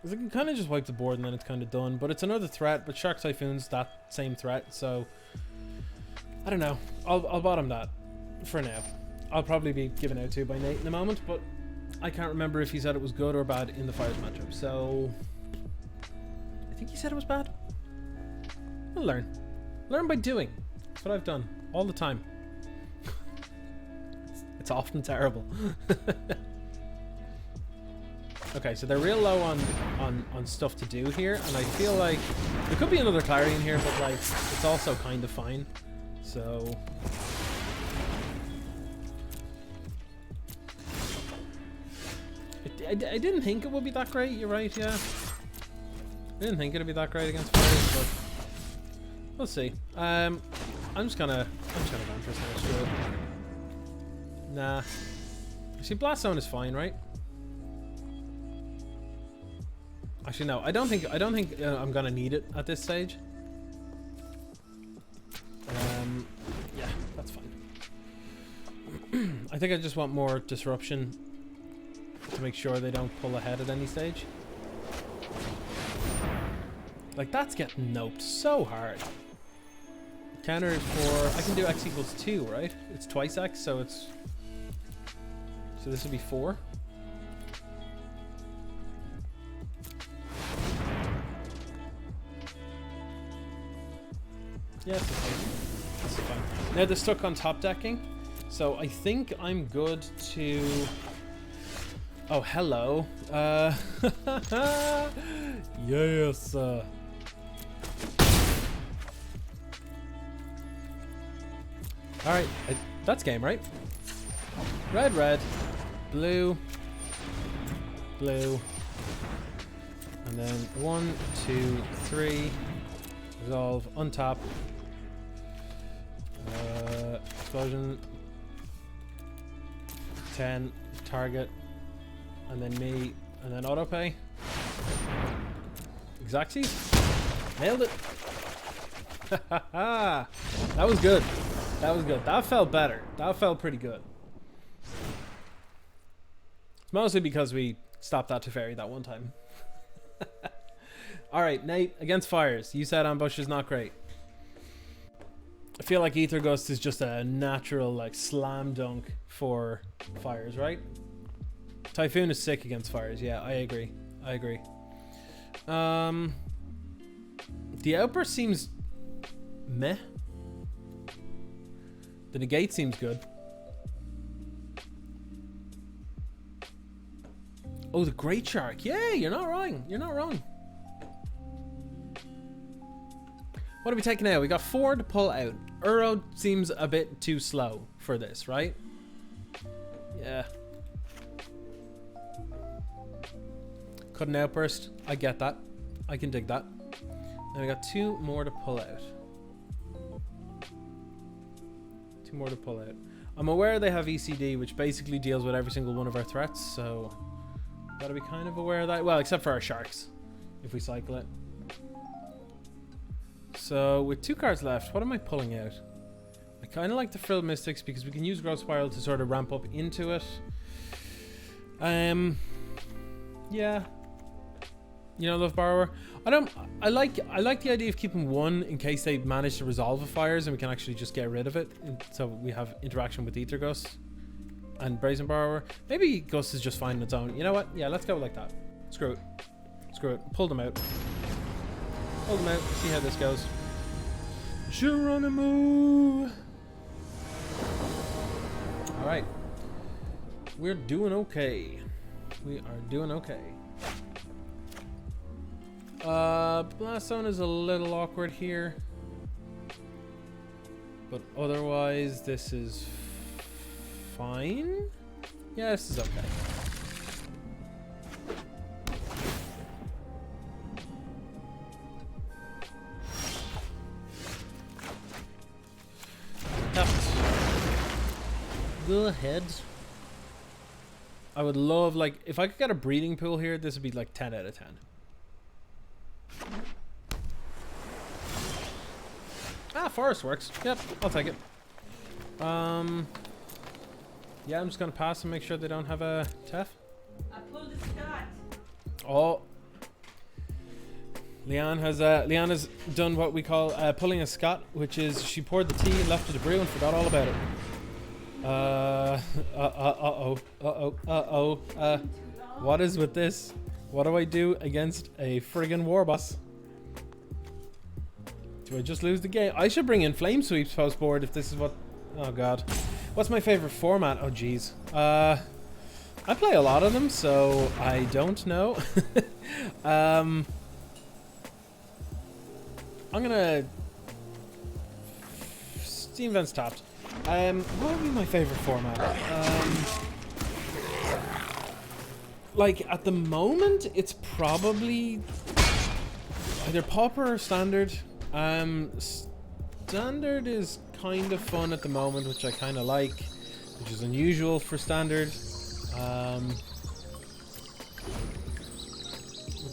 Because it can kind of just wipe the board and then it's kind of done. But it's another threat, but Shark Typhoon's that same threat, so... I don't know. I'll bottom that for now. I'll probably be given out to by Nate in a moment, but I can't remember if he said it was good or bad in the Fires matchup, so... I think he said it was bad. We'll learn. Learn by doing. That's what I've done. All the time. It's often terrible. Okay, so they're real low on stuff to do here, and I feel like there could be another Clarion here, but like it's also kind of fine. So I didn't think it would be that great. You're right, yeah. I didn't think it'd be that great against fires, but we'll see. I'm just gonna Vantress now. Screw it. Nah. See, Blast Zone is fine, right? Actually, no. I don't think I'm gonna need it at this stage. Yeah, that's fine. I think I just want more disruption to make sure they don't pull ahead at any stage. Like, that's getting noped so hard. Counter for... I can do X equals 2, right? It's twice X, so it's... So this would be 4. Yeah, it's okay. This is fine. Now they're stuck on top decking, so I think I'm good to... Oh, hello. Yes. Alright, that's game, right? Red, red, blue, blue. And then 1, 2, 3. Resolve, untap. Explosion. 10, target. And then me. And then autopay. Exactly. Nailed it. That was good. That was good. That felt better. That felt pretty good. It's mostly because we stopped that Teferi that one time. Alright, Nate, against fires. You said ambush is not great. I feel like Ether Gust is just a natural like slam dunk for fires, right? Typhoon is sick against fires. Yeah, I agree. I agree. The outburst seems meh. The negate seems good. Oh, the Great Shark. Yeah, you're not wrong. You're not wrong. What are we taking out? We got 4 to pull out. Uro seems a bit too slow for this, right? Yeah. Cut an outburst. I get that. I can dig that. Now we got 2 more to pull out. 2 more to pull out. I'm aware they have ECD, which basically deals with every single one of our threats, so gotta be kind of aware of that. Well, except for our sharks, if we cycle it. So with 2 cards left, what am I pulling out? I kind of like the Frilled Mystics because we can use Growth Spiral to sort of ramp up into it. Yeah. You know, Love Borrower. I like the idea of keeping 1 in case they manage to resolve the fires and we can actually just get rid of it. So we have interaction with Ether Gust and Brazen Borrower. Maybe Gust is just fine on its own. You know what? Yeah, let's go like that. Screw it. Screw it. Pull them out. Pull them out. See how this goes. Geronimo. Alright. We're doing okay. We are doing okay. Blast Zone is a little awkward here. But otherwise, this is fine. Yeah, this is okay. Go ahead. I would love, like, if I could get a breeding pool here, this would be like 10 out of 10. Ah, forest works. Yep, I'll take it. Yeah, I'm just gonna pass and make sure they don't have a Tef. I pulled a Scott. Oh, Leanne has done what we call pulling a Scott, which is she poured the tea and left it to brew and forgot all about it. What is with this? What do I do against a friggin' war boss? Do I just lose the game? I should bring in flame sweeps post board if this is what. Oh god, what's my favorite format? Oh jeez. I play a lot of them, so I don't know. I'm gonna Steam Vents tapped. What would be my favorite format? Like at the moment, it's probably either Pauper or Standard. Standard is kind of fun at the moment, which I kind of like, which is unusual for Standard. But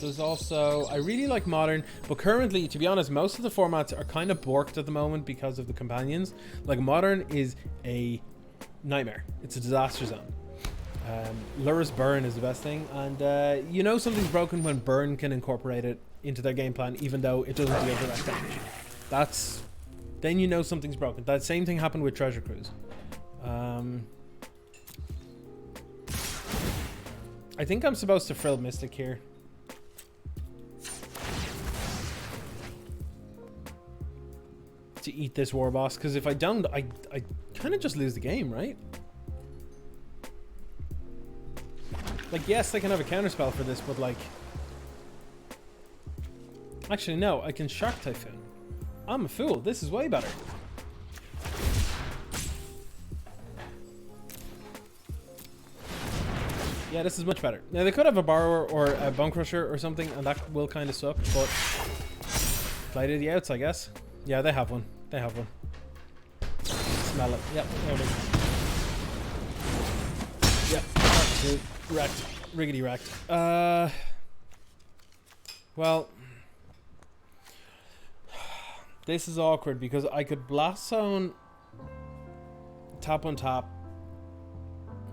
there's also, I really like Modern, but currently, to be honest, most of the formats are kind of borked at the moment because of the companions. Like Modern is a nightmare. It's a disaster zone. Luris Burn is the best thing, and you know something's broken when Burn can incorporate it into their game plan, even though it doesn't deal direct damage. Then you know something's broken. That same thing happened with Treasure Cruise. I think I'm supposed to Frill Mystic here. To eat this war boss, because if I don't, I kind of just lose the game, right? Like, yes, I can have a counterspell for this, but like... Actually, no, I can Shark Typhoon. I'm a fool. This is way better. Yeah, this is much better. Now, they could have a borrower or a bone crusher or something, and that will kind of suck, but play to the outs, I guess. Yeah, they have one. They have one. Smell it. Yep, there it is. Yep, dude. Wrecked. Riggedy wrecked. Well, this is awkward because I could blast zone tap on tap.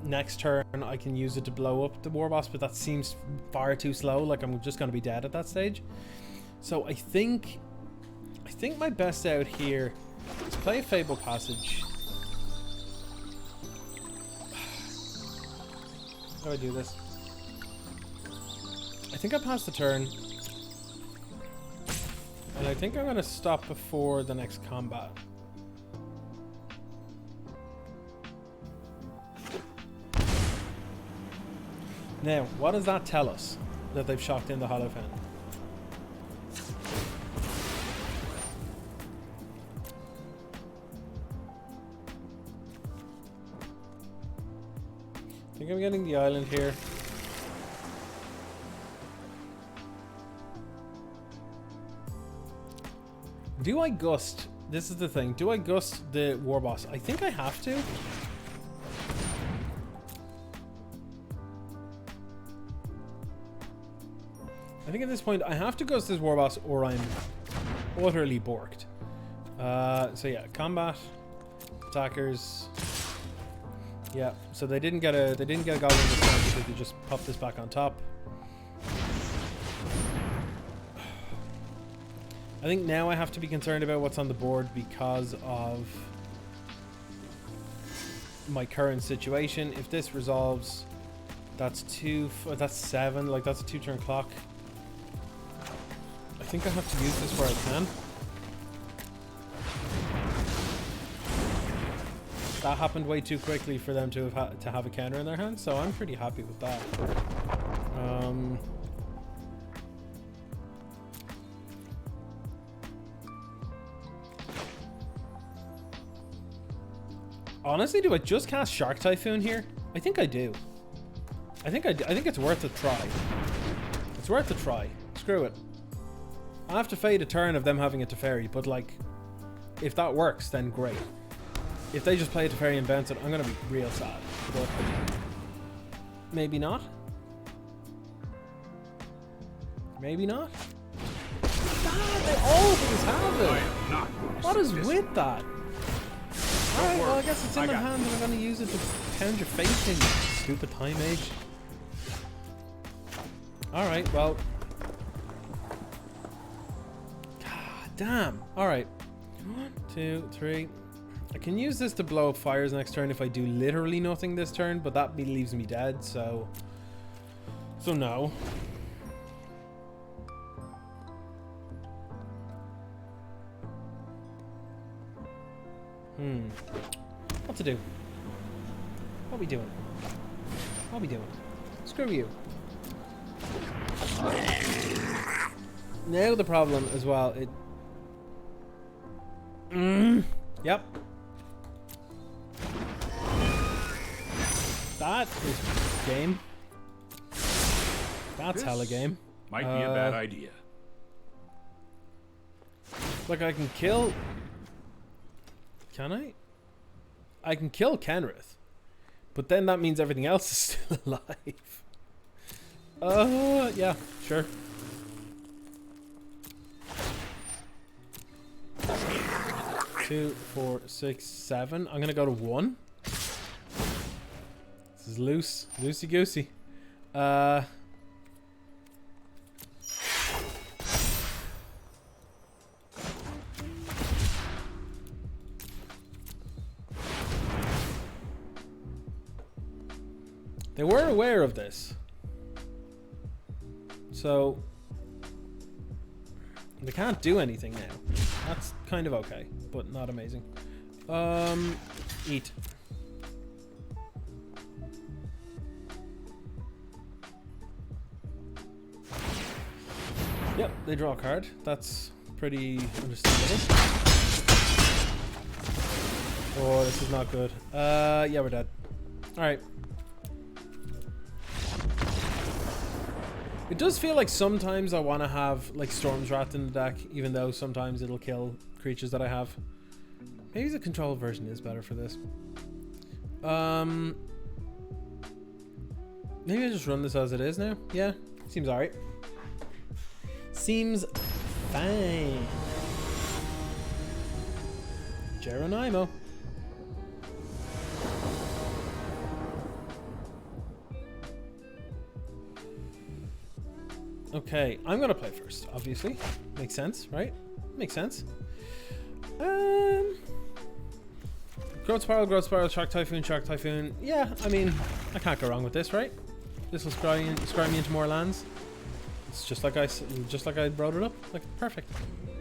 Next turn I can use it to blow up the war boss, but that seems far too slow. Like I'm just gonna be dead at that stage. So I think my best out here is play a Fable Passage. How do I do this? I think I passed the turn. And I think I'm gonna stop before the next combat. Now, what does that tell us? That they've shocked in the Hollow Fen. I think I'm getting the island here. Do I gust? This is the thing. Do I gust the war boss? I think I have to. I think at this point I have to ghost this war boss or I'm utterly borked. So yeah, combat, attackers. Yeah, so they didn't get a goblin this time because they just popped this back on top. I think now I have to be concerned about what's on the board because of my current situation. If this resolves, that's 7, like that's a 2-turn clock. I think I have to use this where I can. That happened way too quickly for them to have a counter in their hand, so I'm pretty happy with that. Honestly, do I just cast Shark Typhoon here? I think I do. I think it's worth a try. It's worth a try. Screw it. I'll have to fade a turn of them having a Teferi, but like, if that works, then great. If they just play a Teferi and bounce it, I'm gonna be real sad. But maybe not. Maybe not. Ah, they always have it. What is with that? Alright, well I guess it's in my hand and I'm gonna use it to pound your face in, you stupid time age. Alright, well. God damn. Alright. 1, 2, 3. I can use this to blow up fires next turn if I do literally nothing this turn, but that leaves me dead, so no. What to do? What we doing? What we doing? Screw you. Now the problem as well, Yep. That is game. That's hella game. Might be a bad idea. Like I can kill... Can I? I can kill Kenrith. But then that means everything else is still alive. Yeah, sure. Two, 4, 6, 7. I'm gonna go to 1. This is loose. Loosey goosey. They were aware of this. So they can't do anything now. That's kind of okay, but not amazing. Eat. Yep, they draw a card. That's pretty understandable. Oh, this is not good. Yeah, we're dead. Alright. It does feel like sometimes I want to have like Storm's Wrath in the deck, even though sometimes it'll kill creatures that I have. Maybe the control version is better for this. Maybe I just run this as it is now. Yeah, seems alright. Seems fine. Geronimo. Okay, I'm gonna play first, obviously. Makes sense, right? Makes sense. Growth Spiral, Shark Typhoon. Yeah, I mean, I can't go wrong with this, right? This will scry me into more lands. It's just like I brought it up. Like perfect,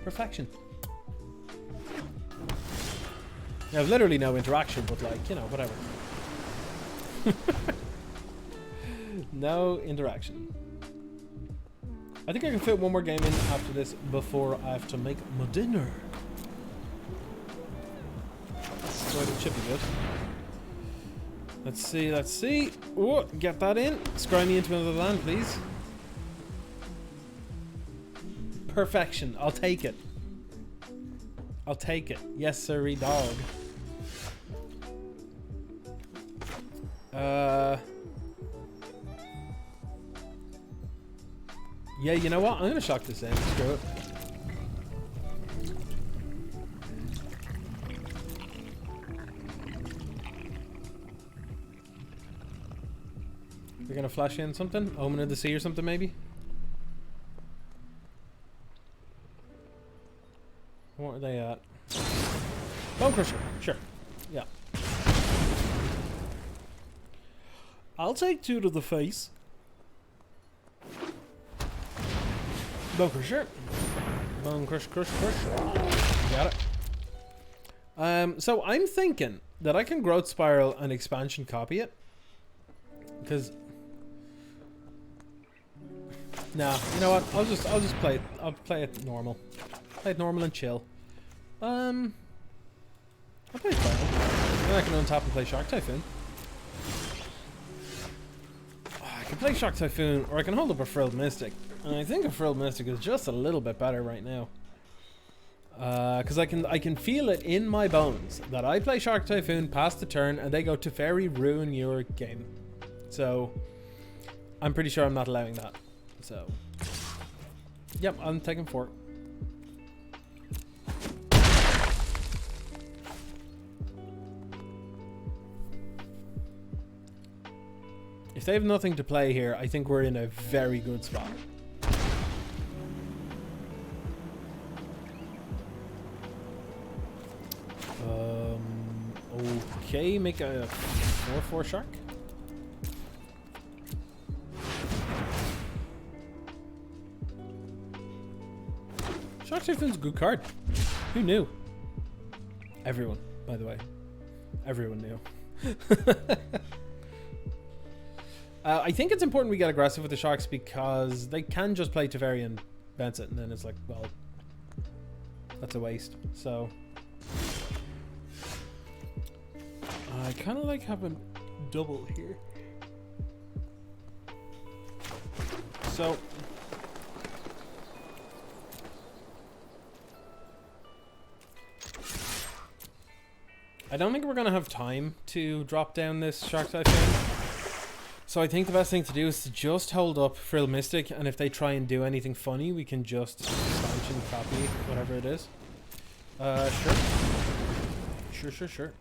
perfection. I have literally no interaction, but like, you know, whatever. No interaction. I think I can fit one more game in after this before I have to make my dinner. So it should be good. Let's see, let's see. Oh, get that in. Scry me into another land, please. Perfection. I'll take it. I'll take it. Yes, sirree, dog. Yeah, you know what? I'm gonna shock this in. Screw it. We're gonna flash in something? Omen of the Sea or something, maybe? What are they at? Bone Crusher. Sure. Yeah. I'll take 2 to the face. Bone Crusher. Bone Crush. Got it. So I'm thinking that I can Growth Spiral and Expansion copy it. Because... Nah, you know what? I'll just play it. I'll play it normal. Play it normal and chill. I'll play it Spiral. Then I can untap and play Shark Typhoon. I can play Shark Typhoon, or I can hold up a Frilled Mystic. And I think a Frilled Mystic is just a little bit better right now. Because I can feel it in my bones that I play Shark Typhoon past the turn and they go Teferi, ruin your game. So, I'm pretty sure I'm not allowing that. So, yep, I'm taking 4. If they have nothing to play here, I think we're in a very good spot. Okay, make a 4/4 shark. Shark Typhoon's a good card. Who knew? Everyone, by the way. Everyone knew. I think it's important we get aggressive with the Sharks because they can just play Teferi and bounce it, and then it's like, well, that's a waste. So I kind of like having double here. So I don't think we're going to have time to drop down this Shark Typhoon. So I think the best thing to do is to just hold up Frill Mystic, and if they try and do anything funny, we can just expansion copy whatever it is. Sure.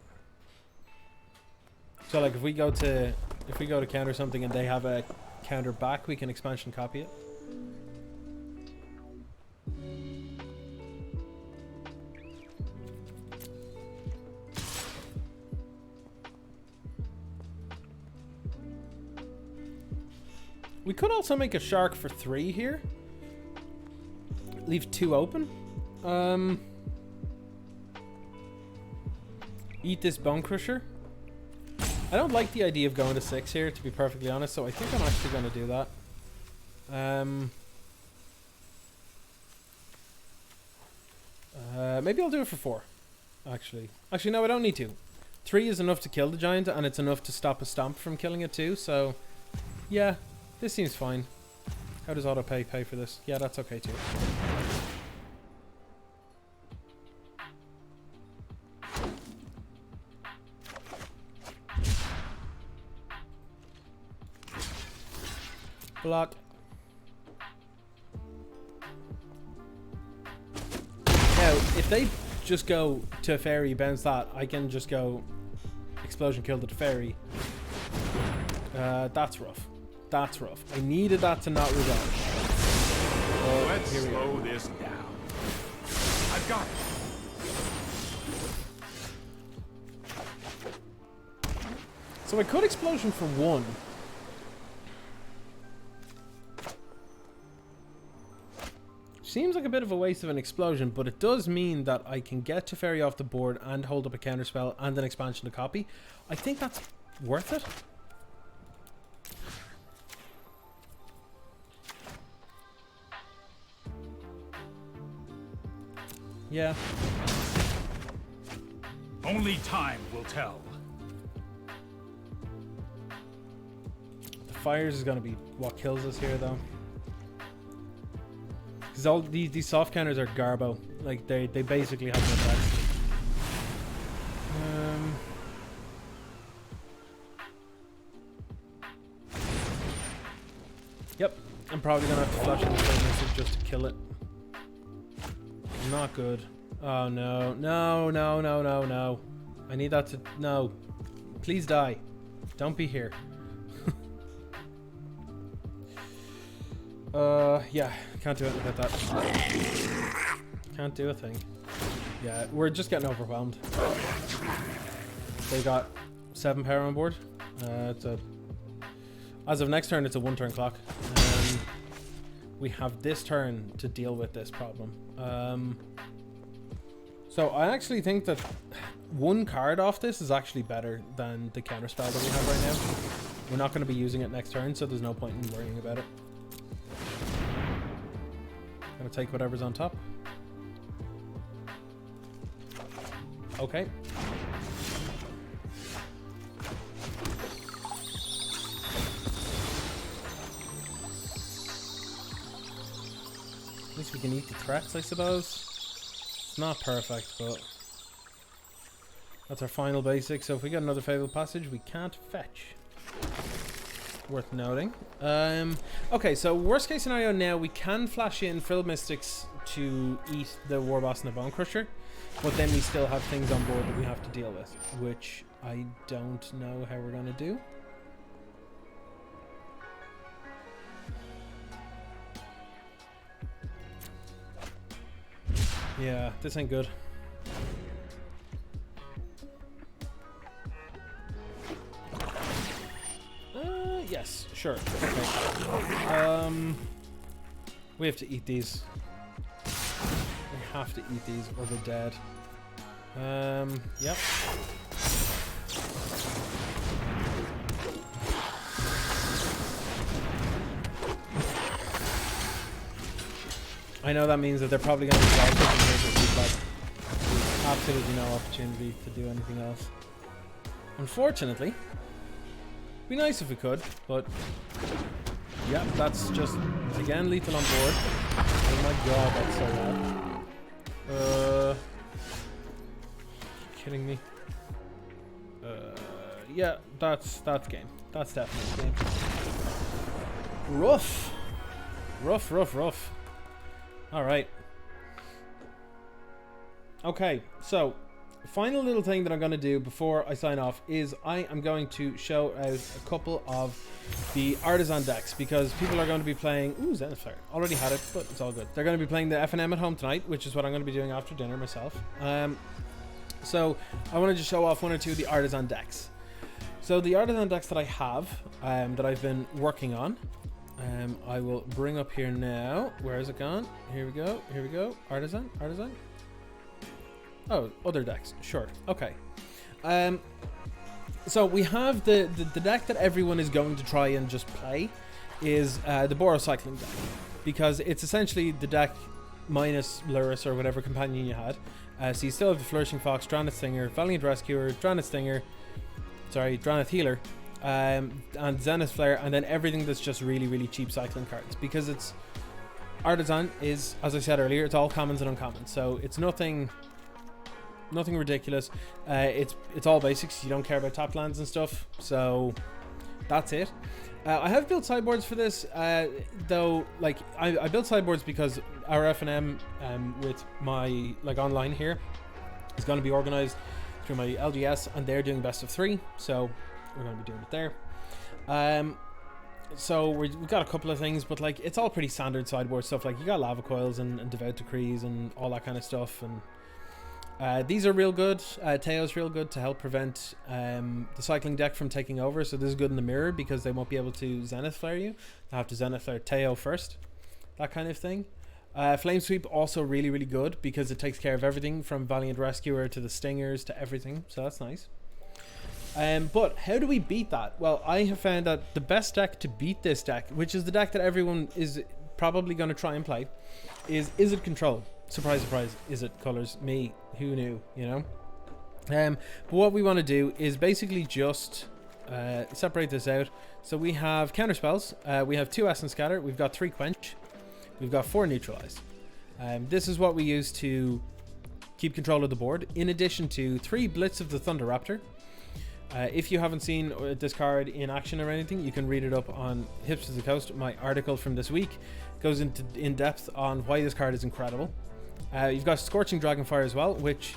So like if we go to counter something and they have a counter back, we can expansion copy it. We could also make a shark for 3 here. Leave 2 open. Eat this Bone Crusher. I don't like the idea of going to 6 here, to be perfectly honest, so I think I'm actually going to do that. Maybe I'll do it for 4, actually. Actually, no, I don't need to. 3 is enough to kill the giant, and it's enough to stop a stomp from killing it too, so... Yeah, this seems fine. How does auto pay for this? Yeah, that's okay too. Block. Now, if they just go to a fairy, bounce that, I can just go explosion kill the fairy. That's rough. That's rough. I needed that to not resolve. Let's slow this down. I've got it. So I could explosion for 1. Seems like a bit of a waste of an explosion, but it does mean that I can get Teferi off the board and hold up a counterspell and an expansion to copy. I think that's worth it. Yeah. Only time will tell. The fires is going to be what kills us here, though. Because all these soft counters are garbo. Like, they basically have no effects. Yep. I'm probably going to have to flash in the message just to kill it. Not good. Oh, no. No, no, no, no, no. I need that to... No. Please die. Don't be here. Yeah. Can't do anything about that. Can't do a thing. Yeah, we're just getting overwhelmed. They got 7 power on board. As of next turn, it's a 1-turn clock. We have this turn to deal with this problem. So I actually think that 1 card off this is actually better than the counterspell that we have right now. We're not going to be using it next turn, so there's no point in worrying about it. Gonna take whatever's on top. Okay. At least we can eat the threats, I suppose. It's not perfect, but that's our final basic. So if we get another Fabled Passage, we can't fetch. Worth noting. Okay, so worst case scenario now, we can flash in Frilled Mystics to eat the War Boss and the Bone Crusher, but then we still have things on board that we have to deal with, which I don't know how we're going to do. Yeah, this ain't good. Yes, sure. Okay. We have to eat these. We have to eat these or we're dead. Yep. I know that means that they're probably going to be like there's absolutely no opportunity to do anything else. Unfortunately. Be nice if we could, but yeah, that's just again lethal on board. Oh my god, that's so bad. Kidding me? Yeah, that's game. That's definitely game. Rough. Rough. Alright. Okay, so final little thing that I'm going to do before I sign off is I am going to show out a couple of the Artisan decks, because people are going to be playing... Ooh, Zenithfire. Already had it, but it's all good. They're going to be playing the F&M at home tonight, which is what I'm going to be doing after dinner myself. So I wanted to show off 1 or 2 of the Artisan decks. So the Artisan decks that I have, that I've been working on, I will bring up here now. Where is it gone? Here we go. Artisan. Oh, other decks. Sure. Okay. So we have the deck that everyone is going to try and just play is the Boro Cycling deck, because it's essentially the deck minus Luris or whatever companion you had. So you still have the Flourishing Fox, Drannith Stinger, Valiant Rescuer, Drannith Stinger, Drannith Healer, and Zenith Flare, and then everything that's just really, really cheap cycling cards, because it's Artisan is, as I said earlier, it's all commons and uncommons, so it's nothing ridiculous. It's all basics. You don't care about top lands and stuff, so that's it. I have built sideboards for this, though. Like I built sideboards because our FNM with my online here is going to be organized through my LGS, and they're doing best of 3, so we're going to be doing it there. So we've got a couple of things, but like it's all pretty standard sideboard stuff. Like you got lava coils and devout decrees and all that kind of stuff, and these are real good. Teo's real good to help prevent the cycling deck from taking over. So this is good in the mirror because they won't be able to Zenith Flare you. They have to Zenith Flare Teo first, that kind of thing. Flame Sweep also really, really good because it takes care of everything from Valiant Rescuer to the Stingers to everything, so that's nice. But how do we beat that? Well, I have found that the best deck to beat this deck, which is the deck that everyone is probably going to try and play, is it Control. Surprise, surprise, is it Colors? Me, who knew, you know? But what we want to do is basically just separate this out. So we have counter spells, we have 2 Essence Scatter, we've got 3 Quench, we've got 4 Neutralize. This is what we use to keep control of the board, in addition to 3 Blitz of the Thunder Raptor. If you haven't seen this card in action or anything, you can read it up on Hips of the Coast. My article from this week goes into in depth on why this card is incredible. You've got Scorching Dragonfire as well, which,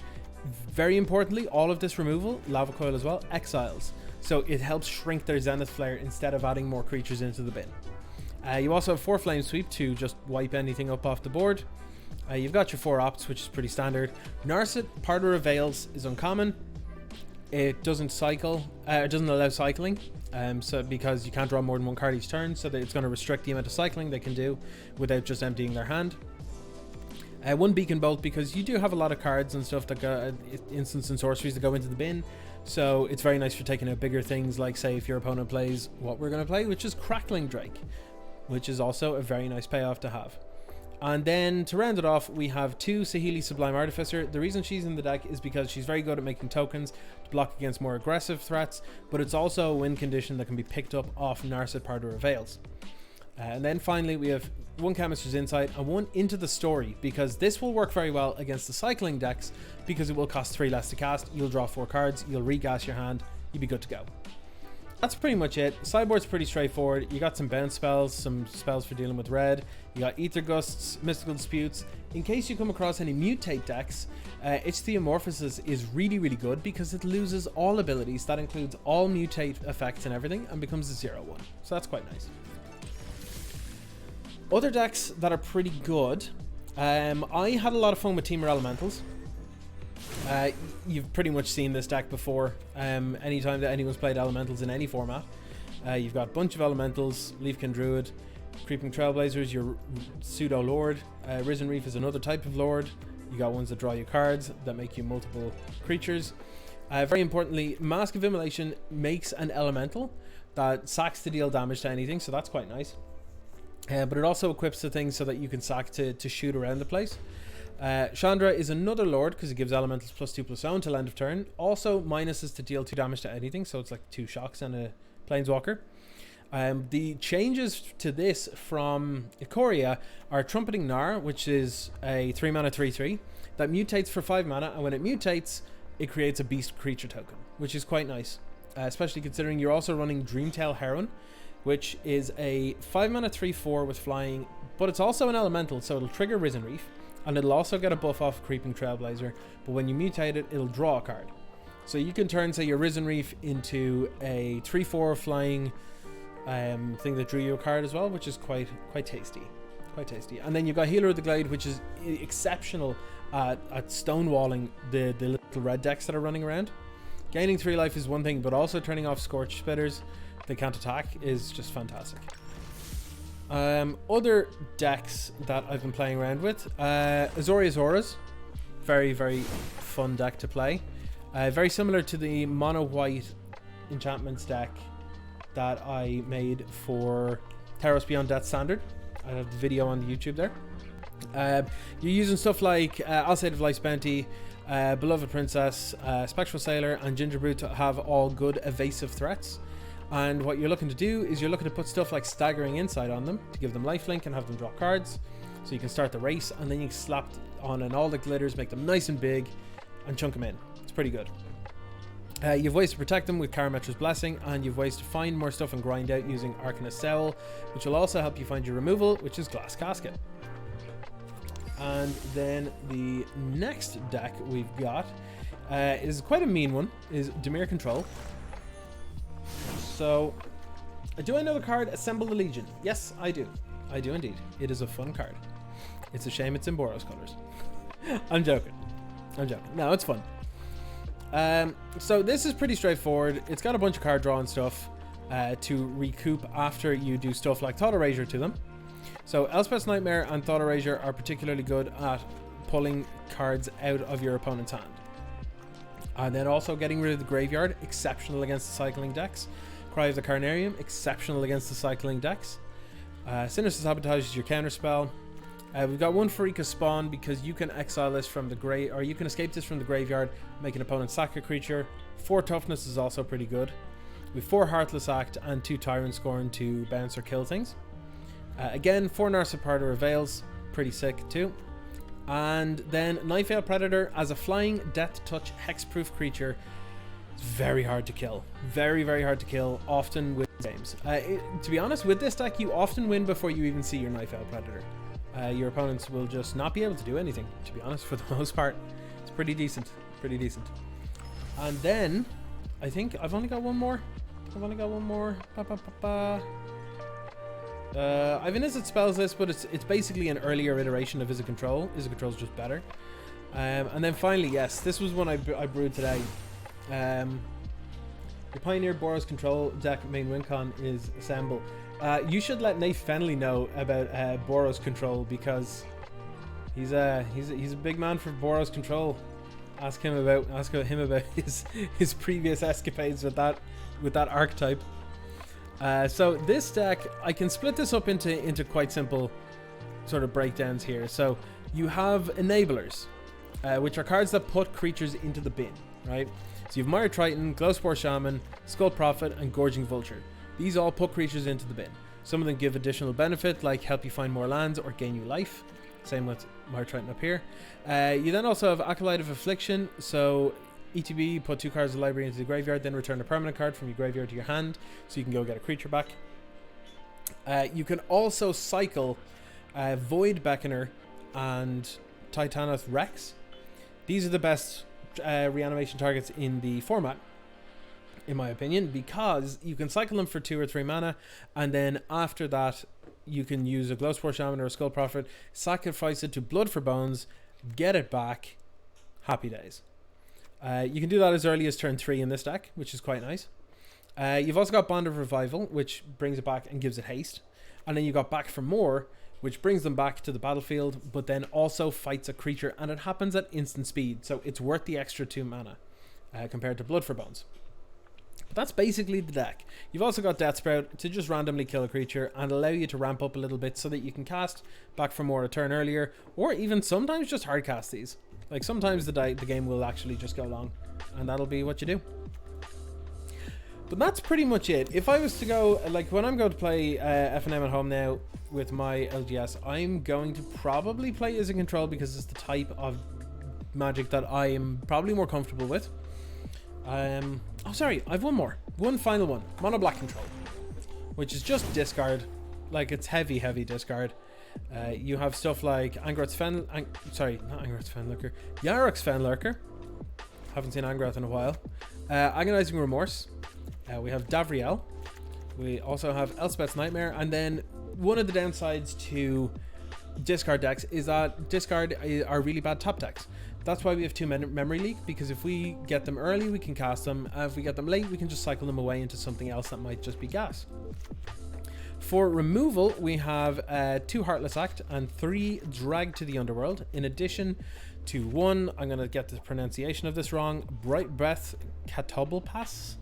very importantly, all of this removal, Lava Coil as well, exiles. So it helps shrink their Zenith Flare instead of adding more creatures into the bin. You also have 4 Flame Sweep to just wipe anything up off the board. You've got your 4 Opts, which is pretty standard. Narset, Parter of Veils is uncommon. It doesn't cycle, it doesn't allow cycling, so because you can't draw more than 1 card each turn, so that it's going to restrict the amount of cycling they can do without just emptying their hand. 1 Beacon Bolt, because you do have a lot of cards and stuff that go instants and sorceries that go into the bin, so it's very nice for taking out bigger things, like say if your opponent plays what we're going to play, which is Crackling Drake, which is also a very nice payoff to have. And then to round it off, we have 2 Saheeli Sublime Artificer. The reason she's in the deck is because she's very good at making tokens to block against more aggressive threats, but it's also a win condition that can be picked up off Narset, Parter of Veils. And then finally we have 1 Chemist's Insight and 1 Into the Story, because this will work very well against the cycling decks because it will cost 3 less to cast. You'll draw 4 cards, you'll regas your hand, you'll be good to go. That's pretty much it. Sideboard's pretty straightforward. You got some bounce spells, some spells for dealing with red. You got Ether Gusts, Mystical Disputes. In case you come across any mutate decks, Itch Theomorphosis is really, really good because it loses all abilities. That includes all mutate effects and everything, and becomes a 0/1. So that's quite nice. Other decks that are pretty good. I had a lot of fun with Temur Elementals. You've pretty much seen this deck before. Anytime that anyone's played Elementals in any format, you've got a bunch of Elementals, Leafkin Druid, Creeping Trailblazers, your Pseudo Lord, Risen Reef is another type of Lord. You got ones that draw you cards that make you multiple creatures. Very importantly, Mask of Immolation makes an Elemental that sacks to deal damage to anything, so that's quite nice. But it also equips the things so that you can sack to shoot around the place. Chandra is another Lord because it gives Elementals +2/+0 till end of turn. Also minuses to deal 2 damage to anything, so it's like 2 shocks and a Planeswalker. The changes to this from Ikoria are Trumpeting Gnar, which is a 3 mana 3/3 that mutates for 5 mana, and when it mutates, it creates a beast creature token, which is quite nice, especially considering you're also running Dreamtail Heron, which is a 5 mana 3/4 with flying, but it's also an elemental, so it'll trigger Risen Reef, and it'll also get a buff off Creeping Trailblazer, but when you mutate it, it'll draw a card. So you can turn, say, your Risen Reef into a 3/4 flying thing that drew you a card as well, which is quite tasty. Quite tasty. And then you've got Healer of the Glade, which is exceptional at stonewalling the little red decks that are running around. Gaining 3 life is one thing, but also turning off Scorch Spitters, they can't attack, is just fantastic. Other decks that I've been playing around with, Azorius Auras, very, very fun deck to play. Very similar to the mono white enchantments deck that I made for Taros Beyond Death Standard. I have the video on the YouTube there. You're using stuff like Alseid of Life's Bounty, Beloved Princess, Spectral Sailor, and Gingerbrew to have all good evasive threats. And what you're looking to do is you're looking to put stuff like Staggering Insight on them to give them lifelink and have them draw cards. So you can start the race, and then you can slap on and all the glitters, make them nice and big, and chunk them in. It's pretty good. You have ways to protect them with Karametra's Blessing, and you have ways to find more stuff and grind out using Arcanist Soul, which will also help you find your removal, which is Glass Casket. And then the next deck we've got is quite a mean one, is Temur Control. So, do I know the card Assemble the Legion? Yes, I do. I do indeed. It is a fun card. It's a shame it's in Boros colors. I'm joking. No, it's fun. So this is pretty straightforward. It's got a bunch of card draw and stuff to recoup after you do stuff like Thought Erasure to them. So Elspeth's Nightmare and Thought Erasure are particularly good at pulling cards out of your opponent's hand. And then also getting rid of the graveyard, exceptional against the cycling decks. Cry of the Carnarium, exceptional against the cycling decks. Sinister Sabotage is your counter spell. We've got one Farika Spawn because you can exile this from the you can escape this from the graveyard, make an opponent sack a creature. 4 Toughness is also pretty good. We've 4 Heartless Act and 2 Tyrant Scorn to bounce or kill things. Again, 4 Narciparta Reveals, pretty sick too. And then Nightveil Predator as a flying Death Touch hexproof creature. It's very hard to kill. Very, very hard to kill, often with games. To be honest, with this deck, you often win before you even see your Nightveil Predator. Your opponents will just not be able to do anything, to be honest, for the most part. It's pretty decent. Pretty decent. And then, I think I've only got one more. I've an Izzet Spells list, but it's basically an earlier iteration of Izzet Control. Izzet Control is just better. And then finally, yes, this was one I brewed today. The Pioneer Boros Control deck main win con is Assemble. You should let Nate Fenley know about Boros Control because he's a big man for Boros Control. Ask him about his previous escapades with that archetype. So this deck, I can split this up into quite simple sort of breakdowns here. So you have Enablers, which are cards that put creatures into the bin, right? So you have Mire Triton, Glowspore Shaman, Skull Prophet, and Gorging Vulture. These all put creatures into the bin. Some of them give additional benefit, like help you find more lands or gain you life. Same with Mire Triton up here. You then also have Acolyte of Affliction. So ETB, put 2 cards of the library into the graveyard, then return a permanent card from your graveyard to your hand, so you can go get a creature back. You can also cycle Void Beckoner and Titanoth Rex. These are the best reanimation targets in the format, in my opinion, because you can cycle them for 2 or 3 mana, and then after that you can use a Glowspore Shaman or a Skull Prophet, sacrifice it to Blood for Bones, get it back, happy days. You can do that as early as turn 3 in this deck, which is quite nice. You've also got Bond of Revival, which brings it back and gives it haste, and then you got Back for More, which brings them back to the battlefield, but then also fights a creature, and it happens at instant speed, so it's worth the extra 2 mana compared to Blood for Bones. But that's basically the deck. You've also got Death Sprout to just randomly kill a creature and allow you to ramp up a little bit so that you can cast Back for More a turn earlier, or even sometimes just hard cast these. Like sometimes the game will actually just go long, and that'll be what you do. But that's pretty much it. If I was to go, like when I'm going to play FNM at home now with my LGS, I'm going to probably play Izzet Control because it's the type of Magic that I am probably more comfortable with. Oh, sorry, I've one final one. Mono Black Control, which is just discard. Like it's heavy discard. You have stuff like Yarok's Fenlurker. Haven't seen Angrath in a while. Agonizing Remorse. We have Davriel. We also have Elspeth's Nightmare. And then one of the downsides to discard decks is that discard are really bad top decks. That's why we have 2 Memory Leak, because if we get them early, we can cast them. If we get them late, we can just cycle them away into something else that might just be gas. For removal, we have 2 Heartless Act and 3 Drag to the Underworld, in addition to 1, I'm going to get the pronunciation of this wrong, Bright Breath Catoblipas?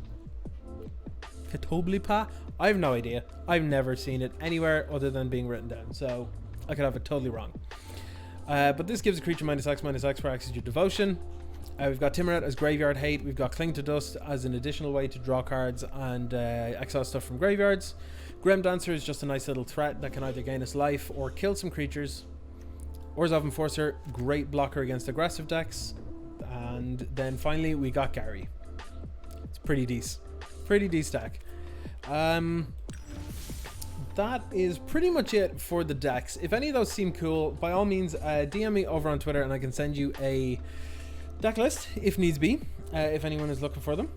I have no idea. I've never seen it anywhere other than being written down, so I could have it totally wrong. But this gives a creature -X/X for access to your devotion. We've got Timur Rec as Graveyard Hate. We've got Cling to Dust as an additional way to draw cards and exile stuff from graveyards. Grim Dancer is just a nice little threat that can either gain us life or kill some creatures. Orzhov Enforcer, great blocker against aggressive decks. And then finally we got Gary. It's pretty decent. Pretty decent deck. That is pretty much it for the decks. If any of those seem cool, by all means DM me over on Twitter and I can send you a deck list if needs be, if anyone is looking for them.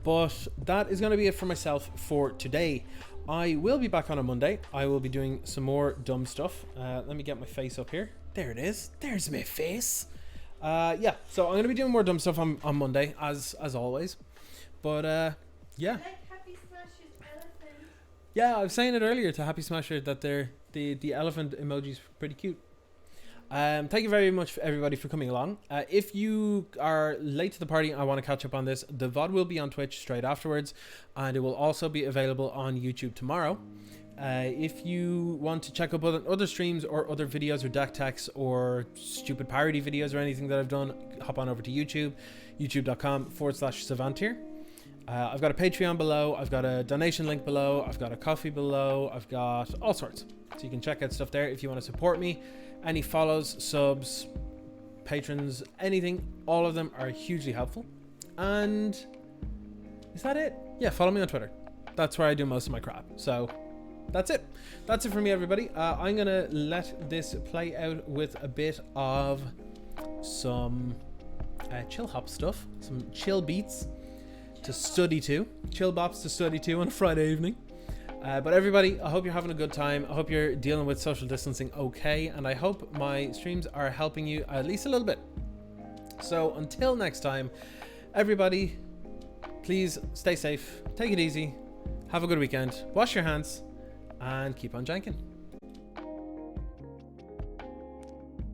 But that is going to be it for myself for today. I will be back on a Monday. I will be doing some more dumb stuff. Let me get my face up here. There it is. There's my face. Yeah, so I'm going to be doing more dumb stuff on Monday, as always. But yeah. Like Happy Smasher's elephant. Yeah, I was saying it earlier to Happy Smasher that the elephant emoji's pretty cute. Thank you very much everybody for coming along. If you are late to the party and I want to catch up on this, the VOD will be on Twitch straight afterwards, and it will also be available on YouTube tomorrow. If you want to check up other streams or other videos or deck techs or stupid parody videos or anything that I've done, hop on over to YouTube, youtube.com/Savantier. I've got a Patreon below, I've got a donation link below, I've got a coffee below, I've got all sorts. So you can check out stuff there if you want to support me. Any follows, subs, patrons, anything, all of them are hugely helpful. And is that it? Yeah, follow me on Twitter. That's where I do most of my crap. So that's it. That's it for me, everybody. I'm going to let this play out with a bit of some chill hop stuff, some chill beats to study to, chill bops to study to on a Friday evening. But everybody, I hope you're having a good time. I hope you're dealing with social distancing okay, and I hope my streams are helping you at least a little bit. So until next time, everybody, please stay safe, take it easy, have a good weekend, wash your hands, and keep on janking.